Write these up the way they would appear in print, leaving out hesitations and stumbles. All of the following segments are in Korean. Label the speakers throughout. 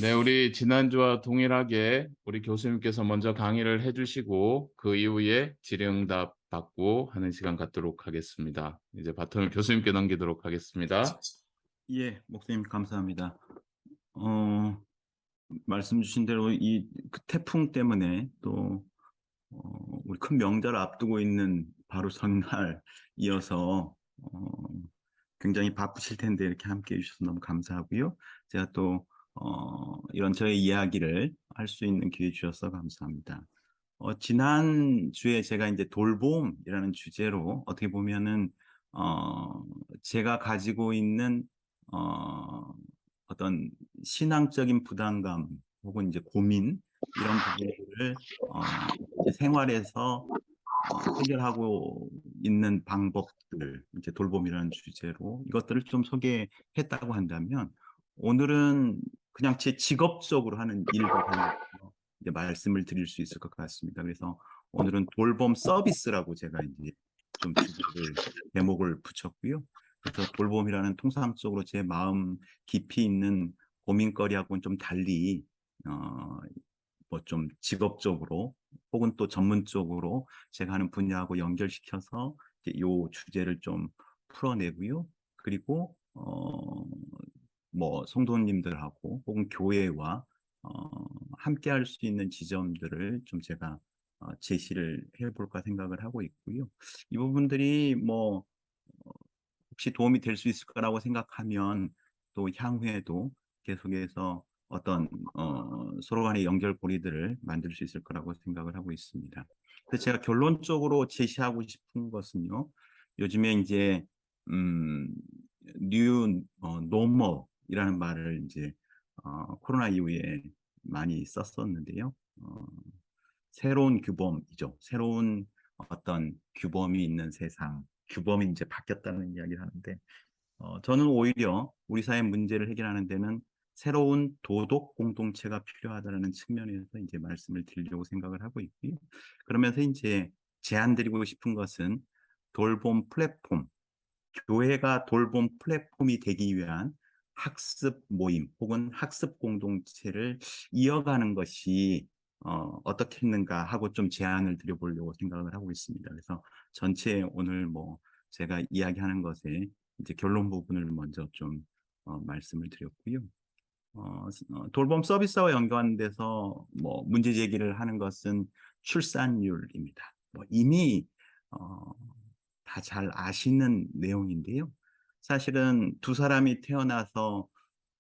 Speaker 1: 네, 우리 지난주와 동일하게 우리 교수님께서 먼저 강의를 해주시고 그 이후에 질의응답 받고 하는 시간 갖도록 하겠습니다. 이제 바톤을 교수님께 넘기도록 하겠습니다.
Speaker 2: 예, 목사님 감사합니다. 어, 말씀 주신 대로 그 태풍 때문에 또 우리 큰 명절을 앞두고 있는 바로 전날 이어서 굉장히 바쁘실 텐데 이렇게 함께 해주셔서 너무 감사하고요. 제가 또 이런 저의 이야기를 할 수 있는 기회 주셔서 감사합니다. 지난주에 제가 이제 돌봄이라는 주제로 어떻게 보면은, 제가 가지고 있는, 어, 어떤 신앙적인 부담감 혹은 이제 고민, 이런 부분들을, 이제 생활에서, 해결하고 있는 방법들, 이제 돌봄이라는 주제로 이것들을 좀 소개했다고 한다면, 오늘은 그냥 제 직업적으로 하는 일들 하면서 이제 말씀을 드릴 수 있을 것 같습니다. 그래서 오늘은 돌봄 서비스라고 제가 이제 좀 주제를, 제목을 붙였고요. 그래서 돌봄이라는 통상적으로 제 마음 깊이 있는 고민거리하고는 좀 달리, 어, 뭐 좀 직업적으로 혹은 또 전문적으로 제가 하는 분야하고 연결시켜서 이제 요 주제를 좀 풀어내고요. 그리고 뭐 성도님들하고 혹은 교회와 어, 함께 할 수 있는 지점들을 좀 제가 제시를 해볼까 생각을 하고 있고요. 이 부분들이 뭐 혹시 도움이 될 수 있을 거라고 생각하면 또 향후에도 계속해서 어떤 서로 간의 연결고리들을 만들 수 있을 거라고 생각을 하고 있습니다. 그래서 제가 결론적으로 제시하고 싶은 것은요. 요즘에 이제 음, 뉴 노멀이라는 말을 이제 코로나 이후에 많이 썼었는데요. 새로운 규범이죠. 새로운 어떤 규범이 있는 세상, 규범이 이제 바뀌었다는 이야기를 하는데, 저는 오히려 우리 사회 문제를 해결하는 데는 새로운 도덕 공동체가 필요하다는 측면에서 이제 말씀을 드리려고 생각을 하고 있고요. 그러면서 이제 제안드리고 싶은 것은 돌봄 플랫폼, 교회가 돌봄 플랫폼이 되기 위한 학습 모임 혹은 학습 공동체를 이어가는 것이 어떻게 했는가 하고 좀 제안을 드려보려고 생각을 하고 있습니다. 그래서 전체 오늘 뭐 제가 이야기하는 것에 이제 결론 부분을 먼저 좀 말씀을 드렸고요. 돌봄 서비스와 연관돼서 뭐 문제 제기를 하는 것은 출산율입니다. 뭐 이미 어, 다 잘 아시는 내용인데요. 사실은 두 사람이 태어나서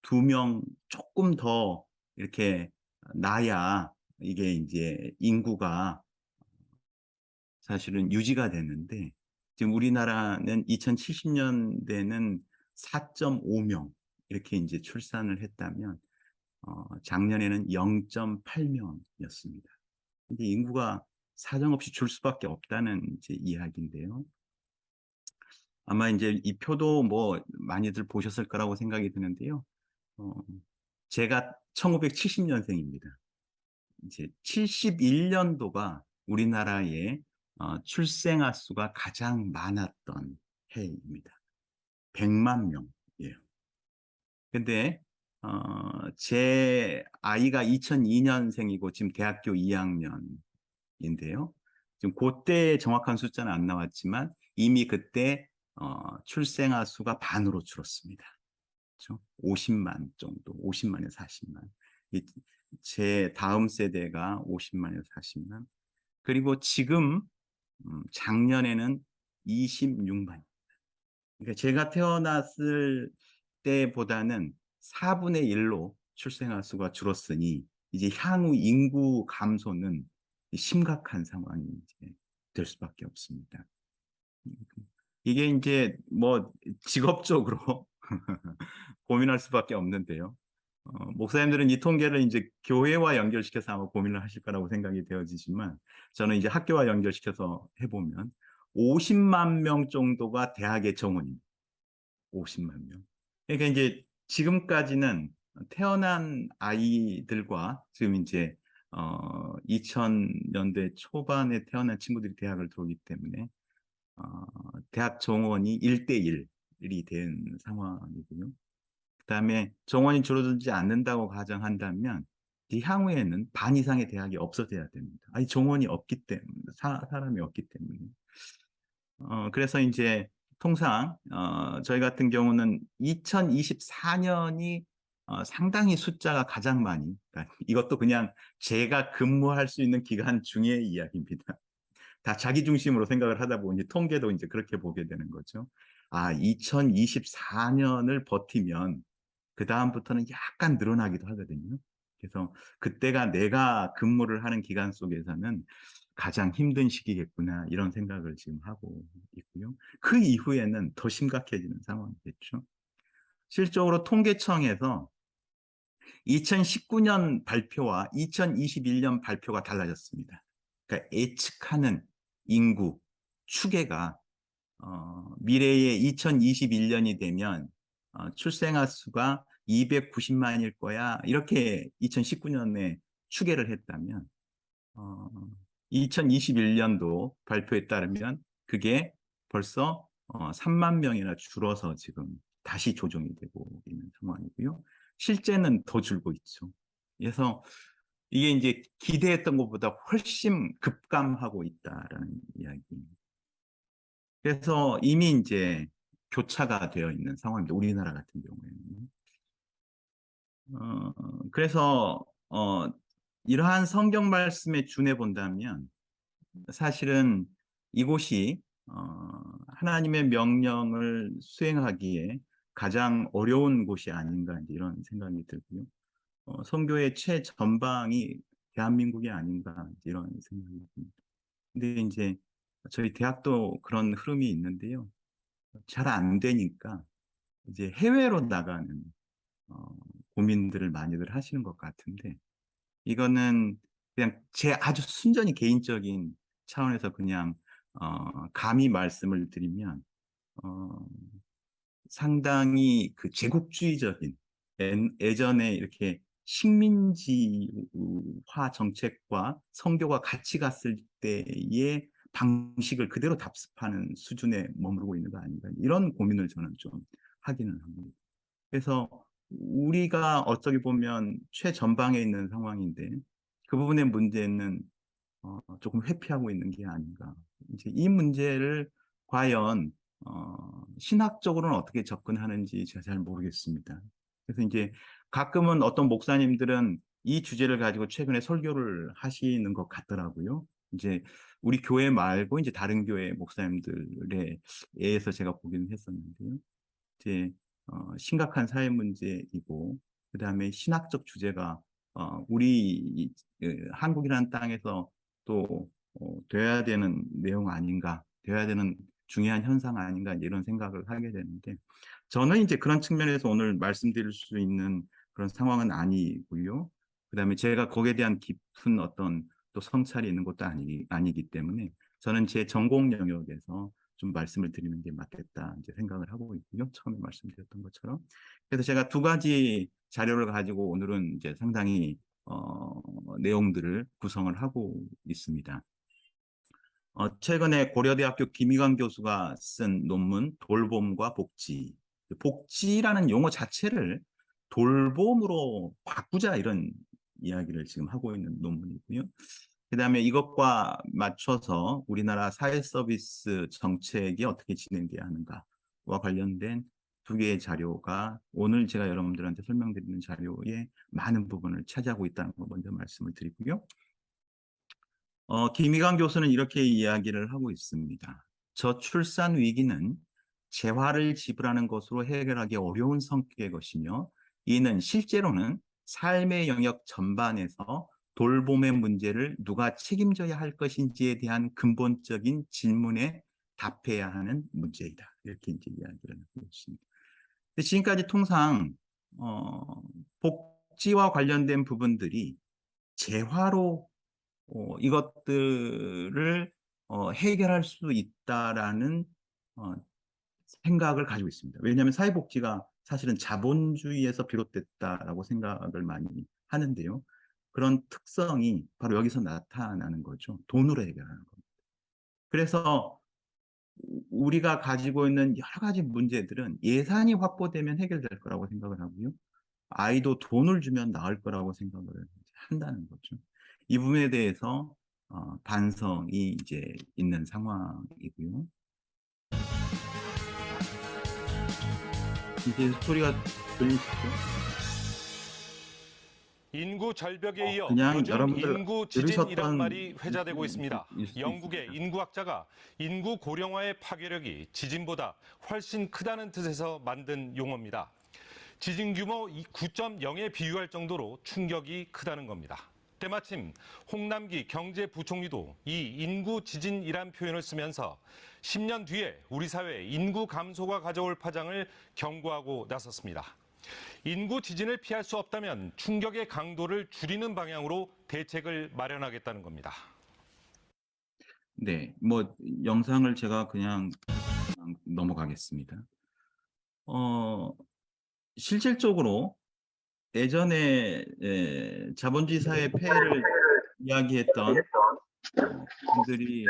Speaker 2: 두 명 조금 더 이렇게 나야 이게 이제 인구가 사실은 유지가 됐는데, 지금 우리나라는 2070년대는 4.5명 이렇게 이제 출산을 했다면 작년에는 0.8명이었습니다. 근데 인구가 사정없이 줄 수밖에 없다는 이제 이야기인데요. 아마 이제 이 표도 뭐 많이들 보셨을 거라고 생각이 드는데요. 어, 제가 1970년생입니다. 이제 71년도가 우리나라의 출생아 수가 가장 많았던 해입니다. 100만 명이에요. 근데 제 아이가 2002년생이고 지금 대학교 2학년인데요. 지금 그때 정확한 숫자는 안 나왔지만 이미 그때 출생아 수가 반으로 줄었습니다. 그렇죠? 50만 정도, 50만에서 40만. 제 다음 세대가 50만에서 40만. 그리고 지금 작년에는 26만. 그러니까 제가 태어났을 때보다는 4분의 1로 출생아 수가 줄었으니 이제 향후 인구 감소는 심각한 상황이 이제 될 수밖에 없습니다. 이게 이제 뭐 직업적으로 고민할 수밖에 없는데요. 목사님들은 이 통계를 이제 교회와 연결시켜서 아마 고민을 하실 거라고 생각이 되어지지만 저는 이제 학교와 연결시켜서 해보면 50만 명 정도가 대학의 정원입니다. 50만 명. 그러니까 이제 지금까지는 태어난 아이들과 지금 이제 2000년대 초반에 태어난 친구들이 대학을 들어오기 때문에 어, 대학 정원이 1대1이 된 상황이고요. 그다음에 정원이 줄어들지 않는다고 가정한다면 이 향후에는 반 이상의 대학이 없어져야 됩니다. 아니 정원이 없기 때문에 사람이 없기 때문에. 그래서 이제 통상 저희 같은 경우는 2024년이 상당히 숫자가 가장 많이, 그러니까 이것도 그냥 제가 근무할 수 있는 기간 중의 이야기입니다. 다 자기 중심으로 생각을 하다 보니 통계도 이제 그렇게 보게 되는 거죠. 아, 2024년을 버티면 그다음부터는 약간 늘어나기도 하거든요. 그래서 그때가 내가 근무를 하는 기간 속에서는 가장 힘든 시기겠구나, 이런 생각을 지금 하고 있고요. 그 이후에는 더 심각해지는 상황이겠죠. 실적으로 통계청에서 2019년 발표와 2021년 발표가 달라졌습니다. 그러니까 예측하는 인구 추계가 미래의 2021년이 되면 출생아 수가 290만일 거야, 이렇게 2019년에 추계를 했다면 2021년도 발표에 따르면 그게 벌써 3만 명이나 줄어서 지금 다시 조정이 되고 있는 상황이고요. 실제는 더 줄고 있죠. 그래서 이게 이제 기대했던 것보다 훨씬 급감하고 있다라는 이야기입니다. 그래서 이미 이제 교차가 되어 있는 상황입니다. 우리나라 같은 경우에는. 그래서 이러한 성경 말씀에 준해 본다면 사실은 이곳이 하나님의 명령을 수행하기에 가장 어려운 곳이 아닌가, 이런 생각이 들고요. 선교의 최전방이 대한민국이 아닌가, 이런 생각이 듭니다. 근데 이제 저희 대학도 그런 흐름이 있는데요. 잘 안 되니까 이제 해외로 나가는 어, 고민들을 많이들 하시는 것 같은데, 이거는 그냥 제 아주 순전히 개인적인 차원에서 그냥 감히 말씀을 드리면 어, 상당히 그 제국주의적인, 예전에 이렇게 식민지화 정책과 선교가 같이 갔을 때의 방식을 그대로 답습하는 수준에 머무르고 있는 거 아닌가, 이런 고민을 저는 좀 하기는 합니다. 그래서 우리가 어떻게 보면 최전방에 있는 상황인데 그 부분의 문제는 조금 회피하고 있는 게 아닌가. 이제 이 문제를 과연 신학적으로는 어떻게 접근하는지 제가 잘 모르겠습니다. 그래서 이제 가끔은 어떤 목사님들은 이 주제를 가지고 최근에 설교를 하시는 것 같더라고요. 이제 우리 교회 말고 이제 다른 교회 목사님들에 의해서 제가 보기는 했었는데요. 이제 심각한 사회 문제이고, 그다음에 신학적 주제가 우리 한국이라는 땅에서 또 돼야 되는 내용 아닌가, 돼야 되는 중요한 현상 아닌가, 이런 생각을 하게 되는데, 저는 이제 그런 측면에서 오늘 말씀드릴 수 있는 그런 상황은 아니고요. 그다음에 제가 거기에 대한 깊은 어떤 또 성찰이 있는 것도 아니기 때문에 저는 제 전공 영역에서 좀 말씀을 드리는 게 맞겠다, 이제 생각을 하고 있고요. 처음에 말씀드렸던 것처럼. 그래서 제가 두 가지 자료를 가지고 오늘은 이제 상당히 내용들을 구성을 하고 있습니다. 최근에 고려대학교 김희광 교수가 쓴 논문 돌봄과 복지. 복지라는 용어 자체를 돌봄으로 바꾸자, 이런 이야기를 지금 하고 있는 논문이고요. 그다음에 이것과 맞춰서 우리나라 사회 서비스 정책이 어떻게 진행돼야 하는가와 관련된 두 개의 자료가 오늘 제가 여러분들한테 설명드리는 자료의 많은 부분을 차지하고 있다는 거 먼저 말씀을 드리고요. 김희강 교수는 이렇게 이야기를 하고 있습니다. 저출산 위기는 재화를 지불하는 것으로 해결하기 어려운 성격의 것이며, 이는 실제로는 삶의 영역 전반에서 돌봄의 문제를 누가 책임져야 할 것인지에 대한 근본적인 질문에 답해야 하는 문제이다, 이렇게 이제 이야기를 하고 있습니다. 근데 지금까지 통상 복지와 관련된 부분들이 재화로 이것들을 해결할 수 있다라는 어, 생각을 가지고 있습니다. 왜냐하면 사회복지가 사실은 자본주의에서 비롯됐다라고 생각을 많이 하는데요. 그런 특성이 바로 여기서 나타나는 거죠. 돈으로 해결하는 겁니다. 그래서 우리가 가지고 있는 여러 가지 문제들은 예산이 확보되면 해결될 거라고 생각을 하고요. 아이도 돈을 주면 나을 거라고 생각을 한다는 거죠. 이 부분에 대해서 반성이 이제 있는 상황이고요. 이제 소리가 들리시죠?
Speaker 3: 인구 절벽에 이어
Speaker 2: 그냥
Speaker 3: 요즘
Speaker 2: 여러분들
Speaker 3: 인구 지진이란
Speaker 2: 들으셨던
Speaker 3: 말이 회자되고 있습니다.
Speaker 2: 일 수도
Speaker 3: 영국의
Speaker 2: 있습니다.
Speaker 3: 인구학자가 인구 고령화의 파괴력이 지진보다 훨씬 크다는 뜻에서 만든 용어입니다. 지진 규모 9.0에 비유할 정도로 충격이 크다는 겁니다. 때마침 홍남기 경제부총리도 이 인구 지진이란 표현을 쓰면서 10년 뒤에 우리 사회 인구 감소가 가져올 파장을 경고하고 나섰습니다. 인구 지진을 피할 수 없다면 충격의 강도를 줄이는 방향으로 대책을 마련하겠다는 겁니다.
Speaker 2: 네, 뭐 영상을 제가 그냥 넘어가겠습니다. 실질적으로 예전에 자본주의 사회 폐해를 이야기했던 분들이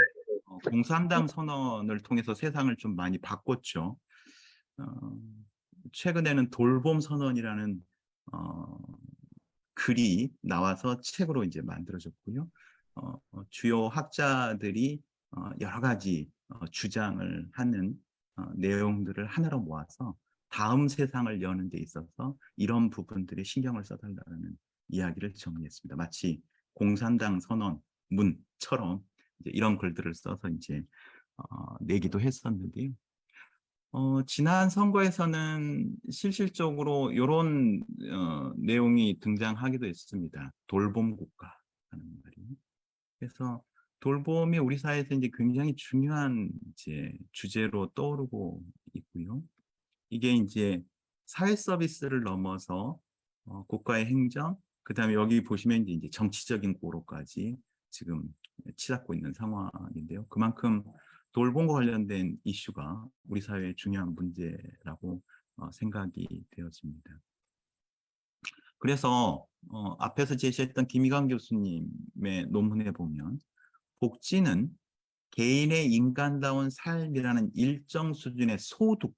Speaker 2: 공산당 선언을 통해서 세상을 좀 많이 바꿨죠. 최근에는 돌봄 선언이라는 글이 나와서 책으로 이제 만들어졌고요. 주요 학자들이 여러 가지 주장을 하는 내용들을 하나로 모아서 다음 세상을 여는 데 있어서 이런 부분들에 신경을 써달라는 이야기를 정리했습니다. 마치 공산당 선언문처럼 이제 이런 글들을 써서 이제 내기도 했었는데요. 지난 선거에서는 실질적으로 이런 내용이 등장하기도 했습니다. 돌봄 국가라는 말이. 그래서 돌봄이 우리 사회에서 이제 굉장히 중요한 이제 주제로 떠오르고 있고요. 이게 이제 사회 서비스를 넘어서 국가의 행정, 그다음에 여기 보시면 이제 정치적인 고로까지 지금 치닫고 있는 상황인데요. 그만큼 돌봄과 관련된 이슈가 우리 사회의 중요한 문제라고 생각이 되었습니다. 그래서 앞에서 제시했던 김희강 교수님의 논문에 보면 복지는 개인의 인간다운 삶이라는 일정 수준의 소득,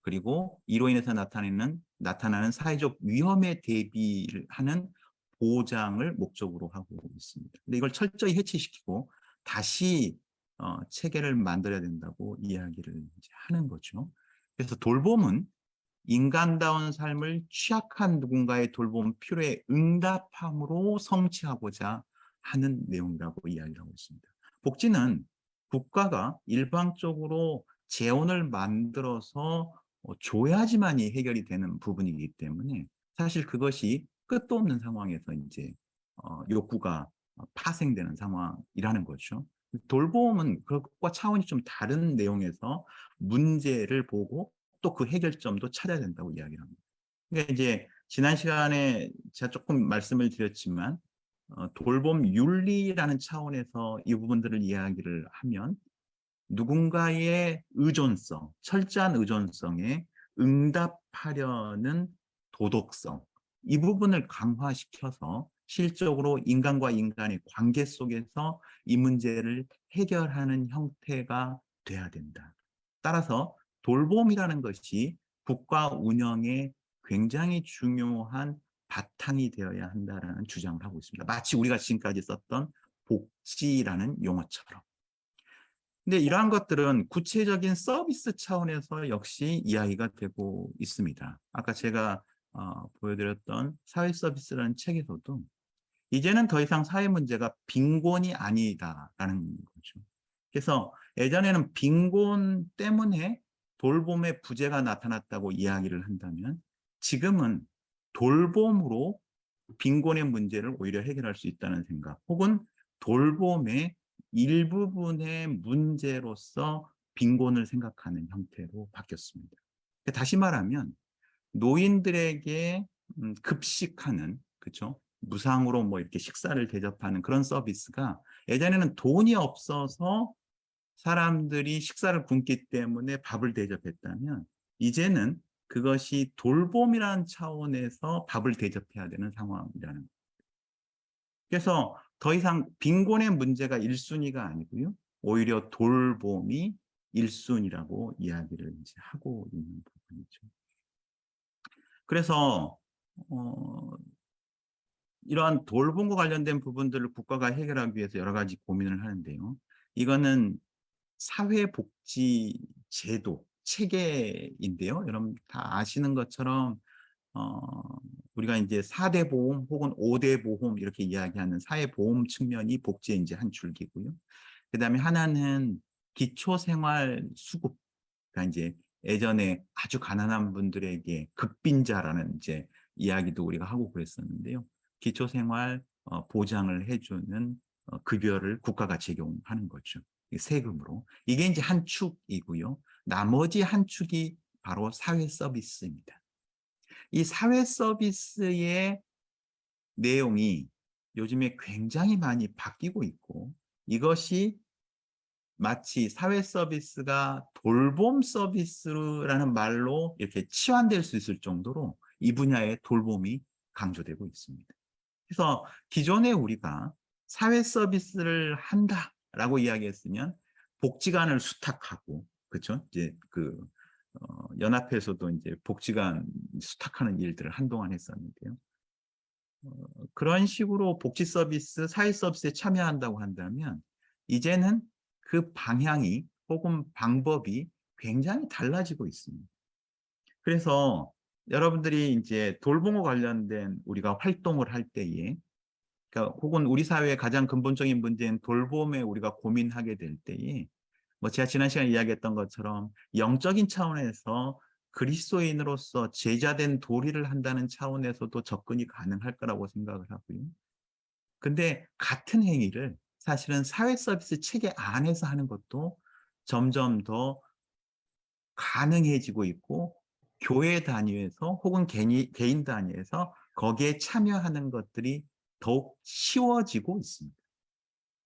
Speaker 2: 그리고 이로 인해서 나타나는 사회적 위험에 대비를 하는 보장을 목적으로 하고 있습니다. 근데 이걸 철저히 해체시키고 다시 체계를 만들어야 된다고 이야기를 이제 하는 거죠. 그래서 돌봄은 인간다운 삶을 취약한 누군가의 돌봄 필요에 응답함으로 성취하고자 하는 내용이라고 이야기를 하고 있습니다. 복지는 국가가 일방적으로 재원을 만들어서 줘야지만이 해결이 되는 부분이기 때문에 사실 그것이 끝도 없는 상황에서 이제 욕구가 파생되는 상황이라는 거죠. 돌봄은 그것과 차원이 좀 다른 내용에서 문제를 보고 또 그 해결점도 찾아야 된다고 이야기를 합니다. 그러니까 이제 지난 시간에 제가 조금 말씀을 드렸지만 돌봄 윤리라는 차원에서 이 부분들을 이야기를 하면 누군가의 의존성, 철저한 의존성에 응답하려는 도덕성, 이 부분을 강화시켜서 실적으로 인간과 인간의 관계 속에서 이 문제를 해결하는 형태가 돼야 된다. 따라서 돌봄이라는 것이 국가 운영에 굉장히 중요한 바탕이 되어야 한다는 주장을 하고 있습니다. 마치 우리가 지금까지 썼던 복지라는 용어처럼. 근데 이러한 것들은 구체적인 서비스 차원에서 역시 이야기가 되고 있습니다. 아까 제가 보여드렸던 사회 서비스라는 책에서도 이제는 더 이상 사회 문제가 빈곤이 아니다라는 거죠. 그래서 예전에는 빈곤 때문에 돌봄의 부재가 나타났다고 이야기를 한다면 지금은 돌봄으로 빈곤의 문제를 오히려 해결할 수 있다는 생각, 혹은 돌봄의 일부분의 문제로서 빈곤을 생각하는 형태로 바뀌었습니다. 다시 말하면 노인들에게 급식하는, 그렇죠? 무상으로 뭐 이렇게 식사를 대접하는 그런 서비스가 예전에는 돈이 없어서 사람들이 식사를 굶기 때문에 밥을 대접했다면 이제는 그것이 돌봄이라는 차원에서 밥을 대접해야 되는 상황이라는 거예요. 그래서 더 이상 빈곤의 문제가 1순위가 아니고요. 오히려 돌봄이 1순위라고 이야기를 이제 하고 있는 부분이죠. 그래서 이러한 돌봄과 관련된 부분들을 국가가 해결하기 위해서 여러 가지 고민을 하는데요. 이거는 사회복지 제도 체계인데요. 여러분 다 아시는 것처럼 우리가 이제 4대 보험 혹은 5대 보험 이렇게 이야기하는 사회보험 측면이 복지의 이제 한 줄기고요. 그다음에 하나는 기초생활수급. 그러니까 이제 예전에 아주 가난한 분들에게 급빈자라는 이제 이야기도 우리가 하고 그랬었는데요. 기초생활 보장을 해주는 급여를 국가가 제공하는 거죠. 세금으로. 이게 이제 한 축이고요. 나머지 한 축이 바로 사회 서비스입니다. 이 사회 서비스의 내용이 요즘에 굉장히 많이 바뀌고 있고, 이것이 마치 사회 서비스가 돌봄 서비스라는 말로 이렇게 치환될 수 있을 정도로 이 분야의 돌봄이 강조되고 있습니다. 그래서 기존에 우리가 사회 서비스를 한다라고 이야기했으면 복지관을 수탁하고, 그렇죠? 이제 연합회에서도 이제 복지관 수탁하는 일들을 한동안 했었는데요. 그런 식으로 복지 서비스, 사회 서비스에 참여한다고 한다면 이제는 그 방향이 혹은 방법이 굉장히 달라지고 있습니다. 그래서 여러분들이 이제 돌봄과 관련된 우리가 활동을 할 때에, 그러니까 혹은 우리 사회의 가장 근본적인 문제인 돌봄에 우리가 고민하게 될 때에, 뭐 제가 지난 시간에 이야기했던 것처럼 영적인 차원에서 그리스도인으로서 제자된 도리를 한다는 차원에서도 접근이 가능할 거라고 생각을 하고요. 근데 같은 행위를 사실은 사회 서비스 체계 안에서 하는 것도 점점 더 가능해지고 있고, 교회 단위에서 혹은 개인 단위에서 거기에 참여하는 것들이 더욱 쉬워지고 있습니다.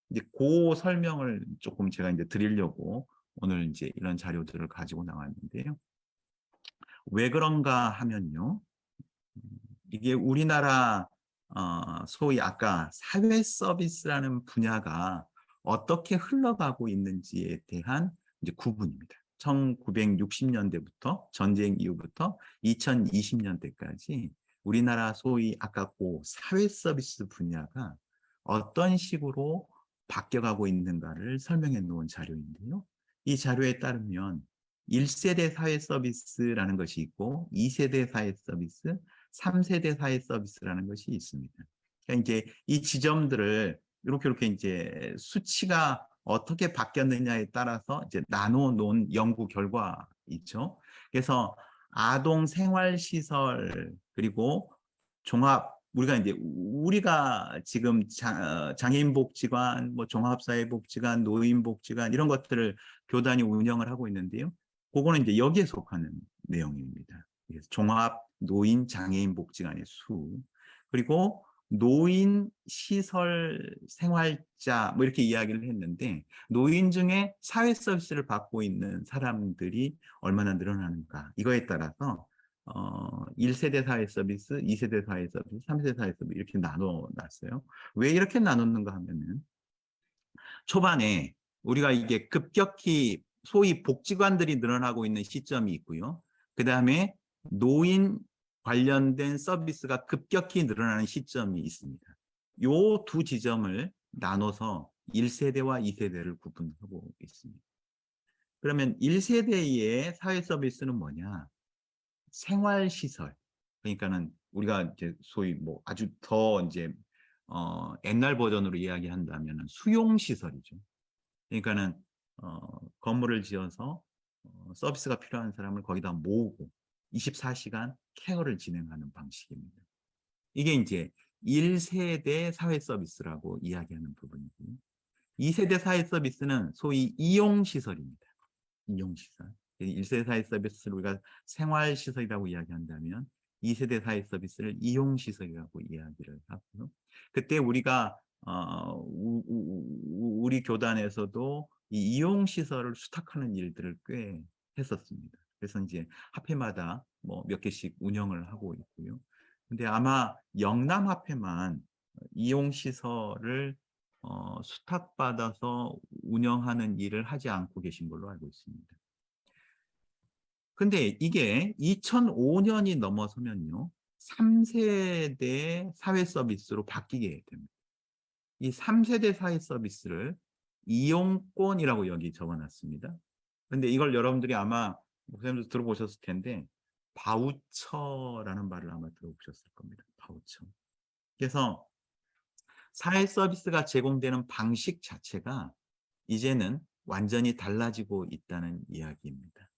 Speaker 2: 이제 그 설명을 조금 제가 이제 드리려고 오늘 이제 이런 자료들을 가지고 나왔는데요. 왜 그런가 하면요. 이게 우리나라 소위 아까 사회 서비스라는 분야가 어떻게 흘러가고 있는지에 대한 이제 구분입니다. 1960년대부터 전쟁 이후부터 2020년대까지 우리나라 소위 아까 그 사회 서비스 분야가 어떤 식으로 바뀌어가고 있는가를 설명해 놓은 자료인데요. 이 자료에 따르면 1세대 사회 서비스라는 것이 있고 2세대 사회 서비스, 3세대 사회 서비스라는 것이 있습니다. 그러니까 이제 이 지점들을 이렇게 이제 수치가 어떻게 바뀌었느냐에 따라서 이제 나눠 놓은 연구 결과 있죠. 그래서 아동 생활 시설 그리고 종합, 우리가 지금 장애인 복지관, 뭐 종합사회 복지관, 노인 복지관 이런 것들을 교단이 운영을 하고 있는데요. 그거는 이제 여기에 속하는 내용입니다. 그래서 종합 노인 장애인 복지관의 수, 그리고 노인 시설 생활자 뭐 이렇게 이야기를 했는데, 노인 중에 사회 서비스를 받고 있는 사람들이 얼마나 늘어나는가, 이거에 따라서 1세대 사회 서비스, 2세대 사회 서비스, 3세대 사회 서비스 이렇게 나눠놨어요. 왜 이렇게 나눴는가 하면은 초반에 우리가 이게 급격히 소위 복지관들이 늘어나고 있는 시점이 있고요. 그 다음에 노인 관련된 서비스가 급격히 늘어나는 시점이 있습니다. 요 두 지점을 나눠서 1세대와 2세대를 구분하고 있습니다. 그러면 1세대의 사회 서비스는 뭐냐? 생활시설. 그러니까는 우리가 이제 소위 뭐 아주 더 이제 옛날 버전으로 이야기한다면 수용시설이죠. 그러니까는 건물을 지어서 서비스가 필요한 사람을 거기다 모으고 24시간 케어를 진행하는 방식입니다. 이게 이제 1세대 사회 서비스라고 이야기하는 부분이고요. 2세대 사회 서비스는 소위 이용시설입니다. 이용시설. 1세대 사회 서비스를 우리가 생활시설이라고 이야기한다면 2세대 사회 서비스를 이용시설이라고 이야기를 하고요. 그때 우리가 우리 교단에서도 이 이용시설을 수탁하는 일들을 꽤 했었습니다. 그래서 이제 합회마다 뭐 몇 개씩 운영을 하고 있고요. 근데 아마 영남 합회만 이용시설을 수탁받아서 운영하는 일을 하지 않고 계신 걸로 알고 있습니다. 근데 이게 2005년이 넘어서면요, 3세대 사회 서비스로 바뀌게 됩니다. 이 3세대 사회 서비스를 이용권이라고 여기 적어놨습니다. 근데 이걸 여러분들이 아마 목사님도 들어보셨을 텐데, 바우처라는 말을 아마 들어보셨을 겁니다. 바우처. 그래서 사회 서비스가 제공되는 방식 자체가 이제는 완전히 달라지고 있다는 이야기입니다.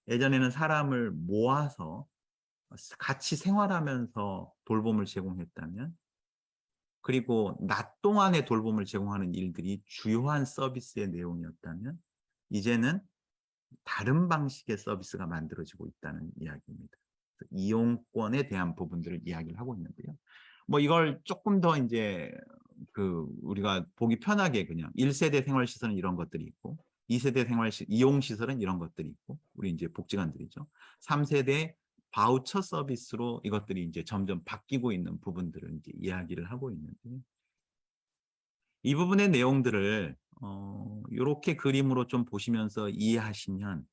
Speaker 2: 예전에는 사람을 모아서 같이 생활하면서 돌봄을 제공했다면, 그리고 낮 동안에 돌봄을 제공하는 일들이 주요한 서비스의 내용이었다면, 이제는 다른 방식의 서비스가 만들어지고 있다는 이야기입니다. 이용권에 대한 부분들을 이야기를 하고 있는데요. 뭐 이걸 조금 더 이제 우리가 보기 편하게 그냥 1세대 생활시설은 이런 것들이 있고, 2세대 이용시설은 이런 것들이 있고, 우리 이제 복지관들이죠. 3세대 바우처 서비스로 이것들이 이제 점점 바뀌고 있는 부분들을 이제 이야기를 하고 있는데, 이 부분의 내용들을 이렇게 그림으로 좀 보시면서 이해하시면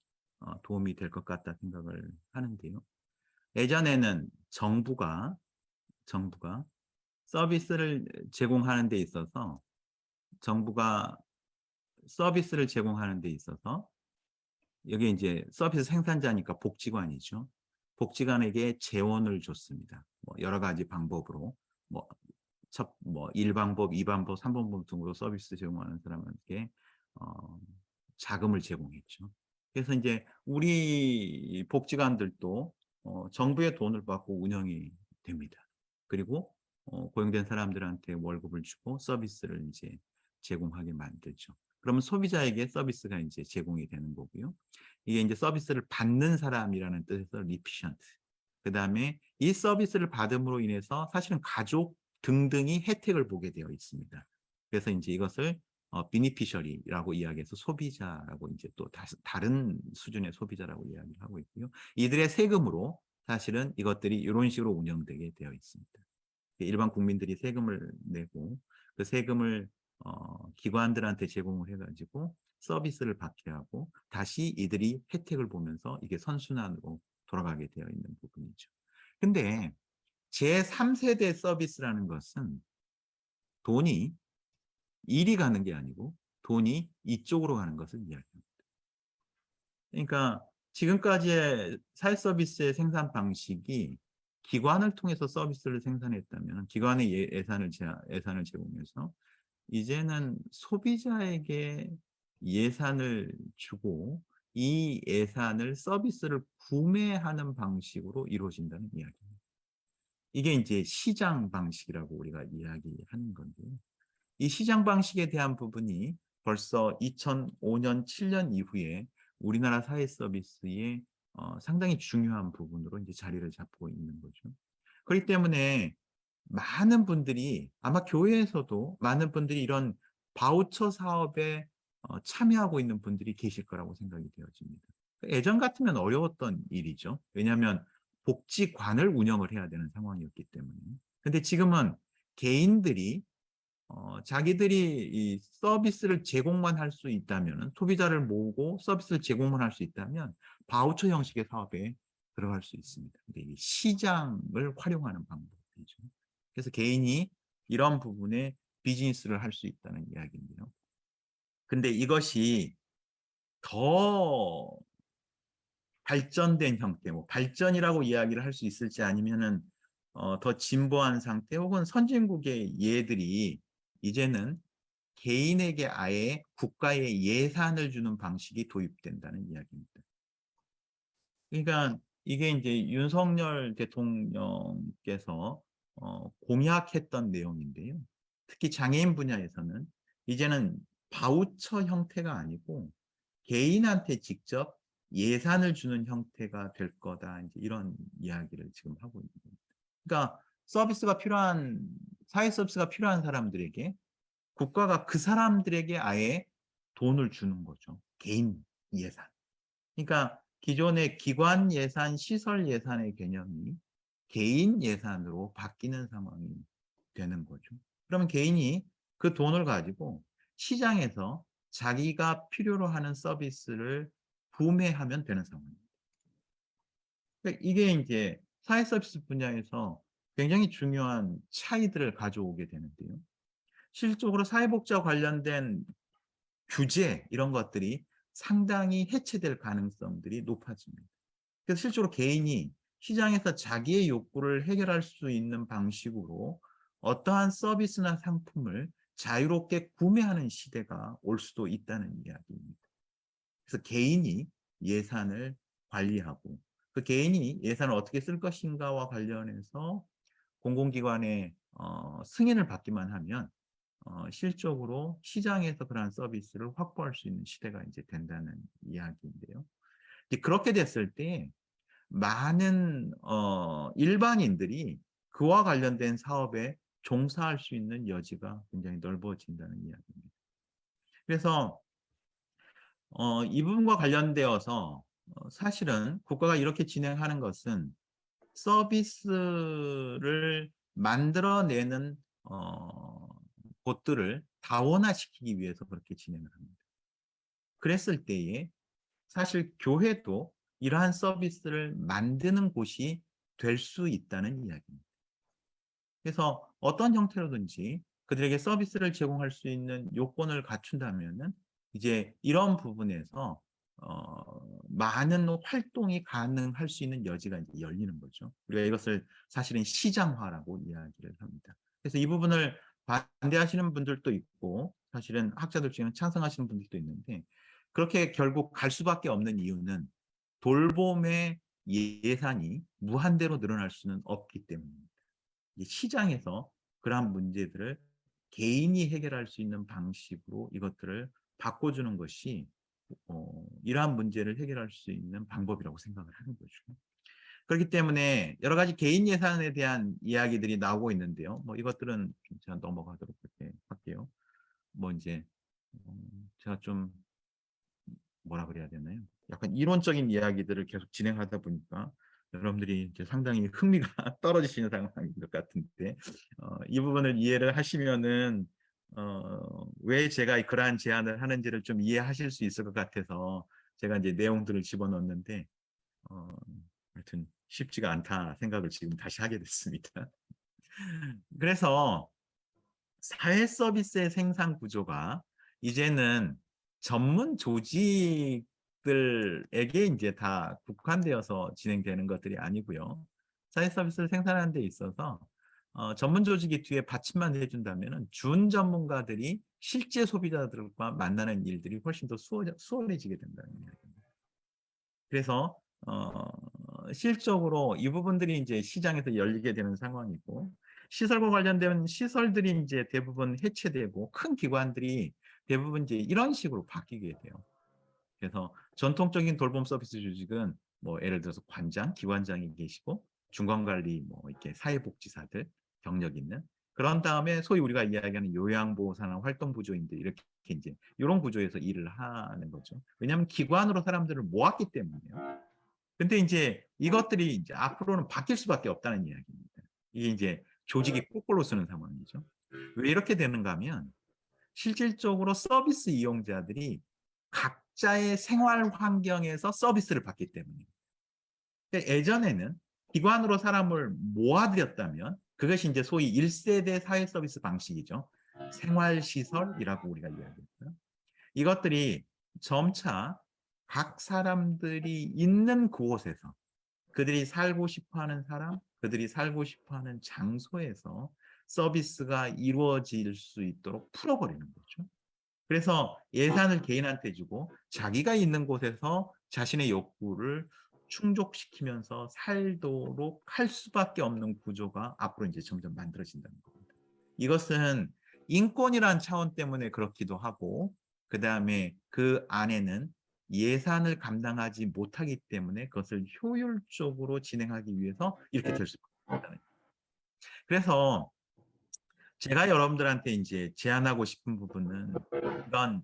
Speaker 2: 도움이 될 것 같다 생각을 하는데요. 예전에는 정부가 서비스를 제공하는 데 있어서 여기 이제 서비스 생산자니까 복지관이죠. 복지관에게 재원을 줬습니다. 뭐 여러 가지 방법으로 뭐 1방법, 2방법, 3방법 등으로 서비스 제공하는 사람에게 자금을 제공했죠. 그래서 이제 우리 복지관들도 정부의 돈을 받고 운영이 됩니다. 그리고 고용된 사람들한테 월급을 주고 서비스를 이제 제공하게 만들죠. 그러면 소비자에게 서비스가 이제 제공이 되는 거고요. 이게 이제 서비스를 받는 사람이라는 뜻에서 리피션트. 그 다음에 이 서비스를 받음으로 인해서 사실은 가족 등등이 혜택을 보게 되어 있습니다. 그래서 이제 이것을 비니피셔리라고 이야기해서 소비자라고 이제 또 다른 수준의 소비자라고 이야기를 하고 있고요. 이들의 세금으로 사실은 이것들이 이런 식으로 운영되게 되어 있습니다. 일반 국민들이 세금을 내고 그 세금을 기관들한테 제공을 해가지고 서비스를 받게 하고 다시 이들이 혜택을 보면서 이게 선순환으로 돌아가게 되어 있는 부분이죠. 근데 제3세대 서비스라는 것은 돈이 이리 가는 게 아니고 돈이 이쪽으로 가는 것을 이야기합니다. 그러니까 지금까지의 사회 서비스의 생산 방식이 기관을 통해서 서비스를 생산했다면 기관의 예산을 제공해서 이제는 소비자에게 예산을 주고 이 예산을 서비스를 구매하는 방식으로 이루어진다는 이야기입니다. 이게 이제 시장 방식이라고 우리가 이야기하는 건데요. 이 시장 방식에 대한 부분이 벌써 2005년, 7년 이후에 우리나라 사회 서비스의 상당히 중요한 부분으로 이제 자리를 잡고 있는 거죠. 그렇기 때문에 많은 분들이 아마 교회에서도 많은 분들이 이런 바우처 사업에 참여하고 있는 분들이 계실 거라고 생각이 되어집니다. 예전 같으면 어려웠던 일이죠. 왜냐하면 복지관을 운영을 해야 되는 상황이었기 때문에. 근데 지금은 개인들이 자기들이 이 서비스를 제공만 할 수 있다면, 소비자를 모으고 서비스를 제공만 할 수 있다면 바우처 형식의 사업에 들어갈 수 있습니다. 근데 이 시장을 활용하는 방법이죠. 그래서 개인이 이런 부분에 비즈니스를 할 수 있다는 이야기인데요. 근데 이것이 더 발전된 형태, 뭐 발전이라고 이야기를 할 수 있을지 아니면은 더 진보한 상태 혹은 선진국의 예들이 이제는 개인에게 아예 국가의 예산을 주는 방식이 도입된다는 이야기입니다. 그러니까 이게 이제 윤석열 대통령께서 공약했던 내용인데요. 특히 장애인 분야에서는 이제는 바우처 형태가 아니고 개인한테 직접 예산을 주는 형태가 될 거다. 이제 이런 이야기를 지금 하고 있는 겁니다. 그러니까 사회 서비스가 필요한 사람들에게 국가가 그 사람들에게 아예 돈을 주는 거죠. 개인 예산. 그러니까 기존의 기관 예산, 시설 예산의 개념이 개인 예산으로 바뀌는 상황이 되는 거죠. 그러면 개인이 그 돈을 가지고 시장에서 자기가 필요로 하는 서비스를 구매하면 되는 상황입니다. 그러니까 이게 이제 사회 서비스 분야에서 굉장히 중요한 차이들을 가져오게 되는데요. 실질적으로 사회복지와 관련된 규제 이런 것들이 상당히 해체될 가능성들이 높아집니다. 그래서 실제로 개인이 시장에서 자기의 욕구를 해결할 수 있는 방식으로 어떠한 서비스나 상품을 자유롭게 구매하는 시대가 올 수도 있다는 이야기입니다. 그래서 개인이 예산을 관리하고 그 개인이 예산을 어떻게 쓸 것인가와 관련해서 공공기관의 승인을 받기만 하면 실적으로 시장에서 그러한 서비스를 확보할 수 있는 시대가 이제 된다는 이야기인데요. 그렇게 됐을 때 많은 일반인들이 그와 관련된 사업에 종사할 수 있는 여지가 굉장히 넓어진다는 이야기입니다. 그래서 이 부분과 관련되어서 사실은 국가가 이렇게 진행하는 것은 서비스를 만들어내는 곳들을 다원화시키기 위해서 그렇게 진행을 합니다. 그랬을 때에 사실 교회도 이러한 서비스를 만드는 곳이 될 수 있다는 이야기입니다. 그래서 어떤 형태로든지 그들에게 서비스를 제공할 수 있는 요건을 갖춘다면은 이제 이런 부분에서 많은 활동이 가능할 수 있는 여지가 이제 열리는 거죠. 우리가 이것을 사실은 시장화라고 이야기를 합니다. 그래서 이 부분을 반대하시는 분들도 있고 사실은 학자들 중에는 찬성하시는 분들도 있는데 그렇게 결국 갈 수밖에 없는 이유는 돌봄의 예산이 무한대로 늘어날 수는 없기 때문입니다. 시장에서 그러한 문제들을 개인이 해결할 수 있는 방식으로 이것들을 바꿔주는 것이 이러한 문제를 해결할 수 있는 방법이라고 생각을 하는 거죠. 그렇기 때문에 여러 가지 개인 예산에 대한 이야기들이 나오고 있는데요. 뭐 이것들은 제가 넘어가도록 할게요. 뭐 이제 제가 좀 뭐라 그래야 되나요? 약간 이론적인 이야기들을 계속 진행하다 보니까 여러분들이 이제 상당히 흥미가 떨어지시는 상황인 것 같은데 이 부분을 이해를 하시면은 왜 제가 그러한 제안을 하는지를 좀 이해하실 수 있을 것 같아서 제가 이제 내용들을 집어넣었는데 하여튼 쉽지가 않다 생각을 지금 다시 하게 됐습니다. 그래서 사회 서비스의 생산 구조가 이제는 전문 조직들에게 이제 다 국한되어서 진행되는 것들이 아니고요. 사회 서비스를 생산하는 데 있어서 전문 조직이 뒤에 받침만 해준다면 준 전문가들이 실제 소비자들과 만나는 일들이 훨씬 더 수월해지게 된다는 이야기입니다. 그래서 실적으로 이 부분들이 이제 시장에서 열리게 되는 상황이고 시설과 관련된 시설들이 이제 대부분 해체되고 큰 기관들이 대부분 이제 이런 식으로 바뀌게 돼요. 그래서 전통적인 돌봄 서비스 조직은 뭐 예를 들어서 관장, 기관장이 계시고 중간관리 뭐 이렇게 사회복지사들 경력 있는 그런 다음에 소위 우리가 이야기하는 요양보호사나 활동부조인들 이렇게 이제 이런 구조에서 일을 하는 거죠. 왜냐하면 기관으로 사람들을 모았기 때문이에요. 근데 이제 이것들이 이제 앞으로는 바뀔 수밖에 없다는 이야기입니다. 이게 이제 조직이 거꾸로 쓰는 상황이죠. 왜 이렇게 되는가 하면 실질적으로 서비스 이용자들이 각자의 생활 환경에서 서비스를 받기 때문입니다. 예전에는 기관으로 사람을 모아들였다면 그것이 이제 소위 1세대 사회 서비스 방식이죠. 생활시설이라고 우리가 이야기했어요. 이것들이 점차 각 사람들이 있는 그곳에서 그들이 살고 싶어하는 사람, 그들이 살고 싶어하는 장소에서 서비스가 이루어질 수 있도록 풀어버리는 거죠. 그래서 예산을 개인한테 주고 자기가 있는 곳에서 자신의 욕구를 충족시키면서 살도록 할 수밖에 없는 구조가 앞으로 이제 점점 만들어진다는 겁니다. 이것은 인권이란 차원 때문에 그렇기도 하고 그 다음에 그 안에는 예산을 감당하지 못하기 때문에 그것을 효율적으로 진행하기 위해서 이렇게 될 수밖에 없다는 거예요. 그래서 제가 여러분들한테 이제 제안하고 싶은 부분은 이건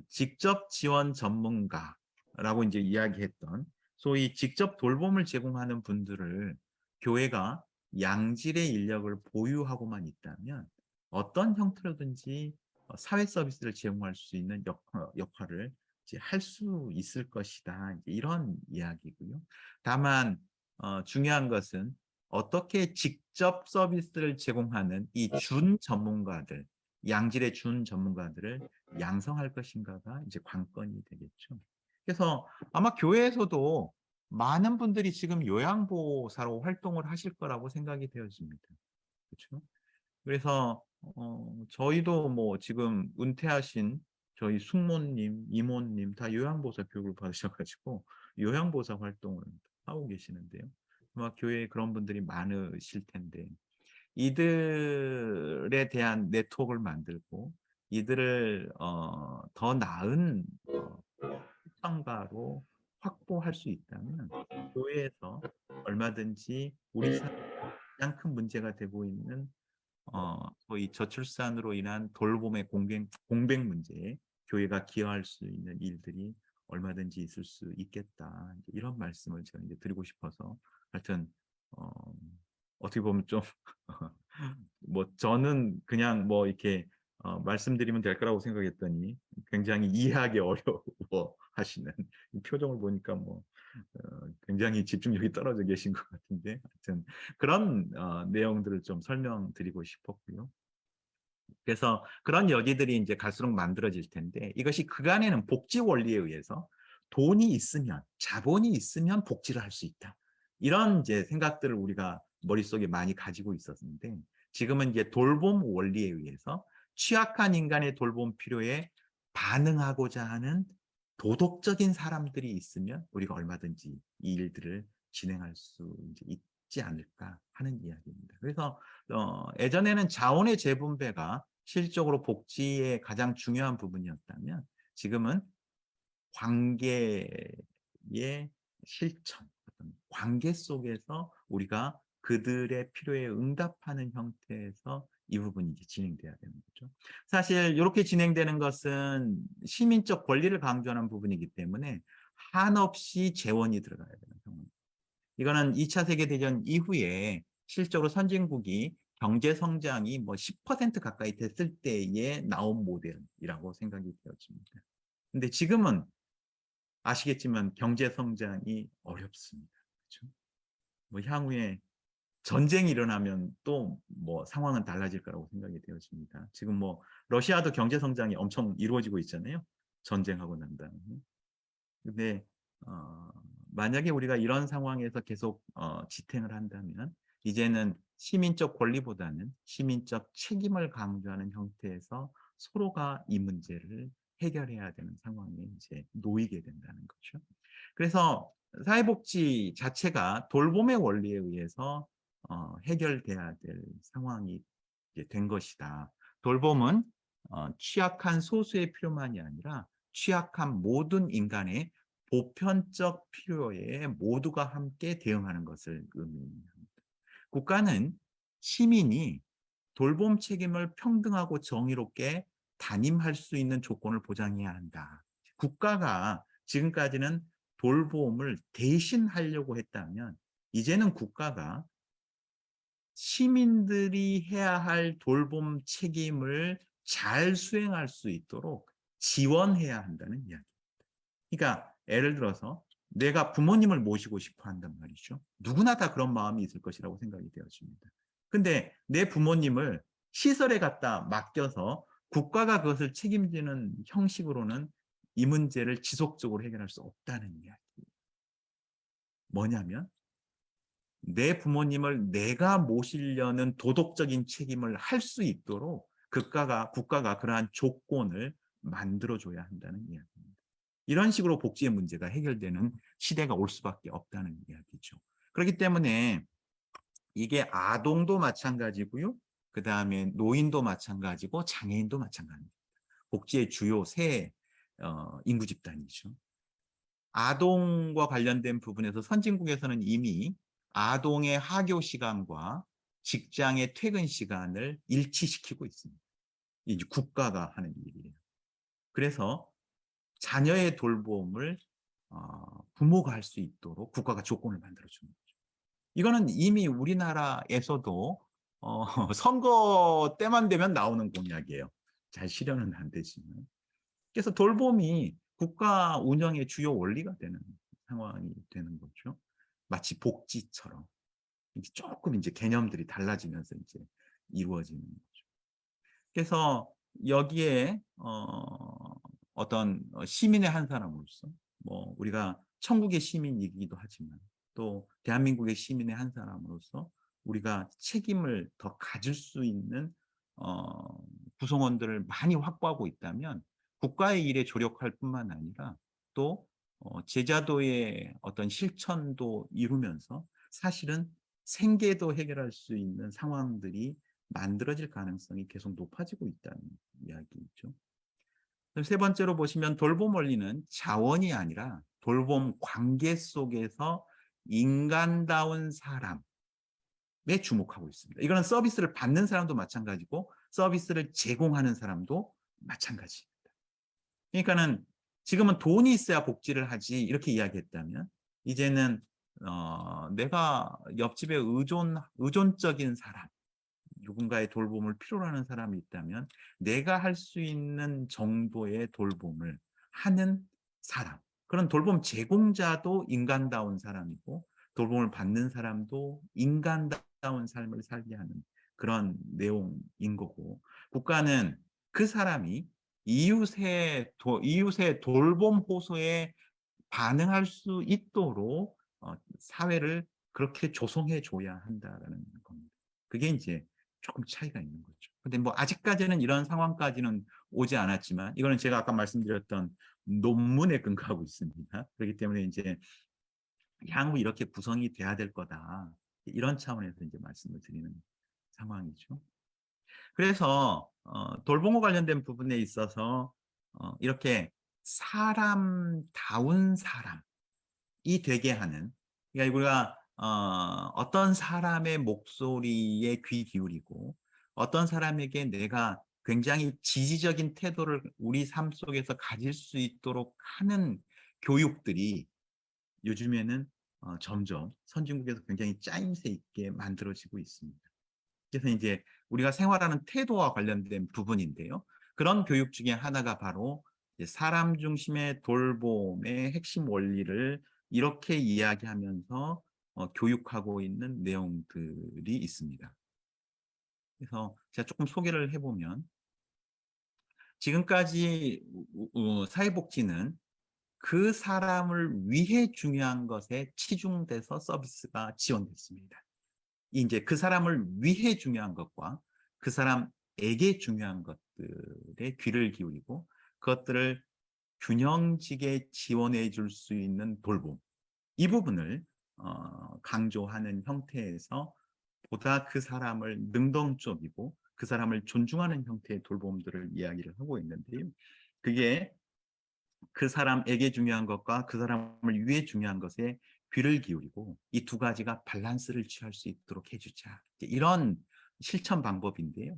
Speaker 2: 직접 지원 전문가라고 이제 이야기했던 소위 직접 돌봄을 제공하는 분들을 교회가 양질의 인력을 보유하고만 있다면 어떤 형태로든지 사회 서비스를 제공할 수 있는 역할을 이제 할 수 있을 것이다. 이제 이런 이야기고요. 다만 중요한 것은 어떻게 직접 서비스를 제공하는 이 준 전문가들, 양질의 준 전문가들을 양성할 것인가가 이제 관건이 되겠죠. 그래서 아마 교회에서도 많은 분들이 지금 요양보호사로 활동을 하실 거라고 생각이 되어집니다. 그렇죠? 그래서 저희도 뭐 지금 은퇴하신 저희 숙모님, 이모님 다 요양보호사 교육을 받으셔가지고 요양보호사 활동을 하고 계시는데요. 아마 교회에 그런 분들이 많으실 텐데 이들에 대한 네트워크를 만들고 이들을 더 나은 수상가로 확보할 수 있다면 교회에서 얼마든지 우리 사회 가장 큰 문제가 되고 있는 거의 저출산으로 인한 돌봄의 공백 문제에 교회가 기여할 수 있는 일들이 얼마든지 있을 수 있겠다. 이런 말씀을 제가 이제 드리고 싶어서 하여튼 어, 어떻게 보면 좀 뭐 저는 그냥 뭐 이렇게 말씀드리면 될 거라고 생각했더니 굉장히 이해하기 어려워 하시는 이 표정을 보니까 뭐 굉장히 집중력이 떨어져 계신 것 같은데 하여튼 그런 내용들을 좀 설명드리고 싶었고요. 그래서 그런 여지들이 이제 갈수록 만들어질 텐데 이것이 그간에는 복지 원리에 의해서 돈이 있으면 자본이 있으면 복지를 할 수 있다. 이런 이제 생각들을 우리가 머릿속에 많이 가지고 있었는데 지금은 이제 돌봄 원리에 의해서 취약한 인간의 돌봄 필요에 반응하고자 하는 도덕적인 사람들이 있으면 우리가 얼마든지 이 일들을 진행할 수 있지 않을까 하는 이야기입니다. 그래서 예전에는 자원의 재분배가 실질적으로 복지의 가장 중요한 부분이었다면 지금은 관계의 실천, 어떤 관계 속에서 우리가 그들의 필요에 응답하는 형태에서 이 부분이 이제 진행돼야 되는 거죠. 사실 이렇게 진행되는 것은 시민적 권리를 강조하는 부분이기 때문에 한없이 재원이 들어가야 되는 상황입니다. 이거는 2차 세계대전 이후에 실적으로 선진국이 경제 성장이 뭐 10% 가까이 됐을 때에 나온 모델이라고 생각이 되어집니다. 근데 지금은 아시겠지만 경제 성장이 어렵습니다. 그렇죠? 뭐 향후에 전쟁이 일어나면 또 뭐 상황은 달라질 거라고 생각이 되어집니다. 지금 뭐 러시아도 경제 성장이 엄청 이루어지고 있잖아요. 전쟁하고 난 다음에. 근데 만약에 우리가 이런 상황에서 계속 지탱을 한다면 이제는 시민적 권리보다는 시민적 책임을 강조하는 형태에서 서로가 이 문제를 해결해야 되는 상황에 이제 놓이게 된다는 거죠. 그래서 사회복지 자체가 돌봄의 원리에 의해서 해결돼야 될 상황이 이제 된 것이다. 돌봄은 취약한 소수의 필요만이 아니라 취약한 모든 인간의 보편적 필요에 모두가 함께 대응하는 것을 의미합니다. 국가는 시민이 돌봄 책임을 평등하고 정의롭게 담임할 수 있는 조건을 보장해야 한다. 국가가 지금까지는 돌봄을 대신하려고 했다면 이제는 국가가 시민들이 해야 할 돌봄 책임을 잘 수행할 수 있도록 지원해야 한다는 이야기. 그러니까 예를 들어서 내가 부모님을 모시고 싶어 한단 말이죠. 누구나 다 그런 마음이 있을 것이라고 생각이 되어집니다. 근데 내 부모님을 시설에 갖다 맡겨서 국가가 그것을 책임지는 형식으로는 이 문제를 지속적으로 해결할 수 없다는 이야기. 뭐냐면 내 부모님을 내가 모시려는 도덕적인 책임을 할 수 있도록 국가가 그러한 조건을 만들어줘야 한다는 이야기입니다. 이런 식으로 복지의 문제가 해결되는 시대가 올 수밖에 없다는 이야기죠. 그렇기 때문에 이게 아동도 마찬가지고요. 그 다음에 노인도 마찬가지고 장애인도 마찬가지입니다. 복지의 주요 세 인구 집단이죠. 아동과 관련된 부분에서 선진국에서는 이미 아동의 하교 시간과 직장의 퇴근 시간을 일치시키고 있습니다. 이제 국가가 하는 일이에요. 그래서 자녀의 돌봄을 부모가 할 수 있도록 국가가 조건을 만들어주는 거죠. 이거는 이미 우리나라에서도 선거 때만 되면 나오는 공약이에요. 잘 실현은 안 되지만. 그래서 돌봄이 국가 운영의 주요 원리가 되는 상황이 되는 거죠. 마치 복지처럼. 이제 조금 이제 개념들이 달라지면서 이제 이루어지는 거죠. 그래서 여기에 어떤 시민의 한 사람으로서 뭐 우리가 천국의 시민이기도 하지만 또 대한민국의 시민의 한 사람으로서 우리가 책임을 더 가질 수 있는 구성원들을 많이 확보하고 있다면 국가의 일에 조력할 뿐만 아니라 또 제자도의 어떤 실천도 이루면서 사실은 생계도 해결할 수 있는 상황들이 만들어질 가능성이 계속 높아지고 있다는 이야기죠. 세 번째로 보시면 돌봄 원리는 자원이 아니라 돌봄 관계 속에서 인간다운 사람에 주목하고 있습니다. 이거는 서비스를 받는 사람도 마찬가지고 서비스를 제공하는 사람도 마찬가지입니다. 그러니까는 지금은 돈이 있어야 복지를 하지 이렇게 이야기했다면 이제는 내가 옆집에 의존적인 사람, 누군가의 돌봄을 필요로 하는 사람이 있다면 내가 할 수 있는 정도의 돌봄을 하는 사람, 그런 돌봄 제공자도 인간다운 사람이고 돌봄을 받는 사람도 인간다운 삶을 살게 하는 그런 내용인 거고, 국가는 그 사람이 이웃의 돌봄 호소에 반응할 수 있도록 사회를 그렇게 조성해 줘야 한다라는 겁니다. 그게 이제 조금 차이가 있는 거죠. 근데 뭐 아직까지는 이런 상황까지는 오지 않았지만 이거는 제가 아까 말씀드렸던 논문에 근거하고 있습니다. 그렇기 때문에 이제 향후 이렇게 구성이 돼야 될 거다. 이런 차원에서 이제 말씀을 드리는 상황이죠. 그래서 돌봄과 관련된 부분에 있어서 이렇게 사람다운 사람이 되게 하는, 그러니까 우리가 어떤 사람의 목소리에 귀 기울이고 어떤 사람에게 내가 굉장히 지지적인 태도를 우리 삶 속에서 가질 수 있도록 하는 교육들이 요즘에는 점점 선진국에서 굉장히 짜임새 있게 만들어지고 있습니다. 그래서 이제 우리가 생활하는 태도와 관련된 부분인데요. 그런 교육 중에 하나가 바로 사람 중심의 돌봄의 핵심 원리를 이렇게 이야기하면서 교육하고 있는 내용들이 있습니다. 그래서 제가 조금 소개를 해보면, 지금까지 사회복지는 그 사람을 위해 중요한 것에 치중돼서 서비스가 지원됐습니다. 이제 그 사람을 위해 중요한 것과 그 사람에게 중요한 것들에 귀를 기울이고 그것들을 균형지게 지원해 줄 수 있는 돌봄, 이 부분을 강조하는 형태에서 보다 그 사람을 능동적이고 그 사람을 존중하는 형태의 돌봄들을 이야기를 하고 있는데요. 그게 그 사람에게 중요한 것과 그 사람을 위해 중요한 것에 귀를 기울이고 이 두 가지가 밸런스를 취할 수 있도록 해주자, 이런 실천 방법인데요.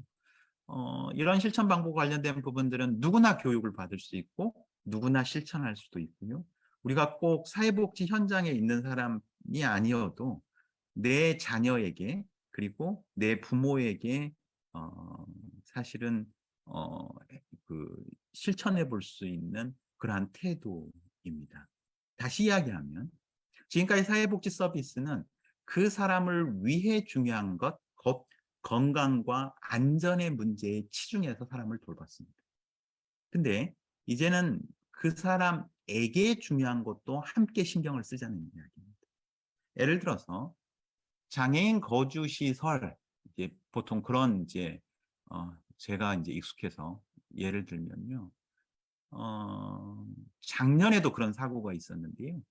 Speaker 2: 이런 실천 방법 관련된 부분들은 누구나 교육을 받을 수 있고 누구나 실천할 수도 있고요. 우리가 꼭 사회복지 현장에 있는 사람이 아니어도 내 자녀에게 그리고 내 부모에게 사실은 그 실천해 볼 수 있는 그러한 태도입니다. 다시 이야기하면 지금까지 사회복지 서비스는 그 사람을 위해 중요한 것, 건강과 안전의 문제에 치중해서 사람을 돌봤습니다. 근데 이제는 그 사람에게 중요한 것도 함께 신경을 쓰자는 이야기입니다. 예를 들어서 장애인 거주 시설, 이제 보통 그런 이제 제가 이제 익숙해서 예를 들면요. 작년에도 그런 사고가 있었는데요.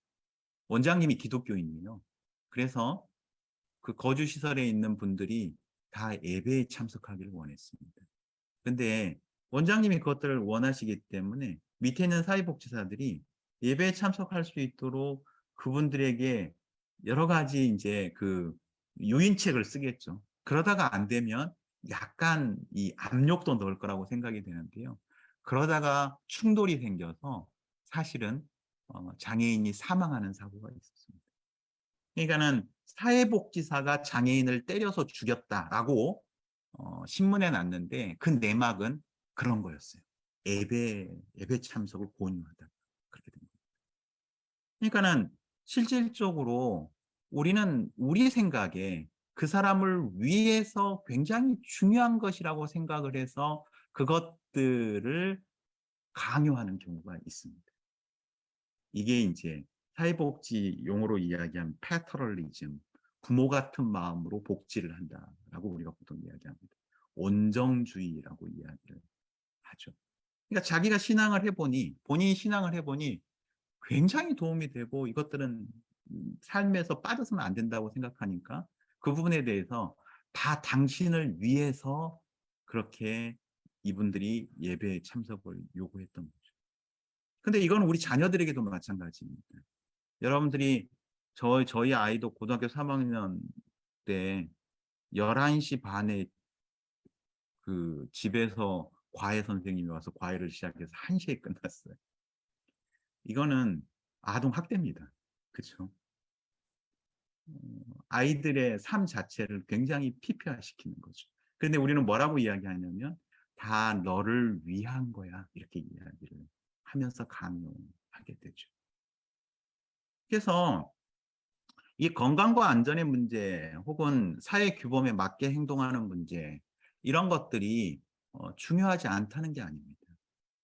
Speaker 2: 원장님이 기독교인이에요. 그래서 그 거주 시설에 있는 분들이 다 예배에 참석하기를 원했습니다. 근데 원장님이 그것들을 원하시기 때문에 밑에 있는 사회복지사들이 예배에 참석할 수 있도록 그분들에게 여러 가지 이제 그 유인책을 쓰겠죠. 그러다가 안 되면 약간 이 압력도 넣을 거라고 생각이 되는데요. 그러다가 충돌이 생겨서 사실은 장애인이 사망하는 사고가 있었습니다. 그러니까는 사회복지사가 장애인을 때려서 죽였다라고 신문에 났는데 그 내막은 그런 거였어요. 예배 참석을 권유하다. 그렇게 된 거예요. 그러니까는 실질적으로 우리는 우리 생각에 그 사람을 위해서 굉장히 중요한 것이라고 생각을 해서 그것들을 강요하는 경우가 있습니다. 이게 이제 사회복지 용어로 이야기하면 패터럴리즘, 부모 같은 마음으로 복지를 한다라고 우리가 보통 이야기합니다. 온정주의라고 이야기를 하죠. 그러니까 자기가 신앙을 해보니, 본인이 신앙을 해보니 굉장히 도움이 되고 이것들은 삶에서 빠져서는 안 된다고 생각하니까 그 부분에 대해서 다 당신을 위해서 그렇게 이분들이 예배에 참석을 요구했던 거죠. 근데 이건 우리 자녀들에게도 마찬가지입니다. 여러분들이 저희 아이도 고등학교 3학년 때 11시 반에 그 집에서 과외 선생님이 와서 과외를 시작해서 1시에 끝났어요. 이거는 아동 학대입니다. 그렇죠? 아이들의 삶 자체를 굉장히 피폐화시키는 거죠. 그런데 우리는 뭐라고 이야기하냐면 다 너를 위한 거야 이렇게 이야기를 하면서 강요하게 되죠. 그래서 이 건강과 안전의 문제 혹은 사회 규범에 맞게 행동하는 문제 이런 것들이 중요하지 않다는 게 아닙니다.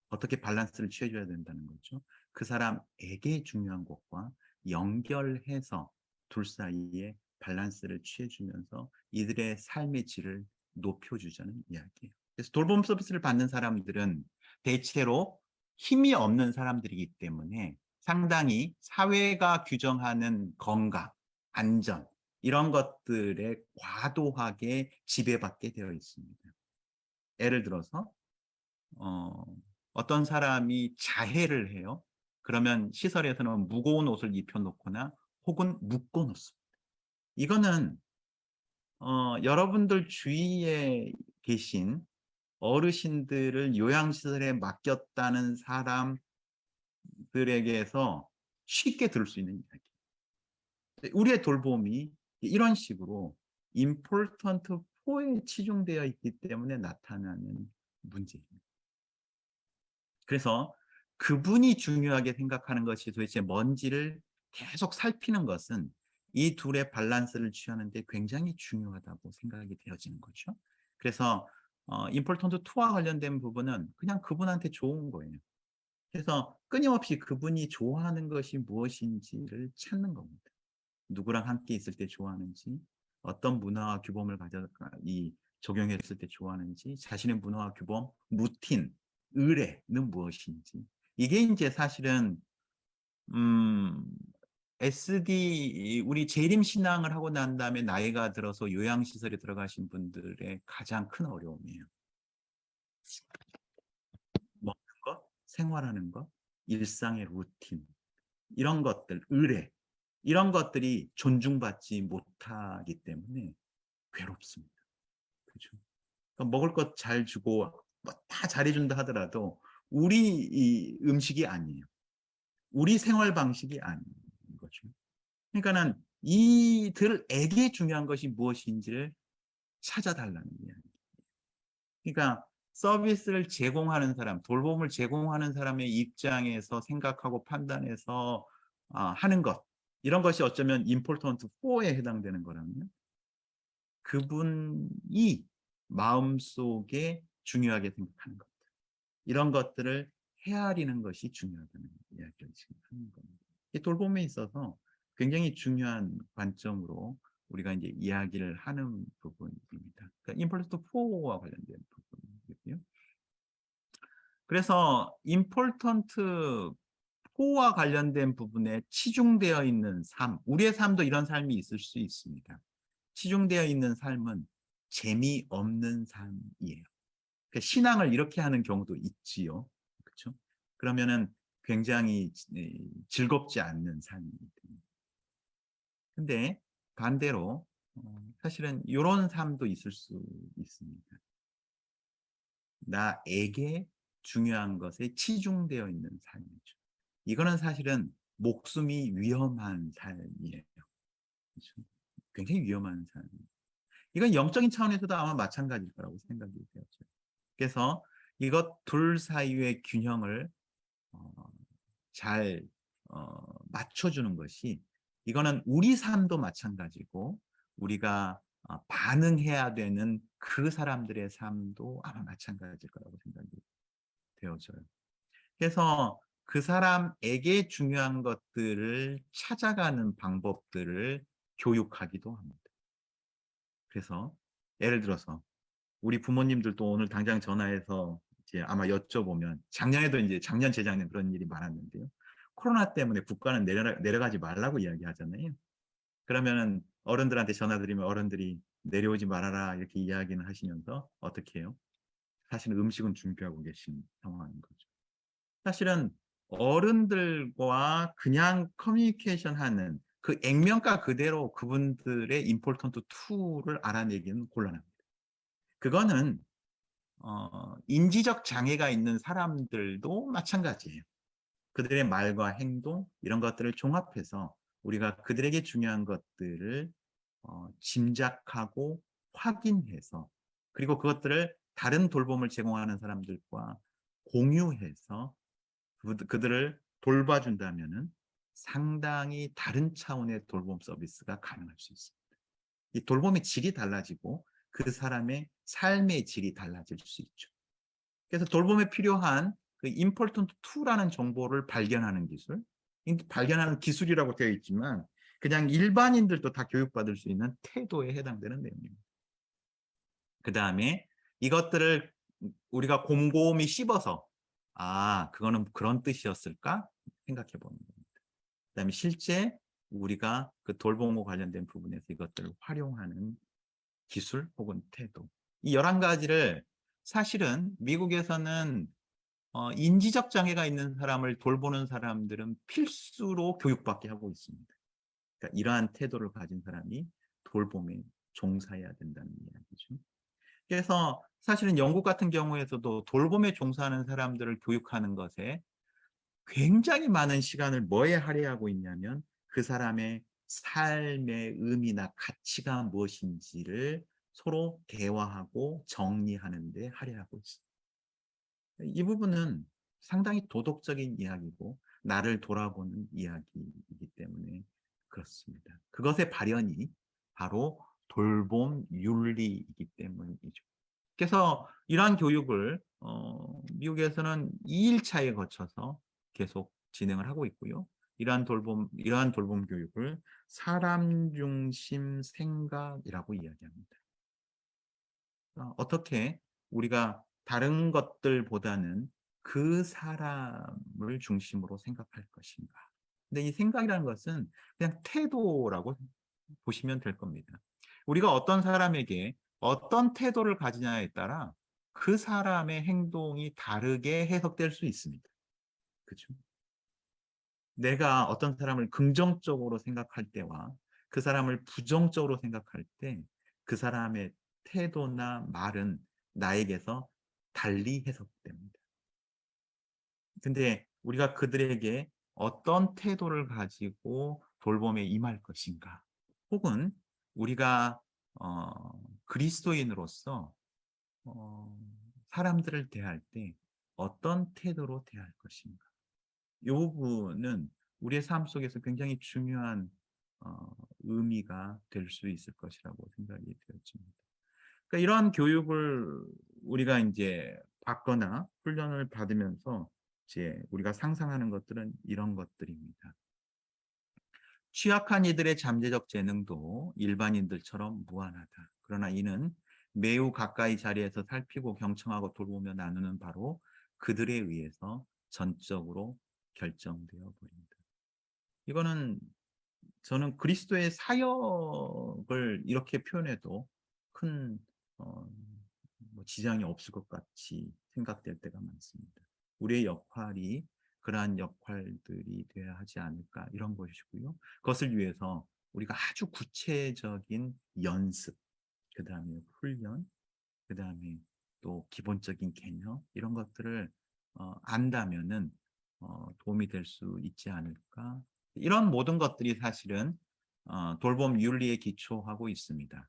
Speaker 2: 어떻게 밸런스를 취해줘야 된다는 거죠. 그 사람에게 중요한 것과 연결해서 둘 사이에 밸런스를 취해주면서 이들의 삶의 질을 높여주자는 이야기예요. 그래서 돌봄 서비스를 받는 사람들은 대체로 힘이 없는 사람들이기 때문에 상당히 사회가 규정하는 건강, 안전 이런 것들에 과도하게 지배받게 되어 있습니다. 예를 들어서 어떤 사람이 자해를 해요. 그러면 시설에서는 무거운 옷을 입혀놓거나 혹은 묶어놓습니다. 이거는 여러분들 주위에 계신 어르신들을 요양시설에 맡겼다는 사람들에게서 쉽게 들을 수 있는 이야기. 우리의 돌봄이 이런 식으로 important fo에 치중되어 있기 때문에 나타나는 문제입니다. 그래서 그분이 중요하게 생각하는 것이 도대체 뭔지를 계속 살피는 것은 이 둘의 밸런스를 취하는데 굉장히 중요하다고 생각이 되어지는 거죠. 그래서 임포턴트 2와 관련된 부분은 그냥 그분한테 좋은 거예요. 그래서 끊임없이 그분이 좋아하는 것이 무엇인지를 찾는 겁니다. 누구랑 함께 있을 때 좋아하는지, 어떤 문화와 규범을 적용했을 때 좋아하는지, 자신의 문화와 규범, 루틴, 의례는 무엇인지. 이게 이제 사실은 SD 우리 재림 신앙을 하고 난 다음에 나이가 들어서 요양시설에 들어가신 분들의 가장 큰 어려움이에요. 먹는 것, 생활하는 것, 일상의 루틴, 이런 것들, 의례, 이런 것들이 존중받지 못하기 때문에 괴롭습니다. 그죠? 그러니까 먹을 것 잘 주고 뭐 다 잘해준다 하더라도 우리 이 음식이 아니에요. 우리 생활 방식이 아닌 거죠. 그러니까는 이들에게 중요한 것이 무엇인지를 찾아달라는 이야기. 그러니까 서비스를 제공하는 사람, 돌봄을 제공하는 사람의 입장에서 생각하고 판단해서 하는 것, 이런 것이 어쩌면 important for에 해당되는 거라면 그분이 마음속에 중요하게 생각하는 것들, 이런 것들을 헤아리는 것이 중요하다는 이야기를 지금 하는 겁니다. 이 돌봄에 있어서 굉장히 중요한 관점으로 우리가 이제 이야기를 하는 부분입니다. 그러니까 important for와 관련된 부분이고요. 그래서 important for와 관련된 부분에 치중되어 있는 삶, 우리의 삶도 이런 삶이 있을 수 있습니다. 치중되어 있는 삶은 재미없는 삶이에요. 그러니까 신앙을 이렇게 하는 경우도 있지요. 그렇죠? 그러면은 굉장히 즐겁지 않는 삶이 됩니다. 근데 반대로 사실은 이런 삶도 있을 수 있습니다. 나에게 중요한 것에 치중되어 있는 삶이죠. 이거는 사실은 목숨이 위험한 삶이에요. 그렇죠? 굉장히 위험한 삶입니다. 이건 영적인 차원에서도 아마 마찬가지일 거라고 생각이 되었죠. 그래서 이것 둘 사이의 균형을 어, 잘 맞춰주는 것이, 이거는 우리 삶도 마찬가지고 우리가 반응해야 되는 그 사람들의 삶도 아마 마찬가지일 거라고 생각이 되어져요. 그래서 그 사람에게 중요한 것들을 찾아가는 방법들을 교육하기도 합니다. 그래서 예를 들어서 우리 부모님들도 오늘 당장 전화해서 이제 아마 여쭤보면, 작년에도 이제 작년 재작년 그런 일이 많았는데요. 코로나 때문에 국가는 내려가지 말라고 이야기하잖아요. 그러면은 어른들한테 전화 드리면 어른들이 내려오지 말아라 이렇게 이야기는 하시면서 어떻게 해요? 사실은 음식은 준비하고 계신 상황인 거죠. 사실은 어른들과 그냥 커뮤니케이션 하는 그 액면가 그대로 그분들의 임포턴트 2를 알아내기는 곤란합니다. 그거는 인지적 장애가 있는 사람들도 마찬가지예요. 그들의 말과 행동 이런 것들을 종합해서 우리가 그들에게 중요한 것들을 짐작하고 확인해서, 그리고 그것들을 다른 돌봄을 제공하는 사람들과 공유해서 그들을 돌봐준다면은 상당히 다른 차원의 돌봄 서비스가 가능할 수 있습니다. 이 돌봄의 질이 달라지고 그 사람의 삶의 질이 달라질 수 있죠. 그래서 돌봄에 필요한 그 important to라는 정보를 발견하는 기술, 발견하는 기술이라고 되어 있지만 그냥 일반인들도 다 교육받을 수 있는 태도에 해당되는 내용입니다. 그 다음에 이것들을 우리가 곰곰이 씹어서 그거는 그런 뜻이었을까 생각해 보는 겁니다. 그 다음에 실제 우리가 그 돌봄과 관련된 부분에서 이것들을 활용하는 기술 혹은 태도, 이 11가지를 사실은 미국에서는 인지적 장애가 있는 사람을 돌보는 사람들은 필수로 교육받게 하고 있습니다. 그러니까 이러한 태도를 가진 사람이 돌봄에 종사해야 된다는 이야기죠. 그래서 사실은 영국 같은 경우에서도 돌봄에 종사하는 사람들을 교육하는 것에 굉장히 많은 시간을 뭐에 할애하고 있냐면 그 사람의 삶의 의미나 가치가 무엇인지를 서로 대화하고 정리하는 데 할애하고 있습니다. 이 부분은 상당히 도덕적인 이야기고 나를 돌아보는 이야기이기 때문에 그렇습니다. 그것의 발현이 바로 돌봄 윤리이기 때문이죠. 그래서 이러한 교육을 미국에서는 2일차에 거쳐서 계속 진행을 하고 있고요. 이러한 돌봄 교육을 사람 중심 생각이라고 이야기합니다. 어떻게 우리가 다른 것들보다는 그 사람을 중심으로 생각할 것인가. 근데 이 생각이라는 것은 그냥 태도라고 보시면 될 겁니다. 우리가 어떤 사람에게 어떤 태도를 가지냐에 따라 그 사람의 행동이 다르게 해석될 수 있습니다. 그렇죠? 내가 어떤 사람을 긍정적으로 생각할 때와 그 사람을 부정적으로 생각할 때 그 사람의 태도나 말은 나에게서 달리 해석됩니다. 근데 우리가 그들에게 어떤 태도를 가지고 돌봄에 임할 것인가, 혹은 우리가 그리스도인으로서 사람들을 대할 때 어떤 태도로 대할 것인가, 이 부분은 우리의 삶 속에서 굉장히 중요한 의미가 될 수 있을 것이라고 생각이 되어집니다. 그러니까 이러한 교육을 우리가 이제 받거나 훈련을 받으면서 이제 우리가 상상하는 것들은 이런 것들입니다. 취약한 이들의 잠재적 재능도 일반인들처럼 무한하다. 그러나 이는 매우 가까이 자리에서 살피고 경청하고 돌보며 나누는 바로 그들에 의해서 전적으로 결정되어 버립니다. 이거는 저는 그리스도의 사역을 이렇게 표현해도 큰 지장이 없을 것 같이 생각될 때가 많습니다. 우리의 역할이 그러한 역할들이 되어야 하지 않을까, 이런 것이고요. 그것을 위해서 우리가 아주 구체적인 연습, 그 다음에 훈련, 그 다음에 또 기본적인 개념, 이런 것들을 안다면은 도움이 될 수 있지 않을까. 이런 모든 것들이 사실은 돌봄 윤리에 기초하고 있습니다.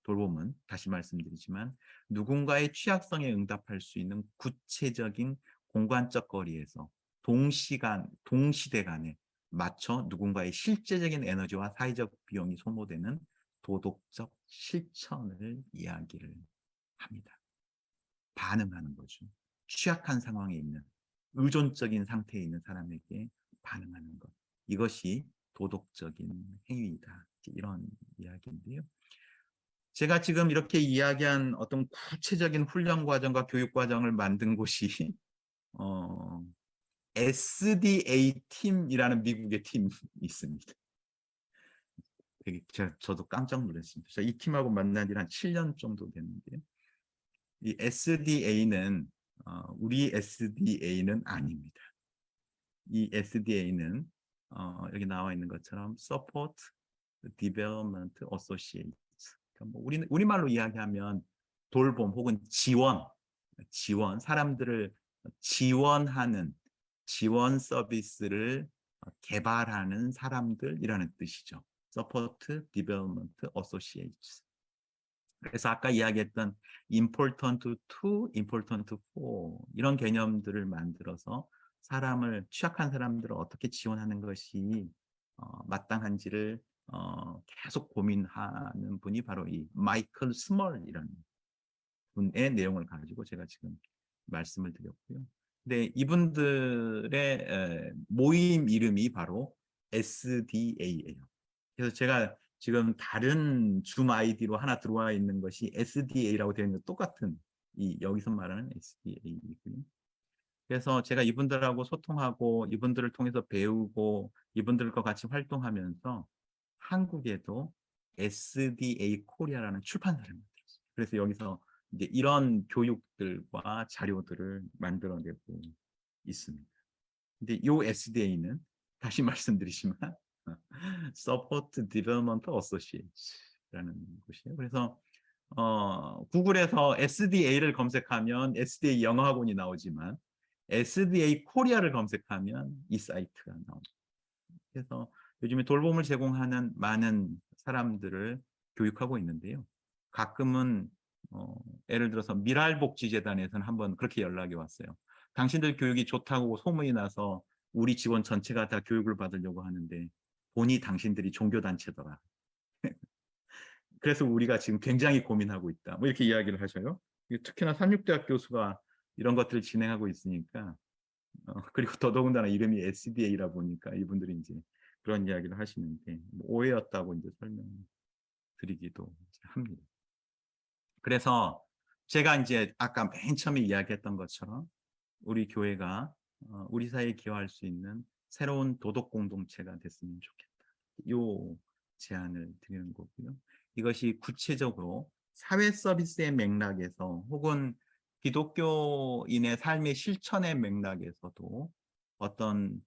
Speaker 2: 돌봄은 다시 말씀드리지만 누군가의 취약성에 응답할 수 있는 구체적인 공간적 거리에서 동시대 간에 맞춰 누군가의 실제적인 에너지와 사회적 비용이 소모되는 도덕적 실천을 이야기를 합니다. 반응하는 거죠. 취약한 상황에 있는 의존적인 상태에 있는 사람에게 반응하는 것. 이것이 도덕적인 행위이다. 이런 이야기인데요. 제가 지금 이렇게 이야기한 어떤 구체적인 훈련 과정과 교육 과정을 만든 곳이 SDA 팀이라는 미국의 팀이 있습니다. 저도 깜짝 놀랐습니다. 이 팀하고 만난 지 한 7년 정도 됐는데요. 이 SDA는 우리 SDA는 아닙니다. 이 SDA는 여기 나와 있는 것처럼 Support Development Associates. 그러니까 뭐 우리말로 이야기하면 돌봄 혹은 지원, 사람들을 지원하는 지원 서비스를 개발하는 사람들이라는 뜻이죠. Support Development Associates. 그래서 아까 이야기했던 important to, important for 이런 개념들을 만들어서 취약한 사람들을 어떻게 지원하는 것이 마땅한지를 계속 고민하는 분이 바로 이 마이클 스몰이라는 분의 내용을 가지고 제가 지금 말씀을 드렸고요. 근데 이분들의 모임 이름이 바로 SDA예요. 그래서 제가 지금 다른 줌 아이디로 하나 들어와 있는 것이 SDA라고 되어 있는 똑같은 여기서 말하는 SDA이고요. 그래서 제가 이분들하고 소통하고 이분들을 통해서 배우고 이분들과 같이 활동하면서 한국에도 SDA 코리아라는 출판사를 만들었어요. 그래서 여기서 이제 이런 교육들과 자료들을 만들어내고 있습니다. 근데 이 SDA는 다시 말씀드리지만 Support Development Associates라는 곳이에요. 그래서 구글에서 SDA를 검색하면 SDA 영어학원이 나오지만 SDA 코리아를 검색하면 이 사이트가 나옵니다. 그래서 요즘에 돌봄을 제공하는 많은 사람들을 교육하고 있는데요. 가끔은 예를 들어서 미랄복지재단에서는 한번 그렇게 연락이 왔어요. 당신들 교육이 좋다고 소문이 나서 우리 직원 전체가 다 교육을 받으려고 하는데 보니 당신들이 종교단체더라. 그래서 우리가 지금 굉장히 고민하고 있다. 뭐 이렇게 이야기를 하셔요. 특히나 삼육대학 교수가 이런 것들을 진행하고 있으니까 그리고 더더군다나 이름이 SDA라 보니까 이분들이 이제 그런 이야기를 하시는데 뭐 오해였다고 이제 설명드리기도 합니다. 그래서 제가 이제 아까 맨 처음에 이야기했던 것처럼 우리 교회가 우리 사회에 기여할 수 있는 새로운 도덕 공동체가 됐으면 좋겠다. 요 제안을 드리는 거고요. 이것이 구체적으로 사회 서비스의 맥락에서 혹은 기독교인의 삶의 실천의 맥락에서도 어떤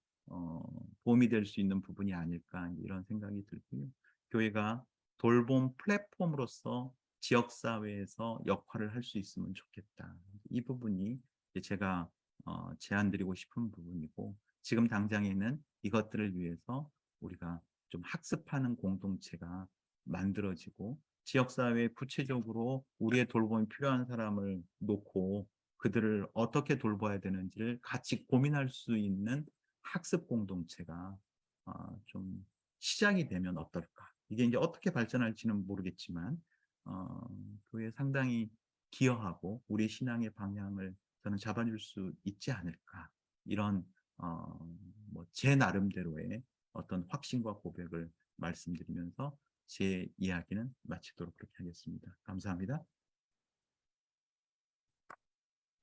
Speaker 2: 도움이 될 수 있는 부분이 아닐까 이런 생각이 들고요. 교회가 돌봄 플랫폼으로서 지역사회에서 역할을 할 수 있으면 좋겠다. 이 부분이 제가 제안드리고 싶은 부분이고 지금 당장에는 이것들을 위해서 우리가 좀 학습하는 공동체가 만들어지고 지역사회에 구체적으로 우리의 돌봄이 필요한 사람을 놓고 그들을 어떻게 돌봐야 되는지를 같이 고민할 수 있는 학습 공동체가 좀 시작이 되면 어떨까. 이게 이제 어떻게 발전할지는 모르겠지만 그에 상당히 기여하고 우리 신앙의 방향을 저는 잡아줄 수 있지 않을까. 이런 제 나름대로의 어떤 확신과 고백을 말씀드리면서 제 이야기는 마치도록 그렇게 하겠습니다. 감사합니다.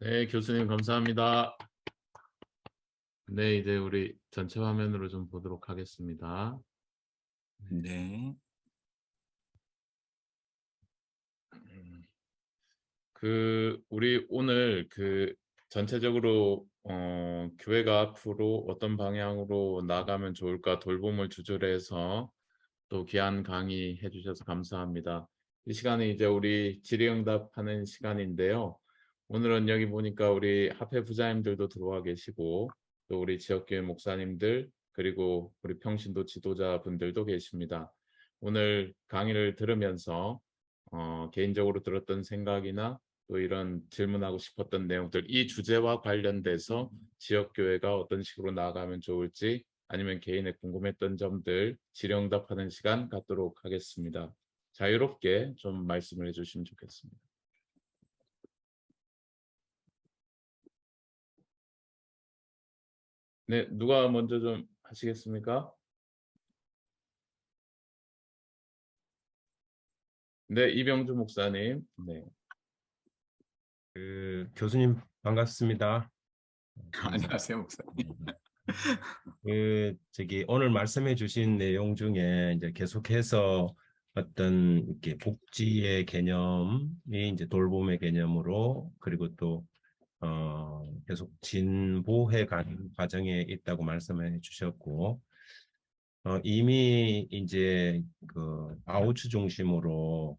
Speaker 1: 네, 교수님 감사합니다. 네, 이제 우리 전체 화면으로 좀 보도록 하겠습니다.
Speaker 2: 네.
Speaker 1: 우리 오늘 전체적으로 교회가 앞으로 어떤 방향으로 나가면 좋을까 돌봄을 주제로 해서 또 귀한 강의 해주셔서 감사합니다. 이 시간은 이제 우리 질의응답하는 시간인데요. 오늘은 여기 보니까 우리 합회 부장님들도 들어와 계시고 또 우리 지역교회 목사님들 그리고 우리 평신도 지도자분들도 계십니다. 오늘 강의를 들으면서 개인적으로 들었던 생각이나 또 이런 질문하고 싶었던 내용들, 이 주제와 관련돼서 지역교회가 어떤 식으로 나아가면 좋을지, 아니면 개인의 궁금했던 점들 질의응답하는 시간 갖도록 하겠습니다. 자유롭게 좀 말씀을 해주시면 좋겠습니다. 네, 누가 먼저 좀 하시겠습니까? 네, 이병주 목사님. 네.
Speaker 4: 교수님 반갑습니다.
Speaker 2: 안녕하세요, 목사님.
Speaker 4: 오늘 말씀해 주신 내용 중에 이제 계속해서 어떤 이렇게 복지의 개념이 이제 돌봄의 개념으로, 그리고 또 계속 진보해 가는 과정에 있다고 말씀해 주셨고, 이미 이제 그 아우츠 중심으로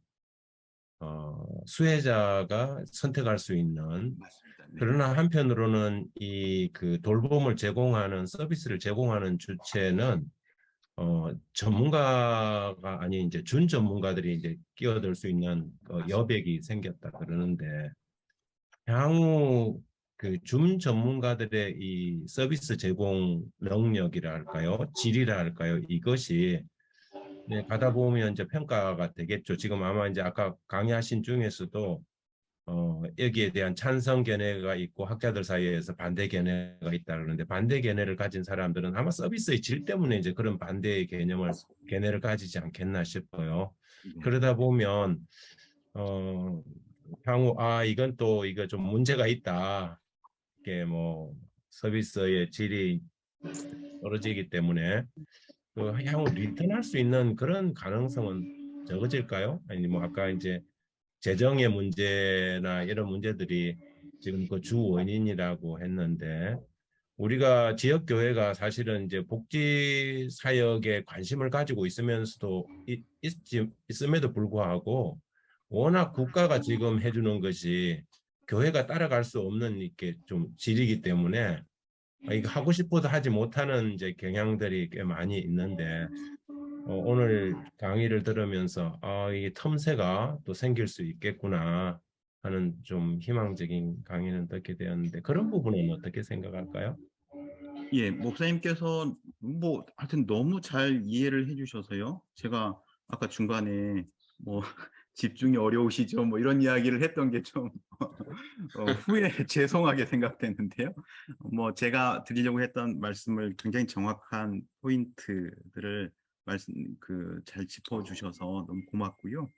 Speaker 4: 수혜자가 선택할 수 있는,
Speaker 2: 맞습니다. 네.
Speaker 4: 그러나 한편으로는 이 그 돌봄을 제공하는 서비스를 제공하는 주체는 전문가가 아닌 이제 준 전문가들이 이제 끼어들 수 있는 여백이 생겼다 그러는데, 향후 그 준 전문가들의 이 서비스 제공 능력이라 할까요, 질이라 할까요, 이것이 가다 보면 이제 평가가 되겠죠. 지금 아마 이제 아까 강의하신 중에서도 여기에 대한 찬성 견해가 있고 학자들 사이에서 반대 견해가 있다 그러는데, 반대 견해를 가진 사람들은 아마 서비스의 질 때문에 이제 그런 반대의 견해를 가지지 않겠나 싶어요. 그러다 보면 향후 이건 또 이거 좀 문제가 있다, 이게 뭐 서비스의 질이 떨어지기 때문에 그 향후 리턴할 수 있는 그런 가능성은 적어질까요? 아니 뭐 아까 이제 재정의 문제나 이런 문제들이 지금 그 주 원인이라고 했는데, 우리가 지역 교회가 사실은 이제 복지 사역에 관심을 가지고 있으면서도 있음에도 불구하고 워낙 국가가 지금 해주는 것이 교회가 따라갈 수 없는 이렇게 좀 질이기 때문에 이거 하고 싶어도 하지 못하는 이제 경향들이 꽤 많이 있는데, 오늘 강의를 들으면서 이게 틈새가 또 생길 수 있겠구나 하는 좀 희망적인 강의는 듣게 되었는데, 그런 부분은 어떻게 생각할까요?
Speaker 2: 예, 목사님께서 뭐 하여튼 너무 잘 이해를 해주셔서요. 제가 아까 중간에 뭐 집중이 어려우시죠, 뭐 이런 이야기를 했던 게 좀 후에 죄송하게 생각되는데요. 뭐 제가 드리려고 했던 말씀을 굉장히 정확한 포인트들을 잘 짚어주셔서 너무 고맙고요.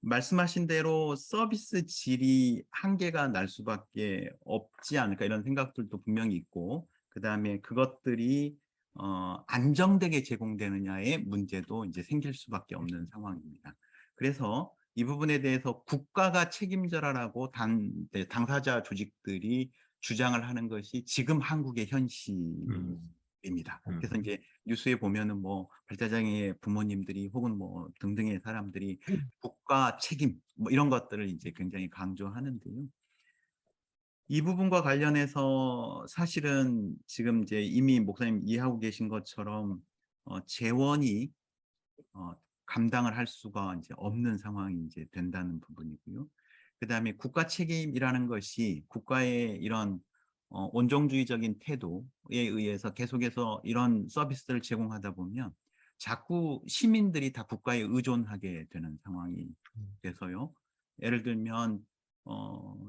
Speaker 2: 말씀하신 대로 서비스 질이 한계가 날 수밖에 없지 않을까, 이런 생각들도 분명히 있고, 그 다음에 그것들이 안정되게 제공되느냐의 문제도 이제 생길 수밖에 없는 상황입니다. 그래서 이 부분에 대해서 국가가 책임져라라고 당사자 조직들이 주장을 하는 것이 지금 한국의 현실입니다. 그래서 이제 뉴스에 보면은 뭐 발달장애 부모님들이 혹은 뭐 등등의 사람들이 국가 책임 뭐 이런 것들을 이제 굉장히 강조하는데요. 이 부분과 관련해서 사실은 지금 이제 이미 목사님 이해하고 계신 것처럼 재원이 감당을 할 수가 이제 없는 상황이 이제 된다는 부분이고요. 그 다음에 국가 책임이라는 것이 국가의 이런 온정주의적인 태도에 의해서 계속해서 이런 서비스를 제공하다 보면 자꾸 시민들이 다 국가에 의존하게 되는 상황이 돼서요. 예를 들면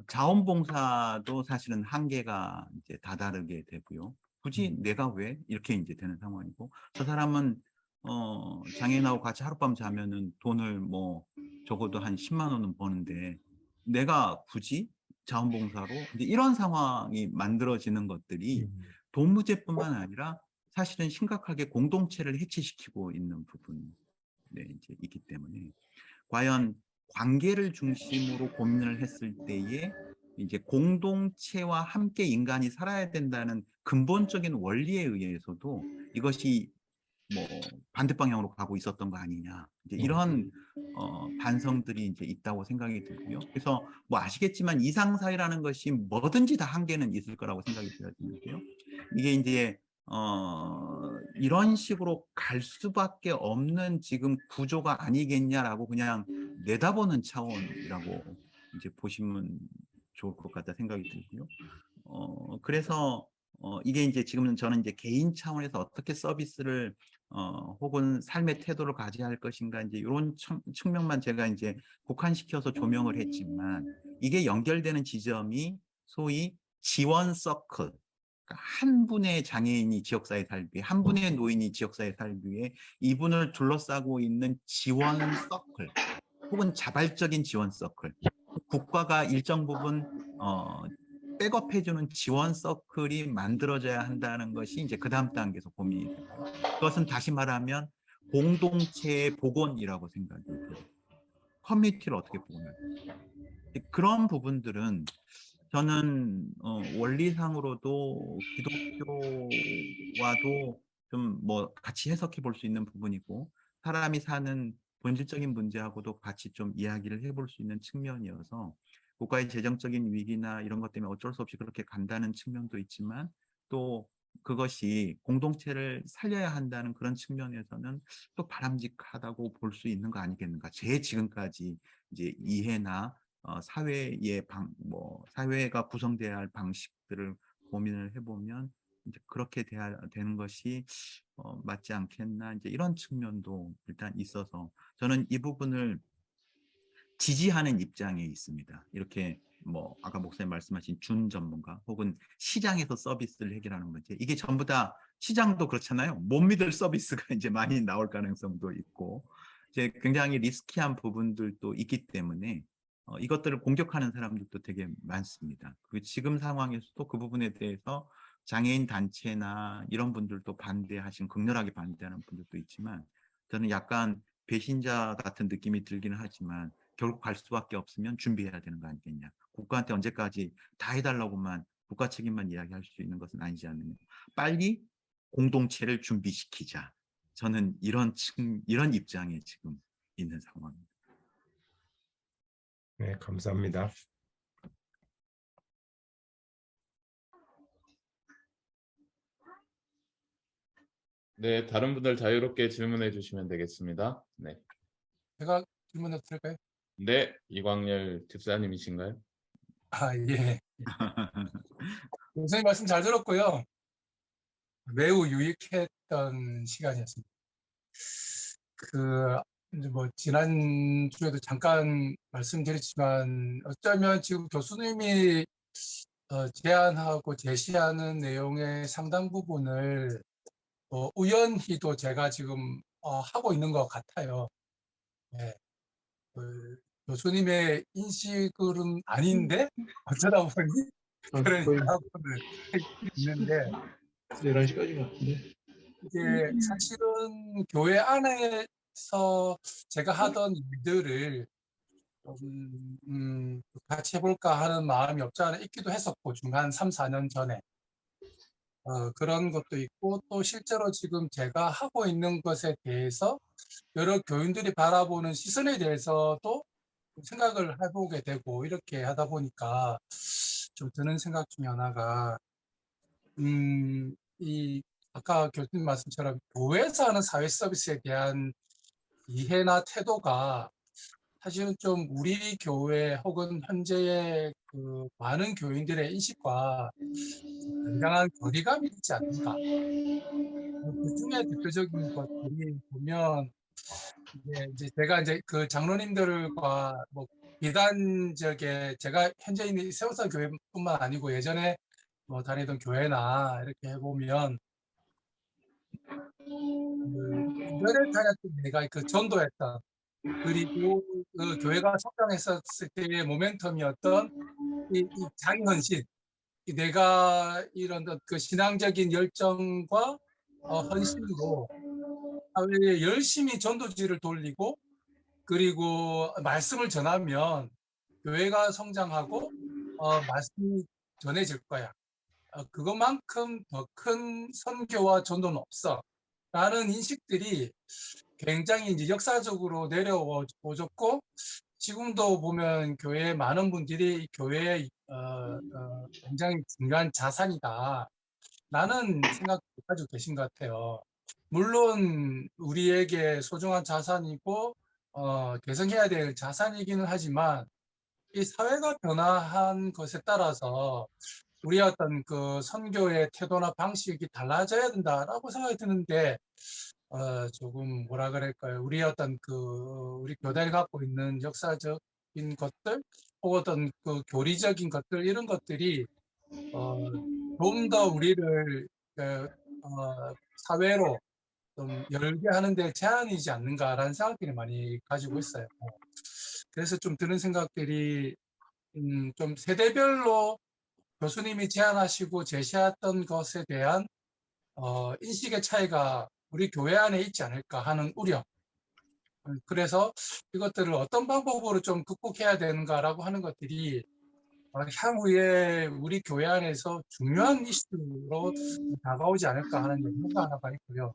Speaker 2: 자원봉사도 사실은 한계가 이제 다다르게 되고요. 굳이 내가 왜 이렇게 이제 되는 상황이고, 저 사람은 장애인하고 같이 하룻밤 자면은 돈을 뭐 적어도 한 10만 원은 버는데 내가 굳이 자원봉사로 이제 이런 상황이 만들어지는 것들이 도무제뿐만 아니라 사실은 심각하게 공동체를 해체시키고 있는 부분이 이제 있기 때문에, 과연 관계를 중심으로 고민을 했을 때에 이제 공동체와 함께 인간이 살아야 된다는 근본적인 원리에 의해서도 이것이 뭐 반대 방향으로 가고 있었던 거 아니냐, 이제 이런 반성들이 이제 있다고 생각이 들고요. 그래서 뭐 아시겠지만 이상사회라는 것이 뭐든지 다 한계는 있을 거라고 생각이 되어지는데요. 이게 이제 이런 식으로 갈 수밖에 없는 지금 구조가 아니겠냐라고 그냥 내다보는 차원이라고 이제 보시면 좋을 것 같다 생각이 들고요. 그래서 이게 이제 지금은 저는 이제 개인 차원에서 어떻게 서비스를 혹은 삶의 태도를 가져야 할 것인가 이제 이런 측면만 제가 이제 국한시켜서 조명을 했지만 이게 연결되는 지점이 소위 지원 서클, 그러니까 한 분의 장애인이 지역사회 살기 위해, 한 분의 노인이 지역사회 살기 위해 이분을 둘러싸고 있는 지원 서클, 혹은 자발적인 지원 서클, 국가가 일정 부분 백업해주는 지원 서클이 만들어져야 한다는 것이 이제 그 다음 단계에서 고민이 되고요. 그것은 다시 말하면 공동체의 복원이라고 생각이 들어요. 커뮤니티를 어떻게 복원할까? 그런 부분들은 저는 원리상으로도 기독교와도 좀 뭐 같이 해석해 볼 수 있는 부분이고 사람이 사는 본질적인 문제하고도 같이 좀 이야기를 해볼 수 있는 측면이어서 국가의 재정적인 위기나 이런 것 때문에 어쩔 수 없이 그렇게 간다는 측면도 있지만 또 그것이 공동체를 살려야 한다는 그런 측면에서는 또 바람직하다고 볼 수 있는 거 아니겠는가. 제 지금까지 이제 이해나 사회의 사회가 구성돼야 할 방식들을 고민을 해보면 이제 그렇게 돼야 되는 것이 맞지 않겠나 이제 이런 측면도 일단 있어서 저는 이 부분을 지지하는 입장에 있습니다. 이렇게 뭐 아까 목사님 말씀하신 준 전문가 혹은 시장에서 서비스를 해결하는 문제 이게 전부 다 시장도 그렇잖아요. 못 믿을 서비스가 이제 많이 나올 가능성도 있고 이제 굉장히 리스키한 부분들도 있기 때문에 이것들을 공격하는 사람들도 되게 많습니다. 그 지금 상황에서도 그 부분에 대해서 장애인 단체나 이런 분들도 극렬하게 반대하는 분들도 있지만 저는 약간 배신자 같은 느낌이 들기는 하지만 결국 갈 수밖에 없으면 준비해야 되는 거 아니겠냐. 국가한테 언제까지 다 해달라고만 국가 책임만 이야기할 수 있는 것은 아니지 않느냐. 빨리 공동체를 준비시키자. 저는 이런 입장에 지금 있는 상황입니다.
Speaker 4: 네, 감사합니다.
Speaker 1: 네, 다른 분들 자유롭게 질문해 주시면 되겠습니다. 네.
Speaker 5: 제가 질문을 드릴까요?
Speaker 1: 네, 이광열 집사님이신가요?
Speaker 5: 예. 선생님 말씀 잘 들었고요. 매우 유익했던 시간이었습니다. 이제 뭐 지난주에도 잠깐 말씀드렸지만 어쩌면 지금 교수님이 제안하고 제시하는 내용의 상당 부분을 우연히도 제가 지금 하고 있는 것 같아요. 예. 교수님의 인식은 아닌데 어쩌다 보니 그런 하고는 있는데
Speaker 6: 11시까지 같은데.
Speaker 5: 이게 사실은 교회 안에서 제가 하던 일들을 같이 해볼까 하는 마음이 없지 않아 있기도 했었고 중간 3, 4년 전에 그런 것도 있고 또 실제로 지금 제가 하고 있는 것에 대해서 여러 교인들이 바라보는 시선에 대해서도 생각을 해보게 되고 이렇게 하다 보니까 좀 드는 생각 중에 하나가 이 아까 교수님 말씀처럼 교회에서 하는 사회 서비스에 대한 이해나 태도가 사실은 좀 우리 교회 혹은 현재의 그 많은 교인들의 인식과 굉장한 거리감이 있지 않는가. 그 중에 대표적인 것들이 보면 이제 제가 이제 그 장로님들과 뭐 비단적에 제가 현재 있는 세월선 교회뿐만 아니고 예전에 뭐 다니던 교회나 이렇게 해보면 교회를 다녔던 내가 그 전도했던 그리고 그 교회가 성장했었을 때의 모멘텀이었던 이 자기헌신, 내가 이런 그 신앙적인 열정과 헌신으로 사회에 열심히 전도지를 돌리고 그리고 말씀을 전하면 교회가 성장하고 말씀이 전해질 거야. 그것만큼 더 큰 선교와 전도는 없어. 라는 인식들이 굉장히 이제 역사적으로 내려오졌고 지금도 보면 교회에 많은 분들이 교회의 굉장히 중요한 자산이다. 라는 생각을 가지고 계신 것 같아요. 물론 우리에게 소중한 자산이고 계승해야 될 자산이기는 하지만 이 사회가 변화한 것에 따라서 우리의 어떤 그 선교의 태도나 방식이 달라져야 된다라고 생각이 드는데 조금 뭐라 그럴까요? 우리의 어떤 그 우리 교단이 갖고 있는 역사적인 것들 혹은 어떤 그 교리적인 것들 이런 것들이 좀 더 우리를 사회로 좀 열게 하는데 제한이지 않는가라는 생각들이 많이 가지고 있어요. 그래서 좀 드는 생각들이 좀 세대별로 교수님이 제안하시고 제시했던 것에 대한 인식의 차이가 우리 교회 안에 있지 않을까 하는 우려. 그래서 이것들을 어떤 방법으로 좀 극복해야 되는가라고 하는 것들이 향후에 우리 교회 안에서 중요한 이슈로 다가오지 않을까 하는 염려가 하나가 있고요.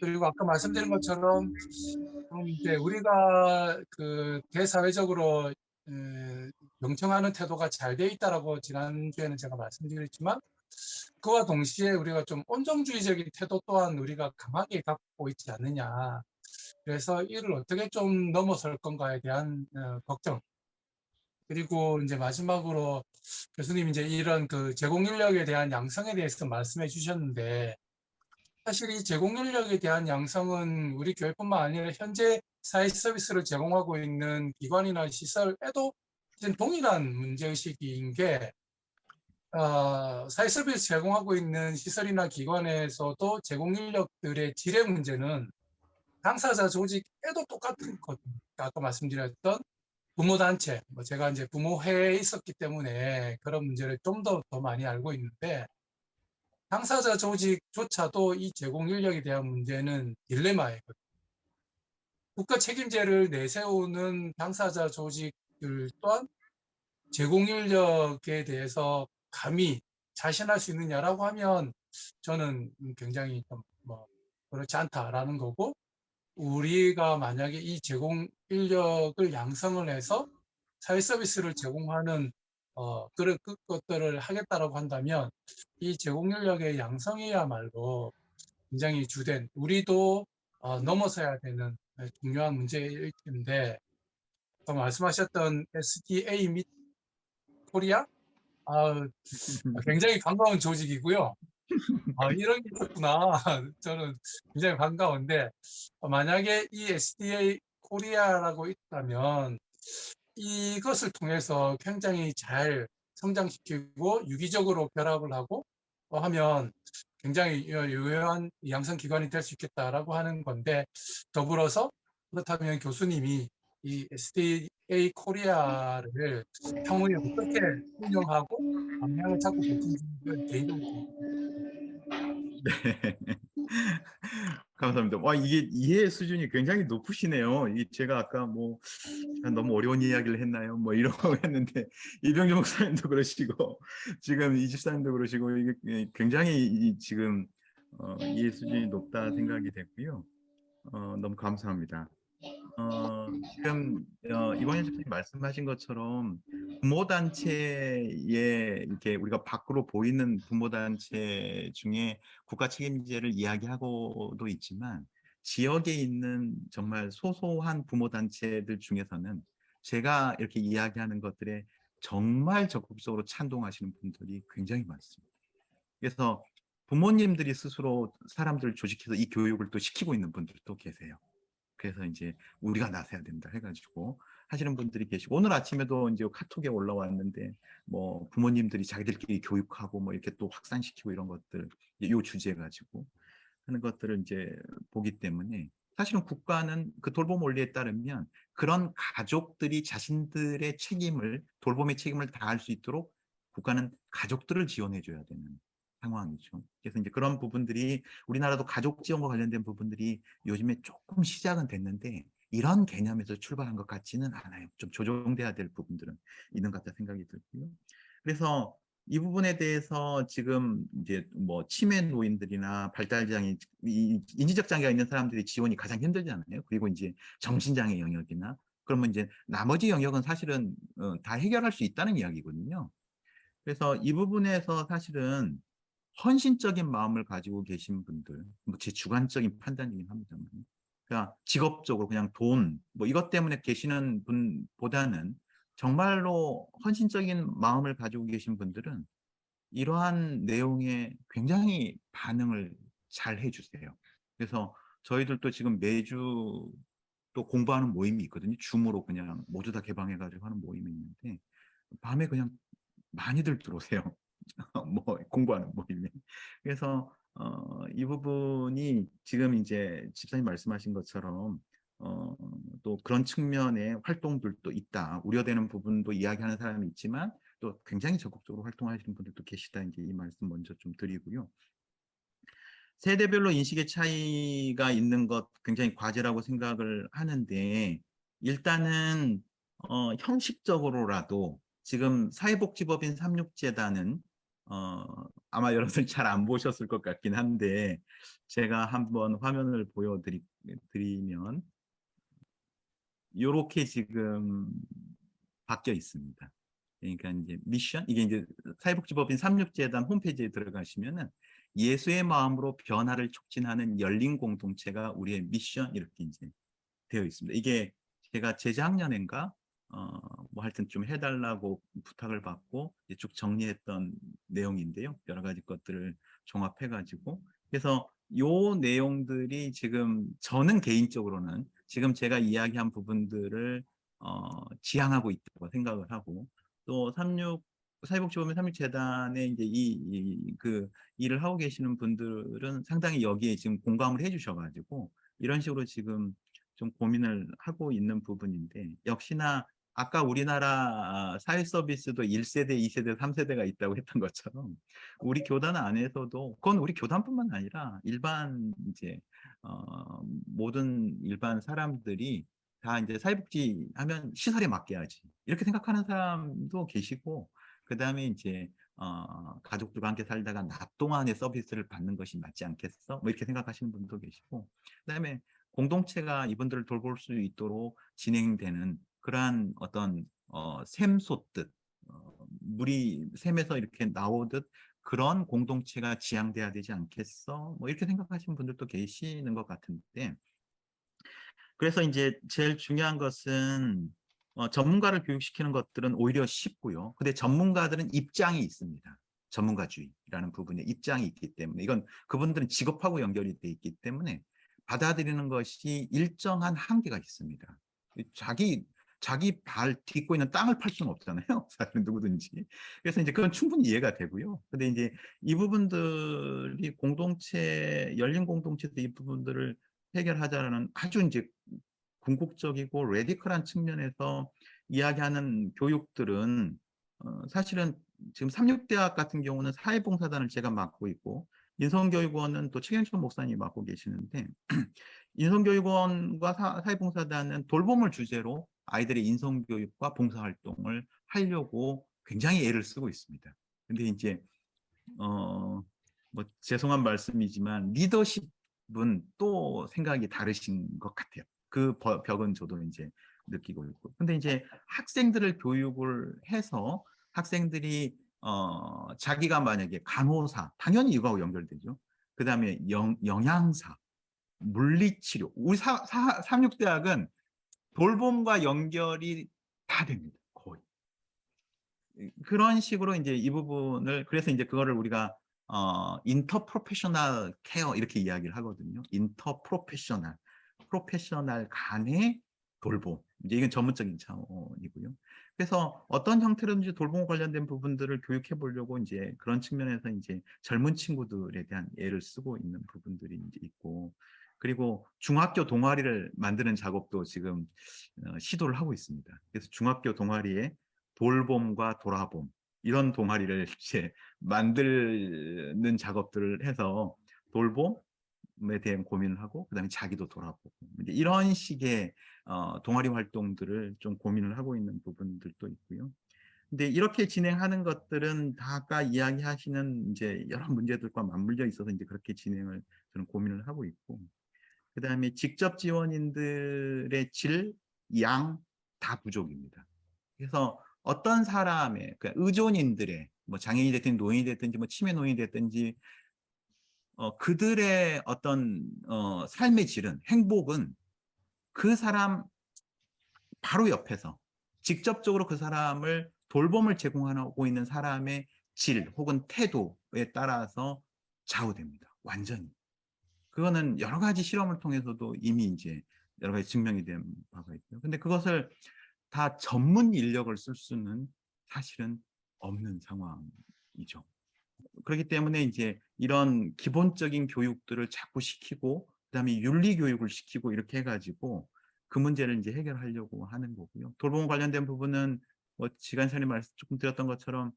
Speaker 5: 그리고 아까 말씀드린 것처럼 이제 우리가 그 대사회적으로 경청하는 태도가 잘 돼 있다라고 지난주에는 제가 말씀드렸지만 그와 동시에 우리가 좀 온정주의적인 태도 또한 우리가 강하게 갖고 있지 않느냐. 그래서 이를 어떻게 좀 넘어설 건가에 대한 걱정. 그리고 이제 마지막으로 교수님 이제 이런 그 제공 인력에 대한 양성에 대해서 말씀해 주셨는데 사실 이 제공 인력에 대한 양성은 우리 교회뿐만 아니라 현재 사회 서비스를 제공하고 있는 기관이나 시설에도 동일한 문제의식인 게 사회 서비스 제공하고 있는 시설이나 기관에서도 제공 인력들의 질의 문제는 당사자 조직에도 똑같은 것. 아까 말씀드렸던 부모단체, 제가 이제 부모회에 있었기 때문에 그런 문제를 좀 더 많이 알고 있는데 당사자 조직조차도 이 제공 인력에 대한 문제는 딜레마예요. 국가 책임제를 내세우는 당사자 조직들 또한 제공 인력에 대해서 감히 자신할 수 있느냐라고 하면 저는 굉장히 좀 그렇지 않다라는 거고 우리가 만약에 이 제공 인력을 양성을 해서 사회 서비스를 제공하는 그런 것들을 하겠다라고 한다면 이 제공 인력의 양성이야말로 굉장히 주된 우리도 넘어서야 되는 중요한 문제일 텐데 아까 말씀하셨던 SDA 및 코리아 굉장히 반가운 조직이고요. 이런 게 있었구나. 저는 굉장히 반가운데 만약에 이 SDA 코리아라고 있다면 이것을 통해서 굉장히 잘 성장시키고 유기적으로 결합을 하고 하면 굉장히 유효한 양성기관이 될 수 있겠다라고 하는 건데 더불어서 그렇다면 교수님이 이 SDA 코리아를 향후에 어떻게 운영하고 방향을 잡고 계신지 개인적으로 좀
Speaker 2: 네. 감사합니다. 와, 이게 이해 수준이 굉장히 높으시네요. 이 제가 아까 뭐 너무 어려운 이야기를 했나요? 뭐 이러고 했는데 이병주 목사님도 그러시고 지금 이집사님도 그러시고 이게 굉장히 지금 이해 수준이 높다 생각이 됐고요. 너무 감사합니다. 지금 이광현 집사님 말씀하신 것처럼 부모단체에 이렇게 우리가 밖으로 보이는 부모단체 중에 국가 책임제를 이야기하고도 있지만 지역에 있는 정말 소소한 부모단체들 중에서는 제가 이렇게 이야기하는 것들에 정말 적극적으로 찬동하시는 분들이 굉장히 많습니다. 그래서 부모님들이 스스로 사람들을 조직해서 이 교육을 또 시키고 있는 분들도 계세요. 그래서 이제 우리가 나서야 된다 해가지고 하시는 분들이 계시고 오늘 아침에도 이제 카톡에 올라왔는데 뭐 부모님들이 자기들끼리 교육하고 뭐 이렇게 또 확산시키고 이런 것들 요 주제 가지고 하는 것들을 이제 보기 때문에 사실은 국가는 그 돌봄 원리에 따르면 그런 가족들이 자신들의 책임을 돌봄의 책임을 다할 수 있도록 국가는 가족들을 지원해 줘야 되는 상황이죠. 그래서 이제 그런 부분들이 우리나라도 가족 지원과 관련된 부분들이 요즘에 조금 시작은 됐는데 이런 개념에서 출발한 것 같지는 않아요. 좀 조정돼야 될 부분들은 있는 것 같다 생각이 들고요. 그래서 이 부분에 대해서 지금 이제 뭐 치매 노인들이나 발달장애, 인지적 장애가 있는 사람들이 지원이 가장 힘들잖아요. 그리고 이제 정신장애 영역이나 그러면 이제 나머지 영역은 사실은 다 해결할 수 있다는 이야기거든요. 그래서 이 부분에서 사실은 헌신적인 마음을 가지고 계신 분들, 뭐 제 주관적인 판단이긴 합니다만, 그러니까 직업적으로 그냥 돈, 뭐 이것 때문에 계시는 분보다는 정말로 헌신적인 마음을 가지고 계신 분들은 이러한 내용에 굉장히 반응을 잘 해주세요. 그래서 저희들도 지금 매주 또 공부하는 모임이 있거든요. 줌으로 그냥 모두 다 개방해가지고 하는 모임이 있는데 밤에 그냥 많이들 들어오세요. 뭐 공부하는 모임에. 그래서 이 부분이 지금 이제 집사님 말씀하신 것처럼 또 그런 측면의 활동들도 있다. 우려되는 부분도 이야기하는 사람이 있지만 또 굉장히 적극적으로 활동하시는 분들도 계시다. 이제 이 말씀 먼저 좀 드리고요. 세대별로 인식의 차이가 있는 것 굉장히 과제라고 생각을 하는데 일단은 형식적으로라도 지금 사회복지법인 36재단은 아마 여러분들 잘 안 보셨을 것 같긴 한데 제가 한번 화면을 보여드리면 이렇게 지금 바뀌어 있습니다. 그러니까 이제 미션 이게 이제 사회복지법인 36재단 홈페이지에 들어가시면은 예수의 마음으로 변화를 촉진하는 열린 공동체가 우리의 미션 이렇게 이제 되어 있습니다. 이게 제가 재작년인가 뭐 하여튼 좀 해달라고 부탁을 받고 이제 쭉 정리했던 내용인데요. 여러 가지 것들을 종합해가지고 그래서 요 내용들이 지금 저는 개인적으로는 지금 제가 이야기한 부분들을 지향하고 있다고 생각을 하고 또 사회복지법인 36재단의 이제 그 일을 하고 계시는 분들은 상당히 여기에 지금 공감을 해주셔가지고 이런 식으로 지금 좀 고민을 하고 있는 부분인데 역시나 아까 우리나라 사회 서비스도 1세대, 2세대, 3세대가 있다고 했던 것처럼 우리 교단 안에서도 그건 우리 교단뿐만 아니라 일반 이제 모든 일반 사람들이 다 이제 사회복지 하면 시설에 맡겨야지 이렇게 생각하는 사람도 계시고 그 다음에 이제 가족들과 함께 살다가 낮 동안의 서비스를 받는 것이 맞지 않겠어? 뭐 이렇게 생각하시는 분도 계시고 그다음에 공동체가 이분들을 돌볼 수 있도록 진행되는 그러한 어떤 샘 솟듯 물이 샘에서 이렇게 나오듯 그런 공동체가 지향돼야 되지 않겠어? 뭐 이렇게 생각하시는 분들도 계시는 것 같은데 그래서 이제 제일 중요한 것은 전문가를 교육시키는 것들은 오히려 쉽고요. 근데 전문가들은 입장이 있습니다. 전문가주의라는 부분에 입장이 있기 때문에 이건 그분들은 직업하고 연결이 돼 있기 때문에 받아들이는 것이 일정한 한계가 있습니다. 자기 발 딛고 있는 땅을 팔 수는 없잖아요. 사실은 누구든지. 그래서 이제 그건 충분히 이해가 되고요. 근데 이제 이 부분들이 열린 공동체에서 이 부분들을 해결하자는 아주 이제 궁극적이고 레디컬한 측면에서 이야기하는 교육들은 사실은 지금 삼육대학 같은 경우는 사회봉사단을 제가 맡고 있고 인성교육원은 또 최경철 목사님이 맡고 계시는데 인성교육원과 사회봉사단은 돌봄을 주제로 아이들의 인성교육과 봉사활동을 하려고 굉장히 애를 쓰고 있습니다. 근데 이제 뭐 죄송한 말씀이지만 리더십은 또 생각이 다르신 것 같아요. 그 벽은 저도 이제 느끼고 있고. 근데 이제 학생들을 교육을 해서 학생들이 자기가 만약에 간호사, 당연히 이거하고 연결되죠. 그 다음에 영양사, 물리치료. 우리 삼육대학은 돌봄과 연결이 다 됩니다. 거의. 그런 식으로 이제 이 부분을 그래서 이제 그거를 우리가 인터프로페셔널 케어 이렇게 이야기를 하거든요. 인터프로페셔널 프로페셔널 간의 돌봄. 이제 이건 전문적인 차원이고요. 그래서 어떤 형태로든지 돌봄 관련된 부분들을 교육해 보려고 이제 그런 측면에서 이제 젊은 친구들에 대한 애를 쓰고 있는 부분들이 이제 있고 그리고 중학교 동아리를 만드는 작업도 지금 시도를 하고 있습니다. 그래서 중학교 동아리에 돌봄과 돌아봄 이런 동아리를 이제 만드는 작업들을 해서 돌봄에 대한 고민을 하고 그다음에 자기도 돌아보고 이제 이런 식의 동아리 활동들을 좀 고민을 하고 있는 부분들도 있고요. 근데 이렇게 진행하는 것들은 다 아까 이야기하시는 이제 여러 문제들과 맞물려 있어서 이제 그렇게 진행을 저는 고민을 하고 있고 그다음에 직접 지원인들의 질, 양 다 부족입니다. 그래서 어떤 사람의 그러니까 의존인들의 뭐 장애인이 됐든지 노인이 됐든지 뭐 치매 노인이 됐든지 그들의 어떤 삶의 질은 행복은 그 사람 바로 옆에서 직접적으로 그 사람을 돌봄을 제공하고 있는 사람의 질 혹은 태도에 따라서 좌우됩니다. 완전히. 그거는 여러 가지 실험을 통해서도 이미 이제 여러 가지 증명이 된 바가 있고요. 근데 그것을 다 전문 인력을 쓸 수는 사실은 없는 상황이죠. 그렇기 때문에 이제 이런 기본적인 교육들을 자꾸 시키고 그다음에 윤리 교육을 시키고 이렇게 해가지고 그 문제를 이제 해결하려고 하는 거고요. 돌봄 관련된 부분은 뭐 지간전에 말씀 조금 드렸던 것처럼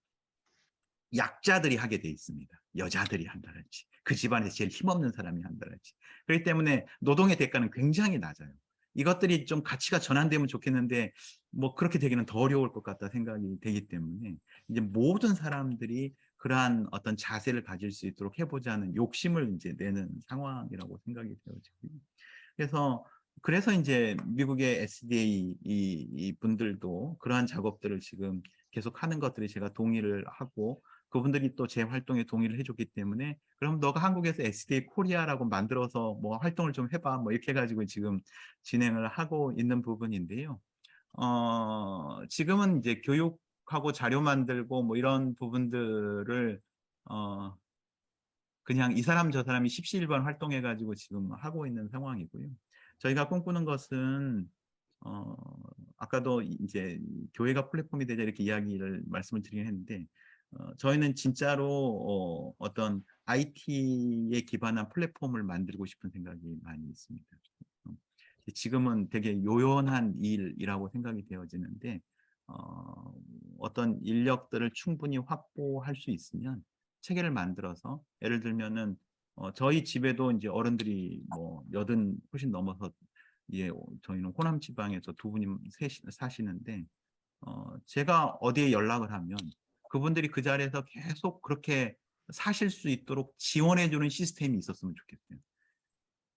Speaker 2: 약자들이 하게 돼 있습니다. 여자들이 한다든지 그 집안에서 제일 힘없는 사람이 한다든지. 그렇기 때문에 노동의 대가는 굉장히 낮아요. 이것들이 좀 가치가 전환되면 좋겠는데 뭐 그렇게 되기는 더 어려울 것 같다 생각이 되기 때문에 이제 모든 사람들이 그러한 어떤 자세를 가질 수 있도록 해보자는 욕심을 이제 내는 상황이라고 생각이 되어지고요. 그래서 이제 미국의 SDA 이 분들도 그러한 작업들을 지금 계속 하는 것들이 제가 동의를 하고 그분들이 또 제 활동에 동의를 해줬기 때문에 그럼 너가 한국에서 SDA 코리아라고 만들어서 뭐 활동을 좀 해봐 뭐 이렇게 해가지고 지금 진행을 하고 있는 부분인데요. 지금은 이제 교육하고 자료 만들고 뭐 이런 부분들을 그냥 이 사람 저 사람이 십시일반 활동해가지고 지금 하고 있는 상황이고요. 저희가 꿈꾸는 것은 아까도 이제 교회가 플랫폼이 되자 이렇게 이야기를 말씀을 드리긴 했는데 저희는 진짜로 어떤 IT에 기반한 플랫폼을 만들고 싶은 생각이 많이 있습니다. 지금은 되게 요연한 일이라고 생각이 되어지는데 어떤 인력들을 충분히 확보할 수 있으면 체계를 만들어서 예를 들면은 저희 집에도 이제 어른들이 뭐 80 훨씬 넘어서 예, 저희는 호남 지방에서 두 분이 사시는데 제가 어디에 연락을 하면 그분들이 그 자리에서 계속 그렇게 사실 수 있도록 지원해주는 시스템이 있었으면 좋겠어요.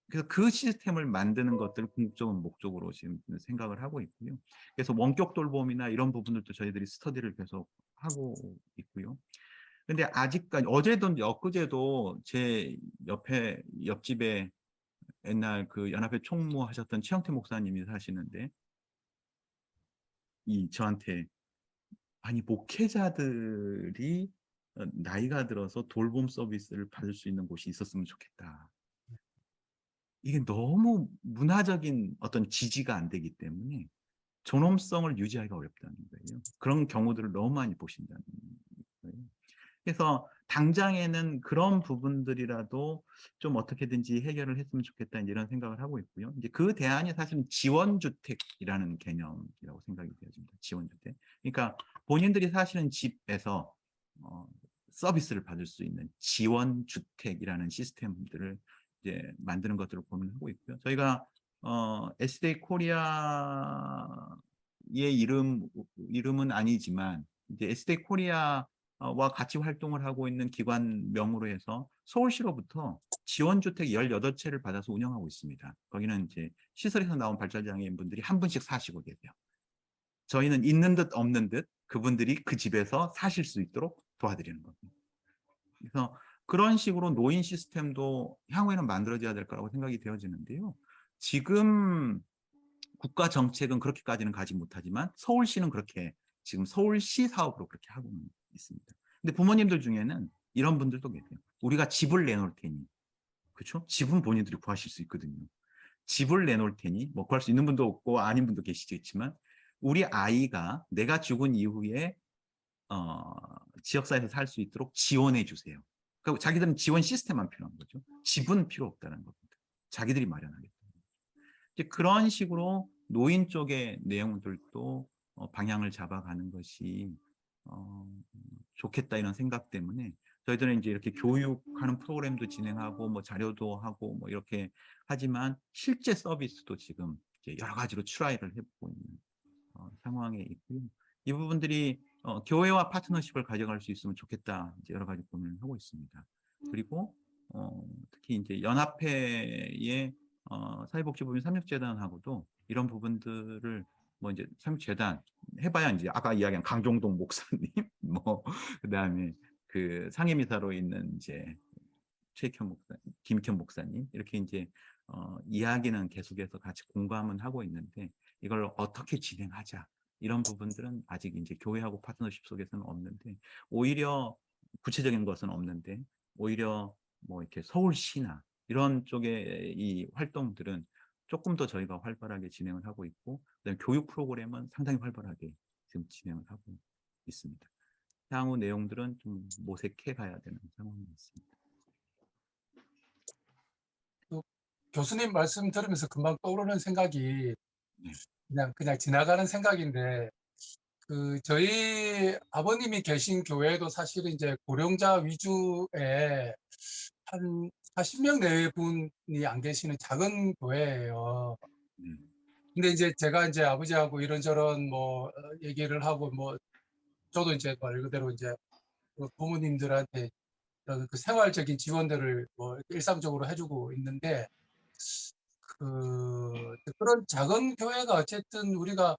Speaker 2: 그래서 그 시스템을 만드는 것들을 궁극적인 목적으로 지금 생각을 하고 있고요. 그래서 원격 돌봄이나 이런 부분들도 저희들이 스터디를 계속 하고 있고요. 근데 아직까지 어제도 엊그제도 제 옆집에 옛날 그 연합회 총무하셨던 최영태 목사님이 사시는데 저한테 아니 목회자들이 나이가 들어서 돌봄 서비스를 받을 수 있는 곳이 있었으면 좋겠다. 이게 너무 문화적인 어떤 지지가 안 되기 때문에 존엄성을 유지하기가 어렵다는 거예요. 그런 경우들을 너무 많이 보신다는 거예요. 그래서 당장에는 그런 부분들이라도 좀 어떻게든지 해결을 했으면 좋겠다 이런 생각을 하고 있고요. 이제 그 대안이 사실은 지원주택이라는 개념이라고 생각이 되어집니다. 지원주택. 그러니까 본인들이 사시는 집에서 서비스를 받을 수 있는 지원주택이라는 시스템들을 이제 만드는 것들을 고민하고 있고요. 저희가 SDA 코리아의 이름은 아니지만 이제 SDA 코리아 와 같이 활동을 하고 있는 기관명으로 해서 서울시로부터 지원주택 18채를 받아서 운영하고 있습니다. 거기는 이제 시설에서 나온 발달장애인분들이 한 분씩 사시고 계세요. 저희는 있는 듯 없는 듯 그분들이 그 집에서 사실 수 있도록 도와드리는 겁니다. 그래서 그런 식으로 노인 시스템도 향후에는 만들어져야 될 거라고 생각이 되어지는데요. 지금 국가 정책은 그렇게까지는 가지 못하지만 서울시는 그렇게 지금 서울시 사업으로 그렇게 하고 있습니다. 근데 부모님들 중에는 이런 분들도 계세요. 우리가 집을 내놓을 테니, 그렇죠? 집은 본인들이 구하실 수 있거든요. 집을 내놓을 테니, 뭐 구할 수 있는 분도 없고 아닌 분도 계시겠지만 우리 아이가 내가 죽은 이후에 지역사회에서 살 수 있도록 지원해 주세요. 그러니까 자기들은 지원 시스템만 필요한 거죠. 집은 필요 없다는 겁니다. 자기들이 마련하겠다. 이제 그런 식으로 노인 쪽의 내용들도 방향을 잡아가는 것이 좋겠다 이런 생각 때문에 저희들은 이제 이렇게 교육하는 프로그램도 진행하고 뭐 자료도 하고 뭐 이렇게 하지만 실제 서비스도 지금 이제 여러 가지로 트라이를 해보고 있는 상황에 있고요. 이 부분들이 교회와 파트너십을 가져갈 수 있으면 좋겠다 이제 여러 가지 고민을 하고 있습니다. 그리고 특히 이제 연합회의 사회복지법인 삼육재단하고도 이런 부분들을 뭐 이제 참 재단 해봐야 이제 아까 이야기한 강종동 목사님, 뭐 그다음에 그 상임이사로 있는 이제 최익현 목사, 김익현 목사님 이렇게 이제 이야기는 계속해서 같이 공감은 하고 있는데 이걸 어떻게 진행하자 이런 부분들은 아직 이제 교회하고 파트너십 속에서는 없는데 오히려 구체적인 것은 없는데 오히려 뭐 이렇게 서울시나 이런 쪽의 이 활동들은 조금 더 저희가 활발하게 진행을 하고 있고 그다음에 교육 프로그램은 상당히 활발하게 지금 진행을 하고 있습니다. 향후 내용들은 좀 모색해 가야 되는 상황이 있습니다.
Speaker 5: 교수님 말씀 들으면서 금방 떠오르는 생각이
Speaker 2: 네.
Speaker 5: 그냥 지나가는 생각인데 저희 아버님이 계신 교회도 사실은 이제 고령자 위주의 한 40명 내외 분이 안 계시는 작은 교회예요. 근데 이제 제가 이제 아버지하고 이런저런 뭐 얘기를 하고 뭐 저도 이제 말 그대로 이제 그 부모님들한테 그런 그 생활적인 지원들을 뭐 일상적으로 해주고 있는데 그런 작은 교회가 어쨌든 우리가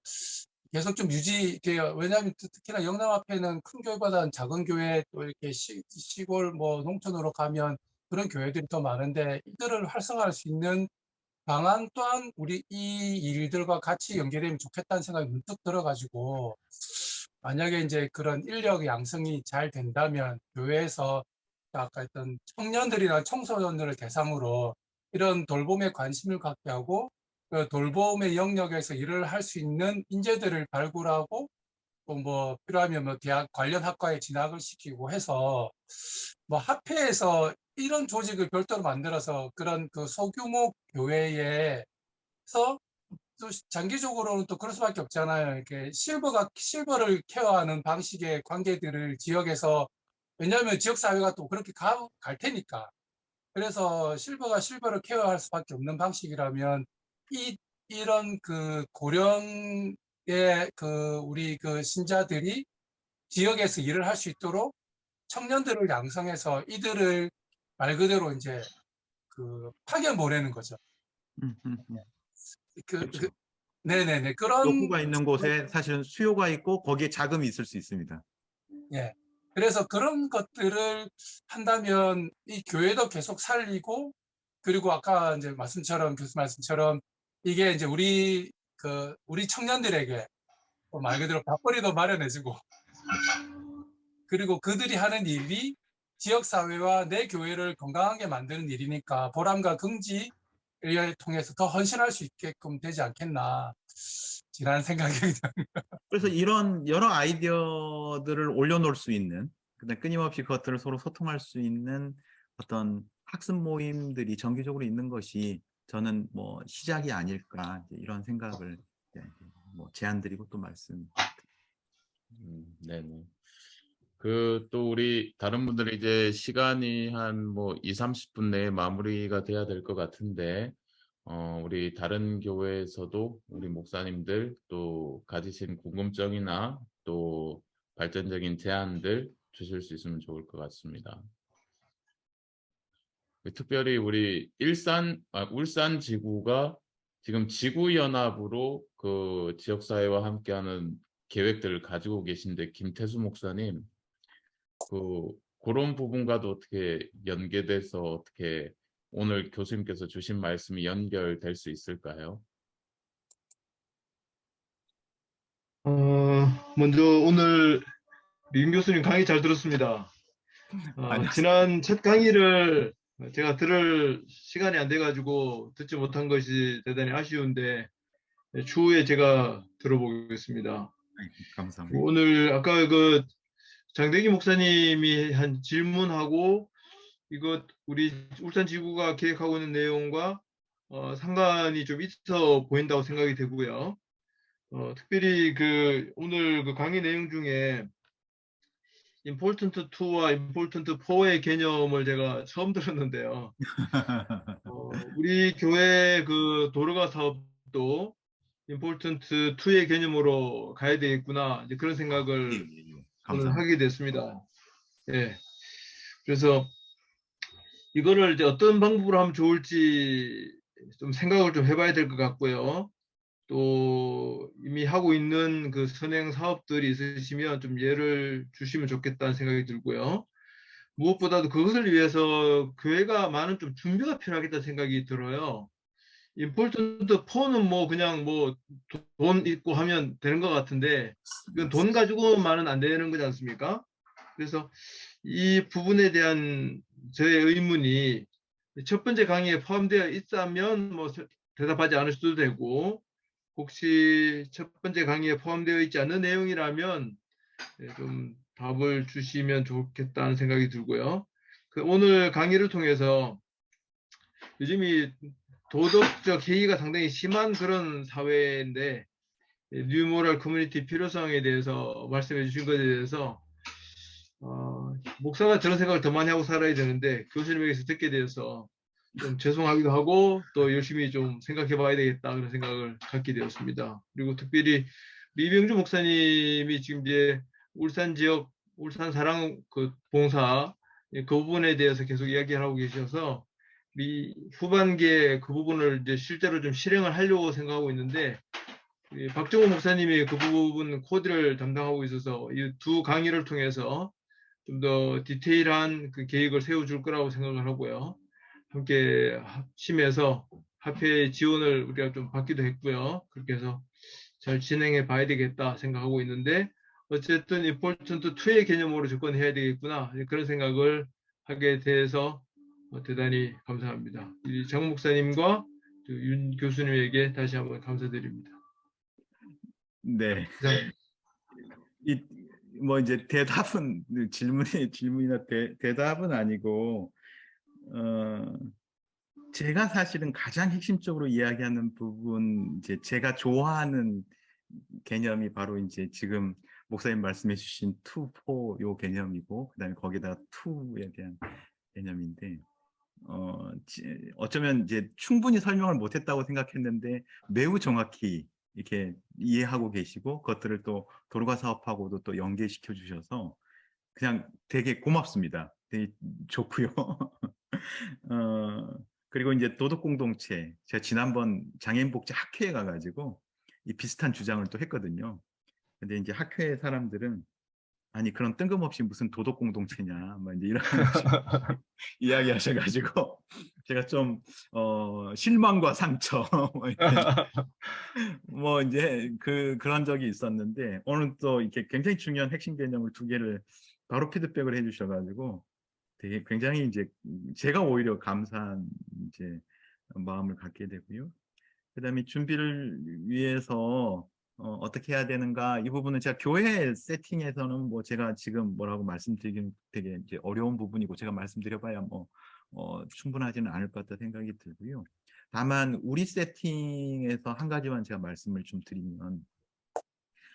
Speaker 5: 계속 좀 유지돼요. 왜냐하면 특히나 영남 앞에는 큰 교회보다는 작은 교회 또 이렇게 시골 뭐 농촌으로 가면 그런 교회들이 더 많은데 이들을 활성화할 수 있는 방안 또한 우리 이 일들과 같이 연계되면 좋겠다는 생각이 문득 들어가지고 만약에 이제 그런 인력 양성이 잘 된다면 교회에서 아까 했던 청년들이나 청소년들을 대상으로 이런 돌봄에 관심을 갖게 하고 그 돌봄의 영역에서 일을 할 수 있는 인재들을 발굴하고 또 뭐 필요하면 뭐 대학 관련 학과에 진학을 시키고 해서 뭐 합회에서 이런 조직을 별도로 만들어서 그런 그 소규모 교회에서 또 장기적으로는 또 그럴 수밖에 없잖아요. 이렇게 실버를 케어하는 방식의 관계들을 지역에서 왜냐하면 지역 사회가 또 그렇게 갈 테니까. 그래서 실버가 실버를 케어할 수밖에 없는 방식이라면 이런 그 고령의 우리 그 신자들이 지역에서 일을 할 수 있도록 청년들을 양성해서 이들을 말 그대로 이제 파견 보내는 거죠.
Speaker 2: 그렇죠.
Speaker 5: 네네네. 그런,
Speaker 2: 욕구가 있는 곳에 사실은 수요가 있고 거기에 자금이 있을 수 있습니다.
Speaker 5: 예. 그래서 그런 것들을 한다면 이 교회도 계속 살리고 그리고 아까 이제 교수 말씀처럼 이게 이제 우리 청년들에게 말 그대로 밥벌이도 마련해주고 그리고 그들이 하는 일이 지역사회와 내 교회를 건강하게 만드는 일이니까 보람과 긍지를 통해서 더 헌신할 수 있게끔 되지 않겠나 지난 생각이
Speaker 2: 그래서 이런 여러 아이디어들을 올려놓을 수 있는 그다음 끊임없이 그것들을 서로 소통할 수 있는 어떤 학습 모임들이 정기적으로 있는 것이 저는 뭐 시작이 아닐까 이런 생각을 뭐 제안드리고 또 말씀.
Speaker 1: 네네. 또 우리 다른 분들이 이제 시간이 한 뭐 2, 30분 내에 마무리가 돼야 될 것 같은데, 우리 다른 교회에서도 우리 목사님들 또 가지신 궁금증이나 또 발전적인 제안들 주실 수 있으면 좋을 것 같습니다. 특별히 우리 울산 지구가 지금 지구연합으로 그 지역사회와 함께하는 계획들을 가지고 계신데, 김태수 목사님, 그런 부분과도 어떻게 연계돼서 어떻게 오늘 교수님께서 주신 말씀이 연결될 수 있을까요?
Speaker 6: 먼저 오늘 민 교수님 강의 잘 들었습니다. 지난 첫 강의를 제가 들을 시간이 안 돼가지고 듣지 못한 것이 대단히 아쉬운데 추후에 제가 들어보겠습니다.
Speaker 2: 감사합니다.
Speaker 6: 오늘 아까 그 장대기 목사님이 한 질문하고 이것 우리 울산 지구가 계획하고 있는 내용과 상관이 좀 있어 보인다고 생각이 되고요. 특별히 오늘 그 강의 내용 중에 important 2와 important 4의 개념을 제가 처음 들었는데요. 우리 교회 그 도로가 사업도 important 2의 개념으로 가야 되겠구나 이제 그런 생각을 오늘 하게 됐습니다. 예. 그래서 이거를 이제 어떤 방법으로 하면 좋을지 좀 생각을 좀 해봐야 될 것 같고요. 또 이미 하고 있는 그 선행 사업들이 있으시면 좀 예를 주시면 좋겠다는 생각이 들고요. 무엇보다도 그것을 위해서 교회가 많은 좀 준비가 필요하겠다 생각이 들어요. 임포턴트 4는 뭐 그냥 뭐 돈 있고 하면 되는 것 같은데 이건 돈 가지고만은 안 되는 거지 않습니까? 그래서 이 부분에 대한 저의 의문이 첫 번째 강의에 포함되어 있다면 뭐 대답하지 않으셔도 되고 혹시 첫 번째 강의에 포함되어 있지 않은 내용이라면 좀 답을 주시면 좋겠다는 생각이 들고요. 오늘 강의를 통해서 요즘이 도덕적 해이가 상당히 심한 그런 사회인데 뉴모럴 커뮤니티 필요성에 대해서 말씀해 주신 것에 대해서 목사가 저런 생각을 더 많이 하고 살아야 되는데 교수님에게서 듣게 돼서 좀 죄송하기도 하고 또 열심히 좀 생각해 봐야 되겠다 그런 생각을 갖게 되었습니다. 그리고 특별히 이병주 목사님이 지금 이제 울산 지역 울산 사랑 그 봉사 그 부분에 대해서 계속 이야기하고 계셔서 후반기에 그 부분을 이제 실제로 좀 실행을 하려고 생각하고 있는데 박정호 목사님이 그 부분 코디를 담당하고 있어서 이 두 강의를 통해서 좀 더 디테일한 그 계획을 세워줄 거라고 생각을 하고요. 함께 합심해서 합회 지원을 우리가 좀 받기도 했고요. 그렇게 해서 잘 진행해 봐야 되겠다 생각하고 있는데 어쨌든 임포턴트 2의 개념으로 접근해야 되겠구나 그런 생각을 하게 돼서 대단히 감사합니다. 장 목사님과 윤 교수님에게 다시 한번 감사드립니다.
Speaker 2: 네.
Speaker 6: 이상
Speaker 2: 뭐 이제 대답은 질문이나 대답은 아니고 제가 사실은 가장 핵심적으로 이야기하는 부분 이제 제가 좋아하는 개념이 바로 이제 지금 목사님 말씀해 주신 2, 4 요 개념이고 그다음에 거기다가 2에 대한 개념인데 어쩌면 이제 충분히 설명을 못했다고 생각했는데 매우 정확히 이렇게 이해하고 계시고 그것들을 또 도로가 사업하고도 또 연계시켜 주셔서 그냥 되게 고맙습니다. 되게 좋고요. 그리고 이제 도덕 공동체 제가 지난번 장애인 복지 학회에 가가지고 이 비슷한 주장을 또 했거든요. 근데 이제 학회 사람들은 아니 그런 뜬금없이 무슨 도덕 공동체냐 뭐 이제 이런 이야기하셔가지고 제가 좀 실망과 상처 뭐 이제 그런 적이 있었는데 오늘 또 이렇게 굉장히 중요한 핵심 개념을 2개를 바로 피드백을 해주셔가지고 되게 굉장히 이제 제가 오히려 감사한 이제 마음을 갖게 되고요. 그다음에 준비를 위해서 어떻게 해야 되는가 이 부분은 제가 교회 세팅에서는 뭐 제가 지금 뭐라고 말씀드리긴 되게 이제 어려운 부분이고 제가 말씀드려봐야 뭐 충분하지는 않을 것 같다 생각이 들고요. 다만 우리 세팅에서 한 가지만 제가 말씀을 좀 드리면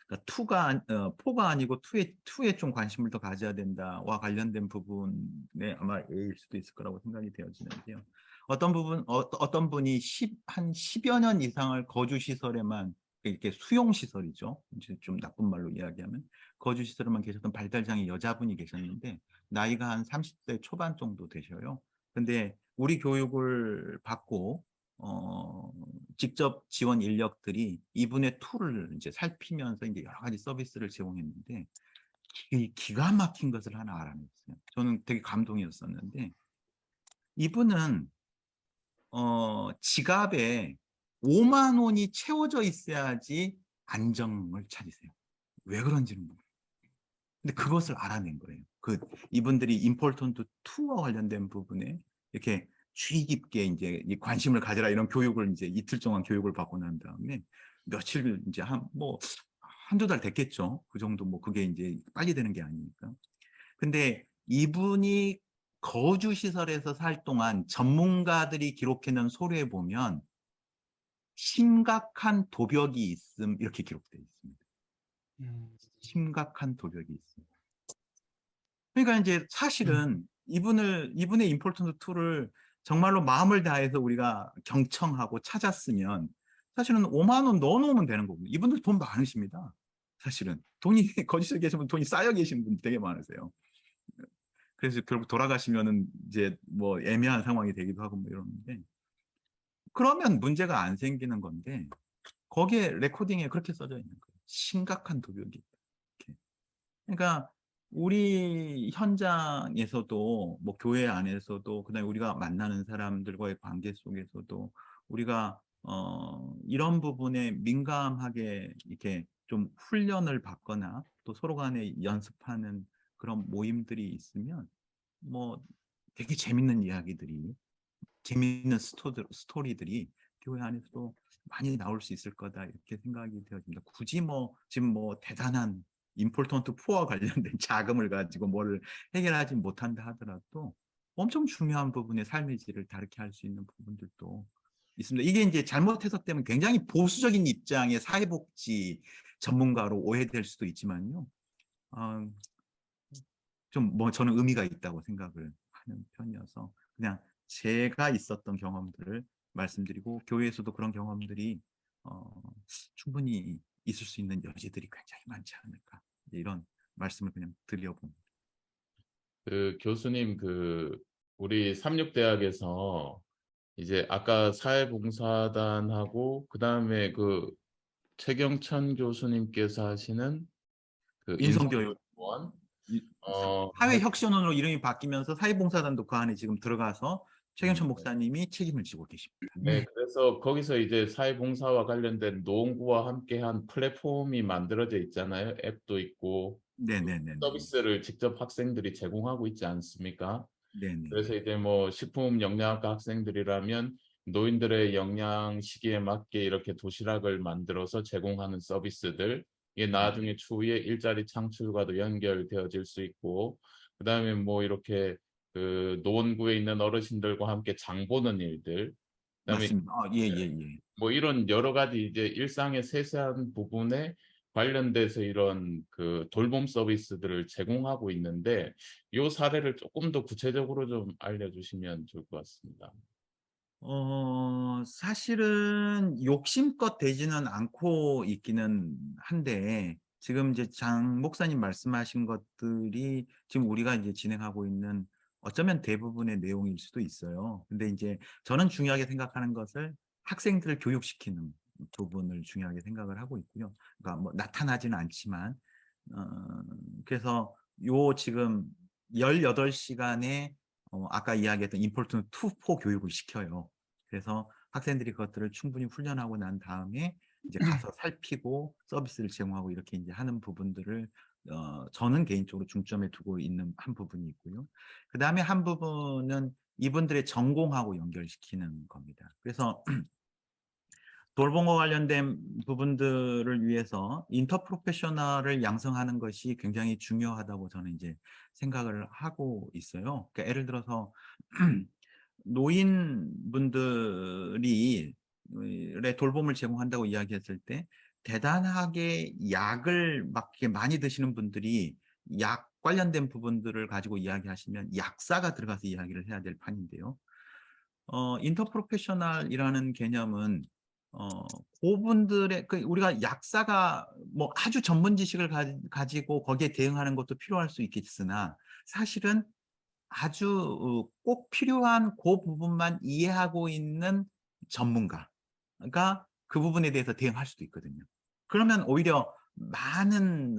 Speaker 2: 그러니까 4가 아니고 2에 좀 관심을 더 가져야 된다와 관련된 부분에 아마 일 수도 있을 거라고 생각이 되어지는데요. 어떤 분이 한 10여 년 이상을 거주시설에만 이렇게 수용시설이죠. 이제 좀 나쁜 말로 이야기하면 거주시설에만 계셨던 발달장애 여자분이 계셨는데 나이가 한 30대 초반 정도 되셔요. 근데 우리 교육을 받고 직접 지원 인력들이 이분의 툴을 이제 살피면서 이제 여러 가지 서비스를 제공했는데 기가 막힌 것을 하나 알아냈어요. 저는 되게 감동이었었는데 이분은 지갑에 5만 원이 채워져 있어야지 안정을 찾으세요. 왜 그런지는 모르겠어요. 근데 그것을 알아낸 거예요. 이분들이 임포턴트 2와 관련된 부분에 이렇게 주의 깊게 이제 이 관심을 가져라 이런 교육을 이제 이틀 동안 교육을 받고 난 다음에 며칠 이제 한두 달 됐겠죠. 그 정도 뭐 그게 이제 빨리 되는 게 아니니까. 근데 이분이 거주시설에서 살 동안 전문가들이 기록해놓은 서류에 보면 심각한 도벽이 있음 이렇게 기록되어 있습니다. 심각한 도벽이 있습니다. 그러니까 이제 사실은 이분의 임포턴트 2를 정말로 마음을 다해서 우리가 경청하고 찾았으면 사실은 5만 원 넣어놓으면 되는 거거든요. 이분들 돈 많으십니다. 사실은 거주시에 계신 분 돈이 쌓여 계신 분 되게 많으세요. 그래서 결국 돌아가시면은 이제 뭐 애매한 상황이 되기도 하고 뭐 이러는데 그러면 문제가 안 생기는 건데 거기에 레코딩에 그렇게 써져 있는 거예요. 심각한 도벽이. 이렇게. 그러니까 우리 현장에서도 뭐 교회 안에서도 그다음에 우리가 만나는 사람들과의 관계 속에서도 우리가 이런 부분에 민감하게 이렇게 좀 훈련을 받거나 또 서로 간에 연습하는 그런 모임들이 있으면 뭐 되게 재밌는 이야기들이 재밌는 스토리들이 교회 안에서도 많이 나올 수 있을 거다 이렇게 생각이 되어집니다. 굳이 뭐 지금 뭐 대단한 임포턴트 포와 관련된 자금을 가지고 뭘 해결하지 못한다 하더라도 엄청 중요한 부분의 삶의 질을 다르게 할 수 있는 부분들도 있습니다. 이게 이제 잘못 해석되면 굉장히 보수적인 입장의 사회복지 전문가로 오해될 수도 있지만요. 좀 뭐 저는 의미가 있다고 생각을 하는 편이어서 그냥 제가 있었던 경험들을 말씀드리고 교회에서도 그런 경험들이 충분히 있을 수 있는 여지들이 굉장히 많지 않을까 이런 말씀을 그냥 드려봅니다.
Speaker 1: 그 교수님 우리 삼육대학에서 이제 아까 사회봉사단하고 그다음에 최경천 교수님께서 하시는
Speaker 2: 인성교육
Speaker 1: 인성교육원 어,
Speaker 2: 사회혁신원으로 이름이 바뀌면서 사회봉사단도 그 안에 지금 들어가서 최경천
Speaker 1: 네.
Speaker 2: 목사님이 책임을 지고 계십니다.
Speaker 1: 네, 그래서 거기서 이제 사회봉사와 관련된 노원구와 함께한 플랫폼이 만들어져 있잖아요. 앱도 있고
Speaker 2: 네네네.
Speaker 1: 서비스를 직접 학생들이 제공하고 있지 않습니까?
Speaker 2: 네네.
Speaker 1: 그래서 이제 뭐 식품 영양학과 학생들이라면 노인들의 영양 시기에 맞게 이렇게 도시락을 만들어서 제공하는 서비스들, 이게 나중에 추후에 일자리 창출과도 연결되어질 수 있고, 그다음에 뭐 이렇게 노원구에 있는 어르신들과 함께 장 보는 일들, 그다음에
Speaker 2: 맞습니다. 예.
Speaker 1: 뭐 이런 여러 가지 이제 일상의 세세한 부분에 관련돼서 이런 돌봄 서비스들을 제공하고 있는데 이 사례를 조금 더 구체적으로 좀 알려주시면 좋을 것 같습니다.
Speaker 2: 사실은 욕심껏 되지는 않고 있기는 한데, 지금 이제 장 목사님 말씀하신 것들이 지금 우리가 이제 진행하고 있는 어쩌면 대부분의 내용일 수도 있어요. 근데 이제 저는 중요하게 생각하는 것을 학생들을 교육시키는 부분을 중요하게 생각을 하고 있고요. 그러니까 뭐 나타나지는 않지만, 그래서 요 지금 18시간에 아까 이야기했던 임포턴트 2, 4 교육을 시켜요. 그래서 학생들이 그것들을 충분히 훈련하고 난 다음에 이제 가서 살피고 서비스를 제공하고 이렇게 이제 하는 부분들을 저는 개인적으로 중점에 두고 있는 한 부분이 있고요. 그 다음에 한 부분은 이분들의 전공하고 연결시키는 겁니다. 그래서 돌봄과 관련된 부분들을 위해서 인터프로페셔널을 양성하는 것이 굉장히 중요하다고 저는 이제 생각을 하고 있어요. 그러니까 예를 들어서 노인분들이 돌봄을 제공한다고 이야기했을 때 대단하게 약을 막 이렇게 많이 드시는 분들이 약 관련된 부분들을 가지고 이야기하시면 약사가 들어가서 이야기를 해야 될 판인데요. 인터프로페셔널이라는 개념은 그분들의 우리가 약사가 뭐 아주 전문 지식을 가지고 거기에 대응하는 것도 필요할 수 있겠으나 사실은 아주 꼭 필요한 그 부분만 이해하고 있는 전문가가 그 부분에 대해서 대응할 수도 있거든요. 그러면 오히려 많은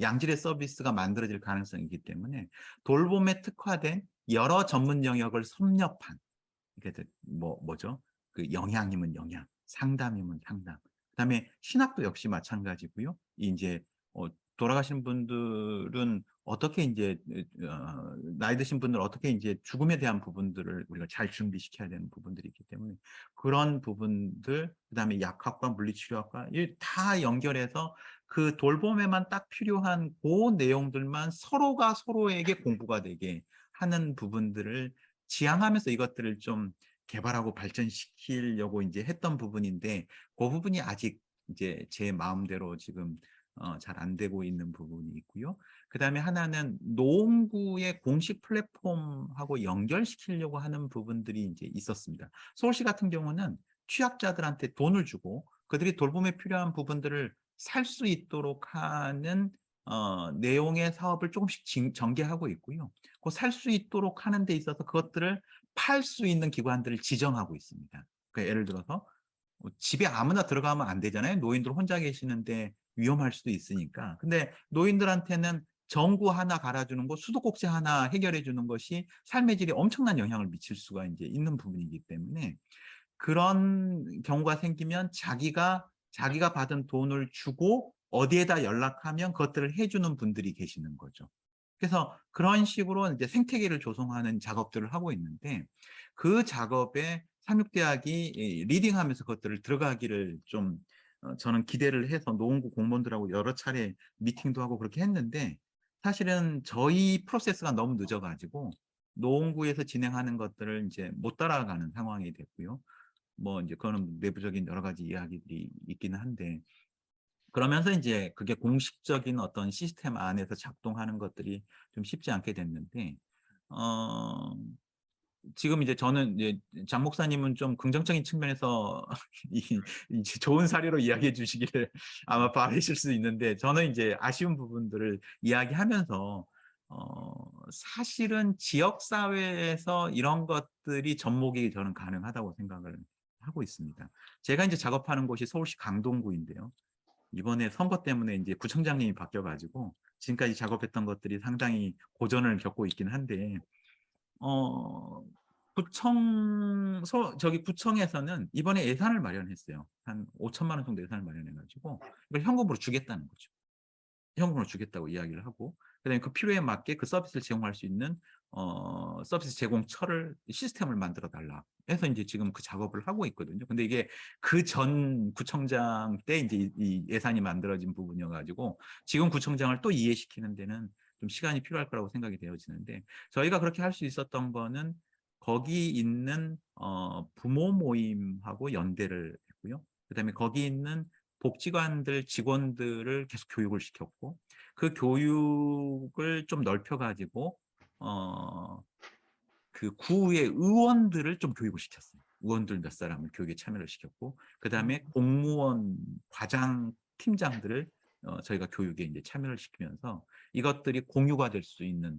Speaker 2: 양질의 서비스가 만들어질 가능성이 있기 때문에 돌봄에 특화된 여러 전문 영역을 섭렵한, 이게 뭐죠? 영양이면 영양, 상담이면 상담. 그다음에 신학도 역시 마찬가지고요. 이제 돌아가신 분들은 어떻게 이제 나이 드신 분들 어떻게 이제 죽음에 대한 부분들을 우리가 잘 준비시켜야 되는 부분들이 있기 때문에 그런 부분들, 그다음에 약학과 물리치료학과 다 연결해서 그 돌봄에만 딱 필요한 그 내용들만 서로가 서로에게 공부가 되게 하는 부분들을 지향하면서 이것들을 좀 개발하고 발전시키려고 이제 했던 부분인데 그 부분이 아직 이제 제 마음대로 지금 잘 안 되고 있는 부분이 있고요. 그 다음에 하나는 노원구의 공식 플랫폼하고 연결시키려고 하는 부분들이 이제 있었습니다. 서울시 같은 경우는 취약자들한테 돈을 주고 그들이 돌봄에 필요한 부분들을 살 수 있도록 하는 내용의 사업을 조금씩 전개하고 있고요. 그 살 수 있도록 하는 데 있어서 그것들을 팔 수 있는 기관들을 지정하고 있습니다. 그러니까 예를 들어서 집에 아무나 들어가면 안 되잖아요. 노인들 혼자 계시는데 위험할 수도 있으니까. 근데 노인들한테는 전구 하나 갈아주는 거, 수도꼭지 하나 해결해 주는 것이 삶의 질에 엄청난 영향을 미칠 수가 이제 있는 부분이기 때문에 그런 경우가 생기면 자기가 받은 돈을 주고 어디에다 연락하면 그것들을 해주는 분들이 계시는 거죠. 그래서 그런 식으로 이제 생태계를 조성하는 작업들을 하고 있는데 그 작업에 삼육대학이 리딩하면서 그것들을 들어가기를 좀 저는 기대를 해서 노원구 공무원들하고 여러 차례 미팅도 하고 그렇게 했는데 사실은 저희 프로세스가 너무 늦어가지고 노원구에서 진행하는 것들을 이제 못 따라가는 상황이 됐고요. 뭐 이제 그거는 내부적인 여러 가지 이야기들이 있기는 한데 그러면서 이제 그게 공식적인 어떤 시스템 안에서 작동하는 것들이 좀 쉽지 않게 됐는데 어 지금 이제 저는 이제 장 목사님은 좀 긍정적인 측면에서 이제 좋은 사례로 이야기해 주시기를 아마 바라실 수 있는데 저는 이제 아쉬운 부분들을 이야기하면서 사실은 지역 사회에서 이런 것들이 접목이 저는 가능하다고 생각을 하고 있습니다. 제가 이제 작업하는 곳이 서울시 강동구인데요. 이번에 선거 때문에 이제 구청장님이 바뀌어 가지고 지금까지 작업했던 것들이 상당히 고전을 겪고 있긴 한데 구청에서는 이번에 예산을 마련했어요. 한 5천만 원 정도 예산을 마련해 가지고 이걸 현금으로 주겠다는 거죠. 현금으로 주겠다고 이야기를 하고 그다음에 그 필요에 맞게 그 서비스를 제공할 수 있는 서비스 제공처를 시스템을 만들어 달라 해서 이제 지금 그 작업을 하고 있거든요. 근데 이게 그 전 구청장 때 이제 이 예산이 만들어진 부분이어 가지고 지금 구청장을 또 이해시키는 데는 좀 시간이 필요할 거라고 생각이 되어지는데 저희가 그렇게 할 수 있었던 거는 거기 있는 부모 모임하고 연대를 했고요. 그다음에 거기 있는 복지관들 직원들을 계속 교육을 시켰고 그 교육을 좀 넓혀 가지고 그 구의 의원들을 좀 교육을 시켰어요. 의원들 몇 사람을 교육에 참여를 시켰고 그다음에 공무원 과장 팀장들을 저희가 교육에 이제 참여를 시키면서 이것들이 공유가 될 수 있는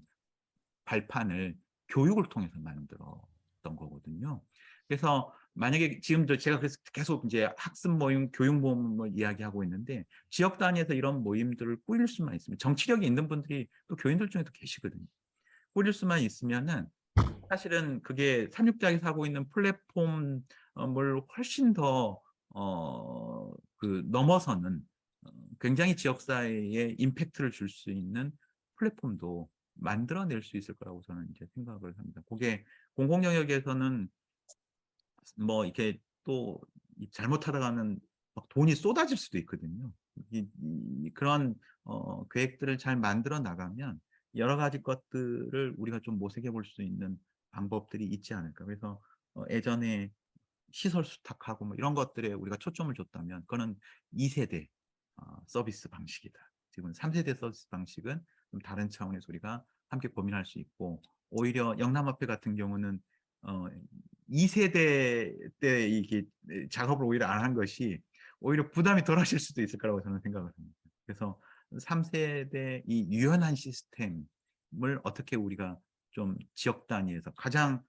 Speaker 2: 발판을 교육을 통해서 만들었던 거거든요. 그래서 만약에 지금도 제가 그래서 계속 이제 학습 모임, 교육 모임을 이야기하고 있는데 지역 단위에서 이런 모임들을 꾸릴 수만 있으면 정치력이 있는 분들이 또 교인들 중에도 계시거든요. 꾸릴 수만 있으면은 사실은 그게 삼육대학에서 하고 있는 플랫폼을 훨씬 더 넘어서는 굉장히 지역사회에 임팩트를 줄 수 있는 플랫폼도 만들어낼 수 있을 거라고 저는 이제 생각을 합니다. 그게 공공 영역에서는 뭐 이렇게 또 잘못하다가는 막 돈이 쏟아질 수도 있거든요. 그런 계획들을 잘 만들어 나가면 여러 가지 것들을 우리가 좀 모색해 볼 수 있는 방법들이 있지 않을까. 그래서 예전에 시설 수탁하고 뭐 이런 것들에 우리가 초점을 줬다면 그거는 2세대 서비스 방식이다. 지금 3세대 서비스 방식은 좀 다른 차원에서 우리가 함께 고민할 수 있고 오히려 영남화폐 같은 경우는 2세대 때 이게 작업을 오히려 안 한 것이 오히려 부담이 덜 하실 수도 있을 거라고 저는 생각을 합니다. 그래서 3세대 이 유연한 시스템을 어떻게 우리가 좀 지역 단위에서 가장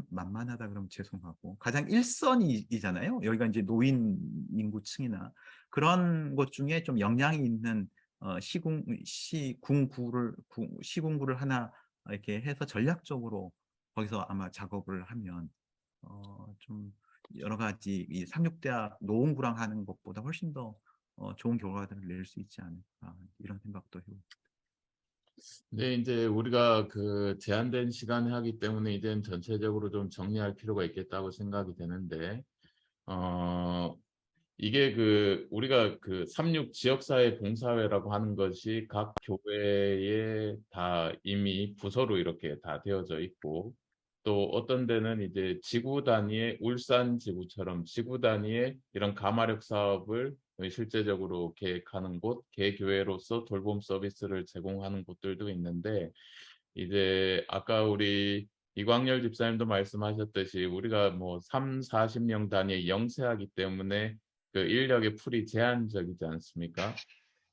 Speaker 2: 만만하다 그러면 죄송하고 가장 일선이잖아요. 여기가 이제 노인 인구층이나 그런 것 중에 좀 영향이 있는 시군구를 하나 이렇게 해서 전략적으로 거기서 아마 작업을 하면 좀 여러 가지 이 삼육대학 노원구랑 하는 것보다 훨씬 더 좋은 결과들을 낼 수 있지 않을까 이런 생각도 해요.
Speaker 1: 네, 이제 우리가 그 제한된 시간에 하기 때문에 이제는 전체적으로 좀 정리할 필요가 있겠다고 생각이 되는데, 이게 우리가 삼육 지역사회 봉사회라고 하는 것이 각 교회에 다 이미 부서로 이렇게 다 되어져 있고, 또 어떤 데는 이제 지구 단위의 울산 지구처럼 지구 단위의 이런 가마력 사업을 실제적으로 계획하는 곳, 개교회로서 돌봄 서비스를 제공하는 곳들도 있는데, 이제 아까 우리 이광열 집사님도 말씀하셨듯이 우리가 뭐 3, 40명 단위의 영세하기 때문에 그 인력의 풀이 제한적이지 않습니까?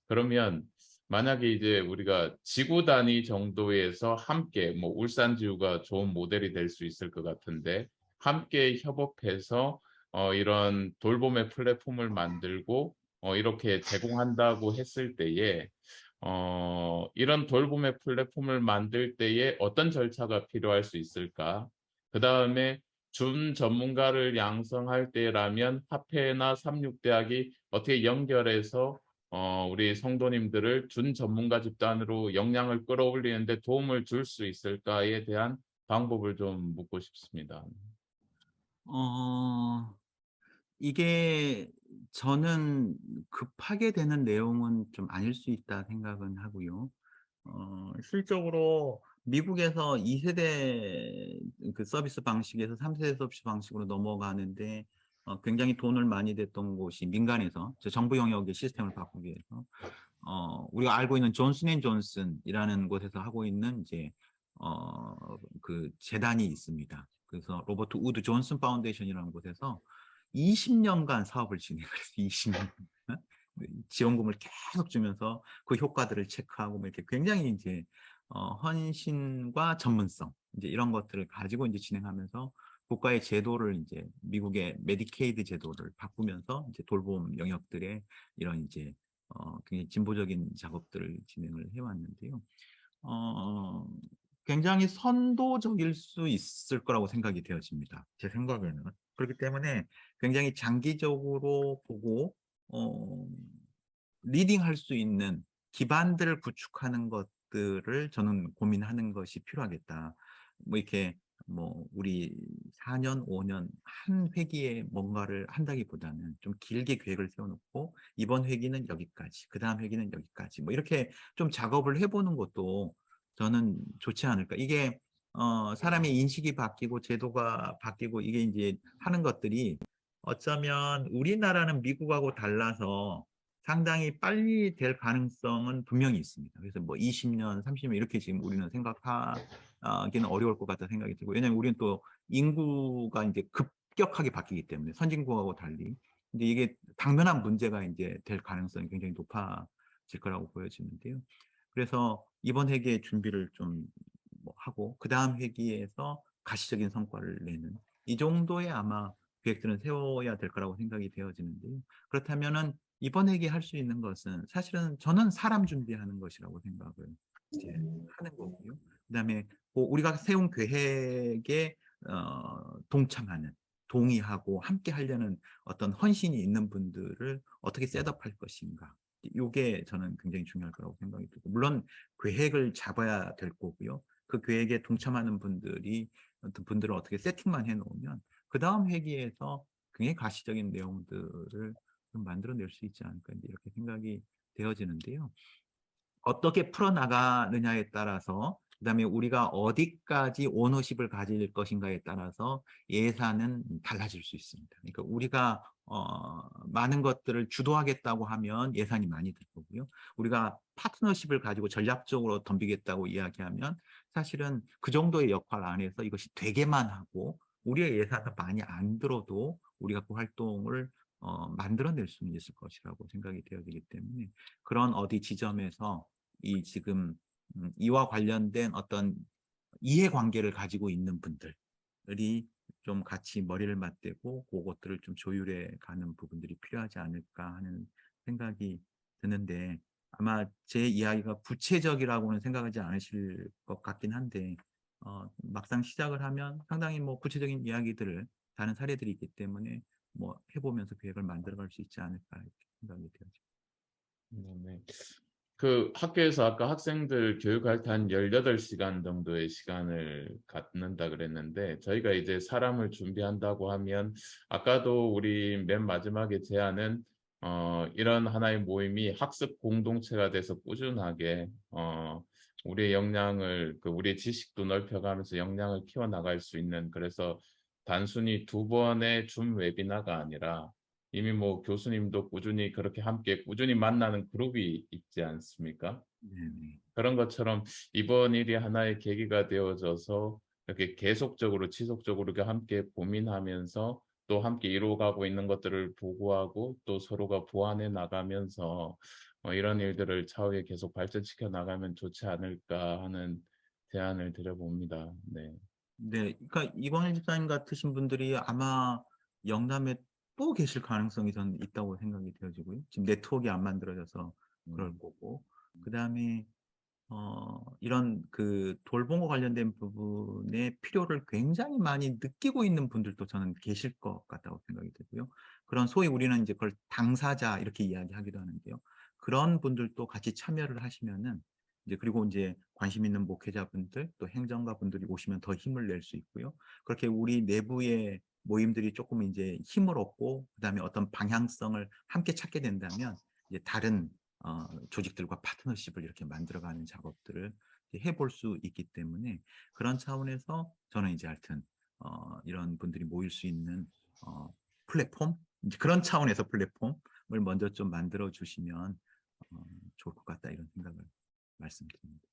Speaker 1: 그러면 만약에 이제 우리가 지구 단위 정도에서 함께 뭐 울산지구가 좋은 모델이 될 수 있을 것 같은데 함께 협업해서 이런 돌봄의 플랫폼을 만들고 이렇게 제공한다고 했을 때에 이런 돌봄의 플랫폼을 만들 때에 어떤 절차가 필요할 수 있을까? 그다음에 준 전문가를 양성할 때라면 합회나 삼육대학이 어떻게 연결해서 우리 성도님들을 준 전문가 집단으로 역량을 끌어올리는 데 도움을 줄 수 있을까에 대한 방법을 좀 묻고 싶습니다.
Speaker 2: 어, 이게 저는 급하게 되는 내용은 좀 아닐 수 있다 생각은 하고요. 실적으로 미국에서 2세대 그 서비스 방식에서 3세대 서비스 방식으로 넘어가는데 굉장히 돈을 많이 댔던 곳이 민간에서 저 정부 영역의 시스템을 바꾸기 위해서 우리가 알고 있는 존슨앤존슨이라는 곳에서 하고 있는 이제 그 재단이 있습니다. 그래서 로버트 우드 존슨 파운데이션이라는 곳에서 20년간 사업을 진행을 해서 20년 지원금을 계속 주면서 그 효과들을 체크하고 뭐 이렇게 굉장히 이제 헌신과 전문성 이제 이런 것들을 가지고 이제 진행하면서 국가의 제도를 이제 미국의 메디케이드 제도를 바꾸면서 이제 돌봄 영역들의 이런 이제 굉장히 진보적인 작업들을 진행을 해왔는데요. 어, 굉장히 선도적일 수 있을 거라고 생각이 되어집니다. 제 생각에는. 그렇기 때문에 굉장히 장기적으로 보고 리딩할 수 있는 기반들을 구축하는 것들을 저는 고민하는 것이 필요하겠다. 뭐 이렇게 뭐 우리 4년, 5년 한 회기에 뭔가를 한다기보다는 좀 길게 계획을 세워놓고 이번 회기는 여기까지, 그 다음 회기는 여기까지 뭐 이렇게 좀 작업을 해보는 것도 저는 좋지 않을까. 이게 사람의 인식이 바뀌고 제도가 바뀌고 이게 이제 하는 것들이 어쩌면 우리나라는 미국하고 달라서 상당히 빨리 될 가능성은 분명히 있습니다. 그래서 뭐 20년, 30년 이렇게 지금 우리는 생각하기는 어려울 것 같다 생각이 들고, 왜냐하면 우리는 또 인구가 이제 급격하게 바뀌기 때문에 선진국하고 달리. 근데 이게 당면한 문제가 이제 될 가능성이 굉장히 높아질 거라고 보여지는데요. 그래서 이번 회기에 준비를 좀 뭐 하고 그 다음 회기에서 가시적인 성과를 내는 이 정도의 아마 계획들은 세워야 될 거라고 생각이 되어지는데요. 그렇다면은 이번 회기 할 수 있는 것은 사실은 저는 사람 준비하는 것이라고 생각을 이제 하는 거고요. 그다음에 우리가 세운 계획에 동참하는, 동의하고 함께 하려는 어떤 헌신이 있는 분들을 어떻게 셋업할 것인가. 이게 저는 굉장히 중요할 거라고 생각이 들고, 물론 계획을 잡아야 될 거고요. 그 계획에 동참하는 분들이 어떤 분들을 어떻게 세팅만 해놓으면 그 다음 회기에서 굉장히 가시적인 내용들을 좀 만들어낼 수 있지 않을까 이렇게 생각이 되어지는데요. 어떻게 풀어나가느냐에 따라서 그다음에 우리가 어디까지 오너십을 가질 것인가에 따라서 예산은 달라질 수 있습니다. 그러니까 우리가 많은 것들을 주도하겠다고 하면 예산이 많이 들 거고요. 우리가 파트너십을 가지고 전략적으로 덤비겠다고 이야기하면 사실은 그 정도의 역할 안에서 이것이 되게만 하고 우리의 예산은 많이 안 들어도 우리가 그 활동을 만들어낼 수는 있을 것이라고 생각이 되어지기 때문에 그런 어디 지점에서 이 지금 이와 관련된 어떤 이해관계를 가지고 있는 분들이 좀 같이 머리를 맞대고 그것들을 좀 조율해 가는 부분들이 필요하지 않을까 하는 생각이 드는데 아마 제 이야기가 구체적이라고는 생각하지 않으실 것 같긴 한데 막상 시작을 하면 상당히 뭐 구체적인 이야기들을 다른 사례들이 있기 때문에 뭐 해보면서 계획을 만들어갈 수 있지 않을까 이렇게 생각이 되어집니다.
Speaker 1: 네. 그 학교에서 아까 학생들 교육할 때 한 18시간 정도의 시간을 갖는다 그랬는데 저희가 이제 사람을 준비한다고 하면 아까도 우리 맨 마지막에 제안은 이런 하나의 모임이 학습 공동체가 돼서 꾸준하게 우리의 역량을 우리의 지식도 넓혀가면서 역량을 키워나갈 수 있는, 그래서 단순히 2번의 줌 웨비나가 아니라 이미 뭐 교수님도 꾸준히 그렇게 함께 꾸준히 만나는 그룹이 있지 않습니까?
Speaker 2: 네네.
Speaker 1: 그런 것처럼 이번 일이 하나의 계기가 되어져서 이렇게 계속적으로 지속적으로 이렇게 함께 고민하면서 또 함께 이루어가고 있는 것들을 보고하고 또 서로가 보완해 나가면서 이런 일들을 차후에 계속 발전시켜 나가면 좋지 않을까 하는 제안을 드려봅니다. 네.
Speaker 2: 네, 그러니까 이광일 집사님 같으신 분들이 아마 영남에 또 계실 가능성이 저는 있다고 생각이 되어지고요. 지금 네트워크가 안 만들어져서 그럴 거고, 그 다음에 이런 그 돌봄과 관련된 부분의 필요를 굉장히 많이 느끼고 있는 분들도 저는 계실 것 같다고 생각이 되고요. 그런 소위 우리는 이제 그걸 당사자 이렇게 이야기하기도 하는데요. 그런 분들도 같이 참여를 하시면은 이제 그리고 이제 관심 있는 목회자분들 또 행정가 분들이 오시면 더 힘을 낼 수 있고요. 그렇게 우리 내부의 모임들이 조금 이제 힘을 얻고 그다음에 어떤 방향성을 함께 찾게 된다면 이제 다른 조직들과 파트너십을 이렇게 만들어가는 작업들을 해볼 수 있기 때문에 그런 차원에서 저는 이제 하여튼 이런 분들이 모일 수 있는 플랫폼 이제 그런 차원에서 플랫폼을 먼저 좀 만들어 주시면 좋을 것 같다 이런 생각을 말씀드립니다.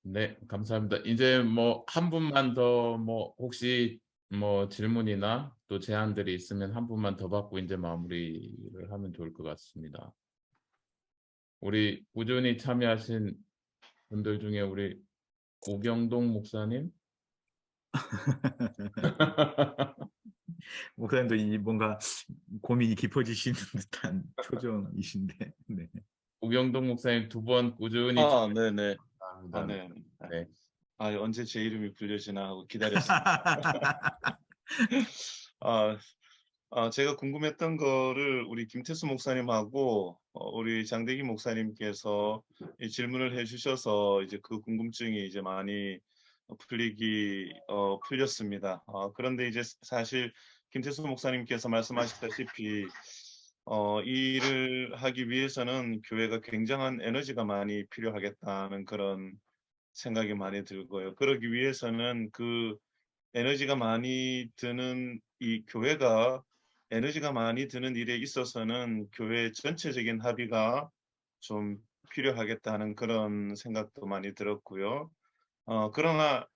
Speaker 1: 네, 감사합니다. 이제 뭐 한 분만 더 뭐 혹시 뭐 질문이나 또 제안들이 있으면 한 분만 더 받고 이제 마무리를 하면 좋을 것 같습니다. 우리 꾸준히 참여하신 분들 중에 우리 우경동 목사님?
Speaker 2: 목사님도 이 뭔가 고민이 깊어지시는 듯한 표정이신데, 네.
Speaker 1: 우경동 목사님 두 번 꾸준히
Speaker 7: 아, 네네.
Speaker 1: 참여합니다.
Speaker 7: 아, 네.
Speaker 1: 네.
Speaker 7: 아, 언제 제 이름이 불려지나 하고 기다렸습니다. 제가 궁금했던 거를 우리 김태수 목사님하고 우리 장대기 목사님께서 이 질문을 해주셔서 이제 그 궁금증이 이제 많이 풀렸습니다. 그런데 이제 사실 김태수 목사님께서 말씀하셨다시피 이 일을 하기 위해서는 교회가 굉장한 에너지가 많이 필요하겠다는 그런 생각이 많이 들고요. 그러기 위해서는 그 에너지가 많이 드는 이 교회가 에너지가 많이 드는 일에 있어서는 교회 전체적인 합의가 좀 필요하겠다는 그런 생각도 많이 들었고요. 그러나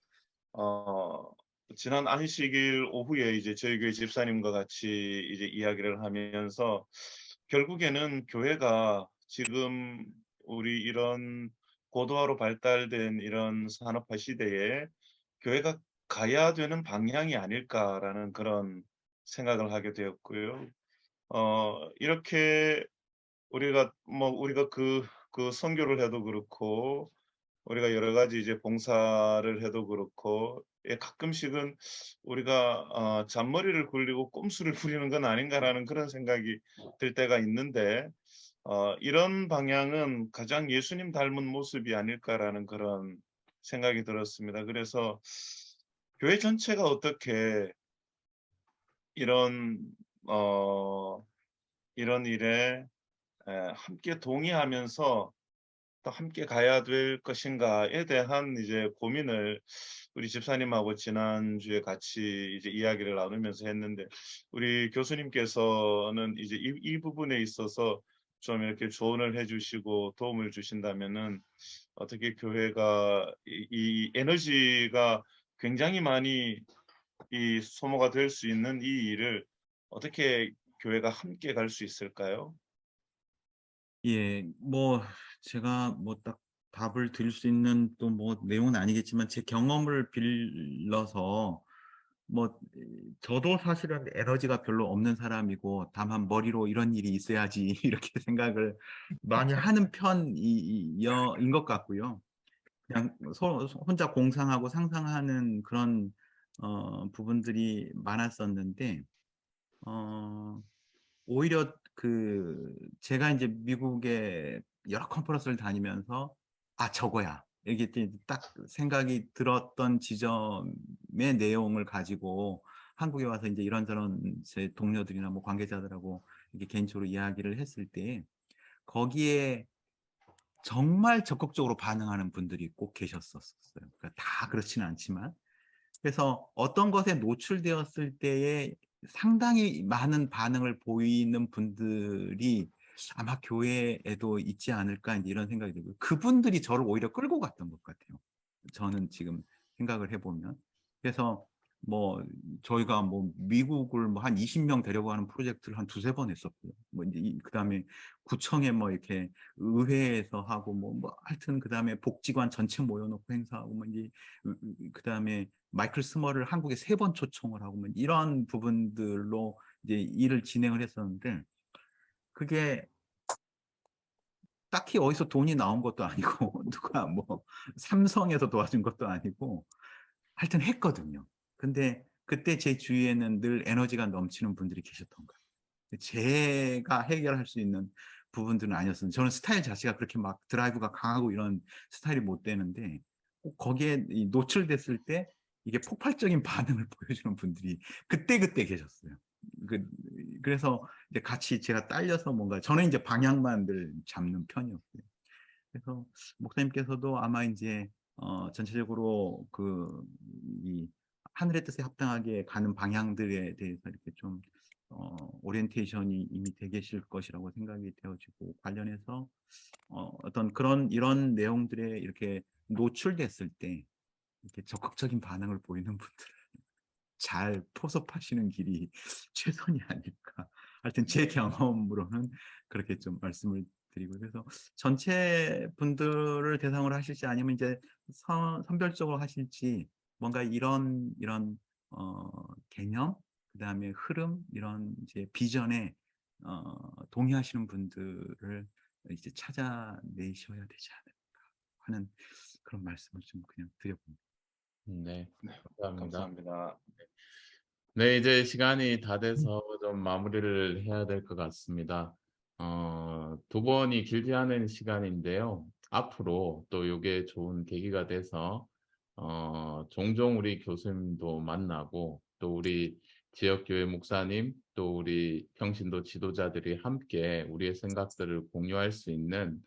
Speaker 7: 지난 안식일 오후에 이제 저희 교회 집사님과 같이 이제 이야기를 하면서 결국에는 교회가 지금 우리 이런 고도화로 발달된 이런 산업화 시대에 교회가 가야 되는 방향이 아닐까라는 그런 생각을 하게 되었고요. 이렇게 우리가 그 선교를 해도 그렇고 우리가 여러 가지 이제 봉사를 해도 그렇고 가끔씩은 우리가 잔머리를 굴리고 꼼수를 부리는 건 아닌가라는 그런 생각이 들 때가 있는데 이런 방향은 가장 예수님 닮은 모습이 아닐까라는 그런 생각이 들었습니다. 그래서 교회 전체가 어떻게 이런 어, 이런 일에 함께 동의하면서 또 함께 가야 될 것인가에 대한 이제 고민을 우리 집사님하고 지난주에 같이 이제 이야기를 나누면서 했는데 우리 교수님께서는 이제 이 부분에 있어서 좀 이렇게 조언을 해주시고 도움을 주신다면은 어떻게 교회가 이 에너지가 굉장히 많이 이 소모가 될 수 있는 이 일을 어떻게 교회가 함께 갈 수 있을까요?
Speaker 2: 예, 뭐 제가 뭐 딱 답을 드릴 수 있는 또 뭐 내용은 아니겠지만 제 경험을 빌려서 뭐 저도 사실은 에너지가 별로 없는 사람이고 다만 머리로 이런 일이 있어야지 이렇게 생각을 많이 하는 편인 것 같고요. 그냥 혼자 공상하고 상상하는 그런 부분들이 많았었는데 오히려 그 제가 이제 미국에 여러 컨퍼런스를 다니면서 저거야 이게 딱 생각이 들었던 지점의 내용을 가지고 한국에 와서 이제 이런저런 제 동료들이나 뭐 관계자들하고 이렇게 개인적으로 이야기를 했을 때 거기에 정말 적극적으로 반응하는 분들이 꼭 계셨었어요. 그러니까 다 그렇지는 않지만 그래서 어떤 것에 노출되었을 때에 상당히 많은 반응을 보이는 분들이 아마 교회에도 있지 않을까 이런 생각이 들고요. 그분들이 저를 오히려 끌고 갔던 것 같아요. 저는 지금 생각을 해보면. 그래서 뭐 저희가 뭐 미국을 뭐 한 20명 데려가는 프로젝트를 한 두세 번 했었고요. 뭐 이제 그다음에 구청에 뭐 이렇게 의회에서 하고 뭐 하여튼 그다음에 복지관 전체 모여놓고 행사하고 뭐 이제 그다음에 마이클 스머를 한국에 3번 초청을 하고 뭐 이런 부분들로 이제 일을 진행을 했었는데 그게 딱히 어디서 돈이 나온 것도 아니고 누가 뭐 삼성에서 도와준 것도 아니고 하여튼 했거든요. 근데 그때 제 주위에는 늘 에너지가 넘치는 분들이 계셨던 거예요. 제가 해결할 수 있는 부분들은 아니었습니다. 저는 스타일 자체가 그렇게 막 드라이브가 강하고 이런 스타일이 못 되는데 꼭 거기에 노출됐을 때 이게 폭발적인 반응을 보여주는 분들이 그때 계셨어요. 그래서 이제 같이 제가 딸려서 뭔가 저는 이제 방향만 늘 잡는 편이었고요. 그래서 목사님께서도 아마 이제 전체적으로 이 하늘의 뜻에 합당하게 가는 방향들에 대해서 이렇게 좀 오리엔테이션이 이미 돼 계실 것이라고 생각이 되어지고 관련해서 어떤 이런 내용들에 이렇게 노출됐을 때 이렇게 적극적인 반응을 보이는 분들 잘 포섭하시는 길이 최선이 아닐까. 하여튼 제 경험으로는 그렇게 좀 말씀을 드리고 그래서 전체 분들을 대상으로 하실지 아니면 이제 선별적으로 하실지 뭔가 이런 개념 그다음에 흐름 이런 이제 비전에 동의하시는 분들을 이제 찾아내셔야 되지 않을까 하는 그런 말씀을 좀 그냥 드려봅니다.
Speaker 1: 네, 감사합니다.
Speaker 7: 감사합니다.
Speaker 1: 네, 이제 시간이 다 돼서 좀 마무리를 해야 될 것 같습니다. 두 번이 길지 않은 시간인데요. 앞으로 또 이게 좋은 계기가 돼서 종종 우리 교수님도 만나고 또 우리 지역교회 목사님 또 우리 평신도 지도자들이 함께 우리의 생각들을 공유할 수 있는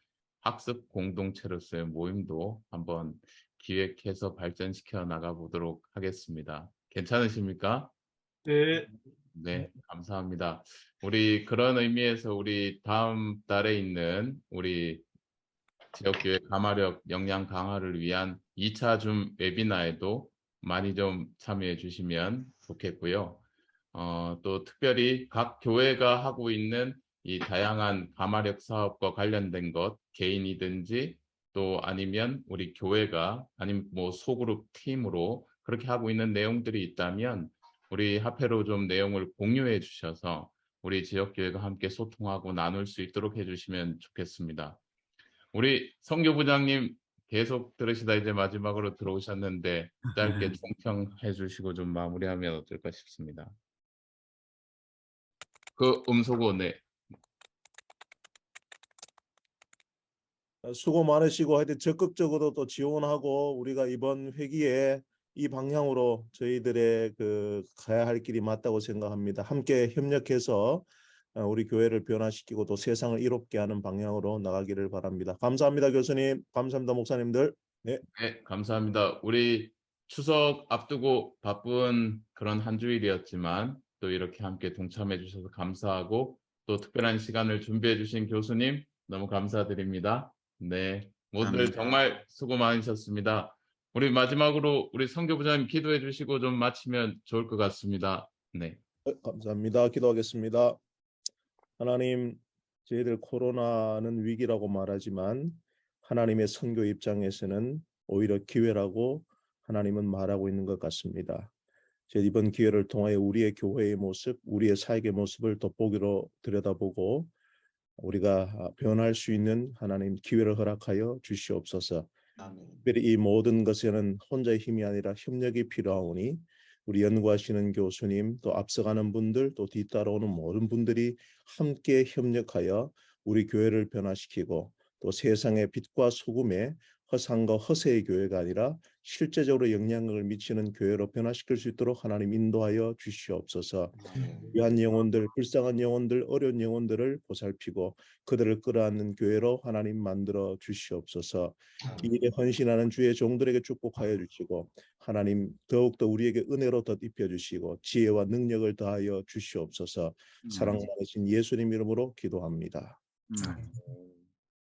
Speaker 1: 학습 공동체로서의 모임도 한번 기획해서 발전시켜 나가보도록 하겠습니다. 괜찮으십니까?
Speaker 6: 네.
Speaker 1: 네, 감사합니다. 우리 그런 의미에서 우리 다음 달에 있는 우리 지역교회 가마력 역량 강화를 위한 2차 줌 웨비나에도 많이 좀 참여해 주시면 좋겠고요. 또 특별히 각 교회가 하고 있는 이 다양한 가마력 사업과 관련된 것, 개인이든지 또 아니면 우리 교회가 아니면 뭐 소그룹 팀으로 그렇게 하고 있는 내용들이 있다면 우리 합회로 좀 내용을 공유해 주셔서 우리 지역교회가 함께 소통하고 나눌 수 있도록 해주시면 좋겠습니다. 우리 성교부장님 계속 들으시다 이제 마지막으로 들어오셨는데 짧게 총평해 주시고 좀 마무리하면 어떨까 싶습니다. 음소거 네.
Speaker 8: 수고 많으시고 하여튼 적극적으로 또 지원하고 우리가 이번 회기에 이 방향으로 저희들의 가야 할 길이 맞다고 생각합니다. 함께 협력해서 우리 교회를 변화시키고 또 세상을 이롭게 하는 방향으로 나가기를 바랍니다. 감사합니다, 교수님. 감사합니다, 목사님들. 네.
Speaker 1: 네, 감사합니다. 우리 추석 앞두고 바쁜 그런 한 주일이었지만 또 이렇게 함께 동참해 주셔서 감사하고 또 특별한 시간을 준비해 주신 교수님 너무 감사드립니다. 네, 모두들
Speaker 2: 감사합니다.
Speaker 1: 정말 수고 많으셨습니다. 우리 마지막으로 우리 성교부장님 기도해 주시고 좀 마치면 좋을 것 같습니다. 네.
Speaker 8: 감사합니다. 기도하겠습니다. 하나님, 저희들 코로나는 위기라고 말하지만 하나님의 선교 입장에서는 오히려 기회라고 하나님은 말하고 있는 것 같습니다. 저희 이번 기회를 통하여 우리의 교회의 모습, 우리의 사역의 모습을 돋보기로 들여다보고 우리가 변할 수 있는 하나님 기회를 허락하여 주시옵소서. 특별히 이 모든 것에는 혼자의 힘이 아니라 협력이 필요하오니 우리 연구하시는 교수님 또 앞서가는 분들 또 뒤따라오는 모든 분들이 함께 협력하여 우리 교회를 변화시키고 또 세상의 빛과 소금의 허상과 허세의 교회가 아니라 실제적으로 영향력을 미치는 교회로 변화시킬 수 있도록 하나님 인도하여 주시옵소서. 귀한 영혼들, 불쌍한 영혼들, 어려운 영혼들을 보살피고 그들을 끌어안는 교회로 하나님 만들어 주시옵소서. 이 일에 헌신하는 주의 종들에게 축복하여 주시고 하나님 더욱더 우리에게 은혜로 덧입혀 주시고 지혜와 능력을 더하여 주시옵소서. 사랑 많으신 예수님 이름으로 기도합니다.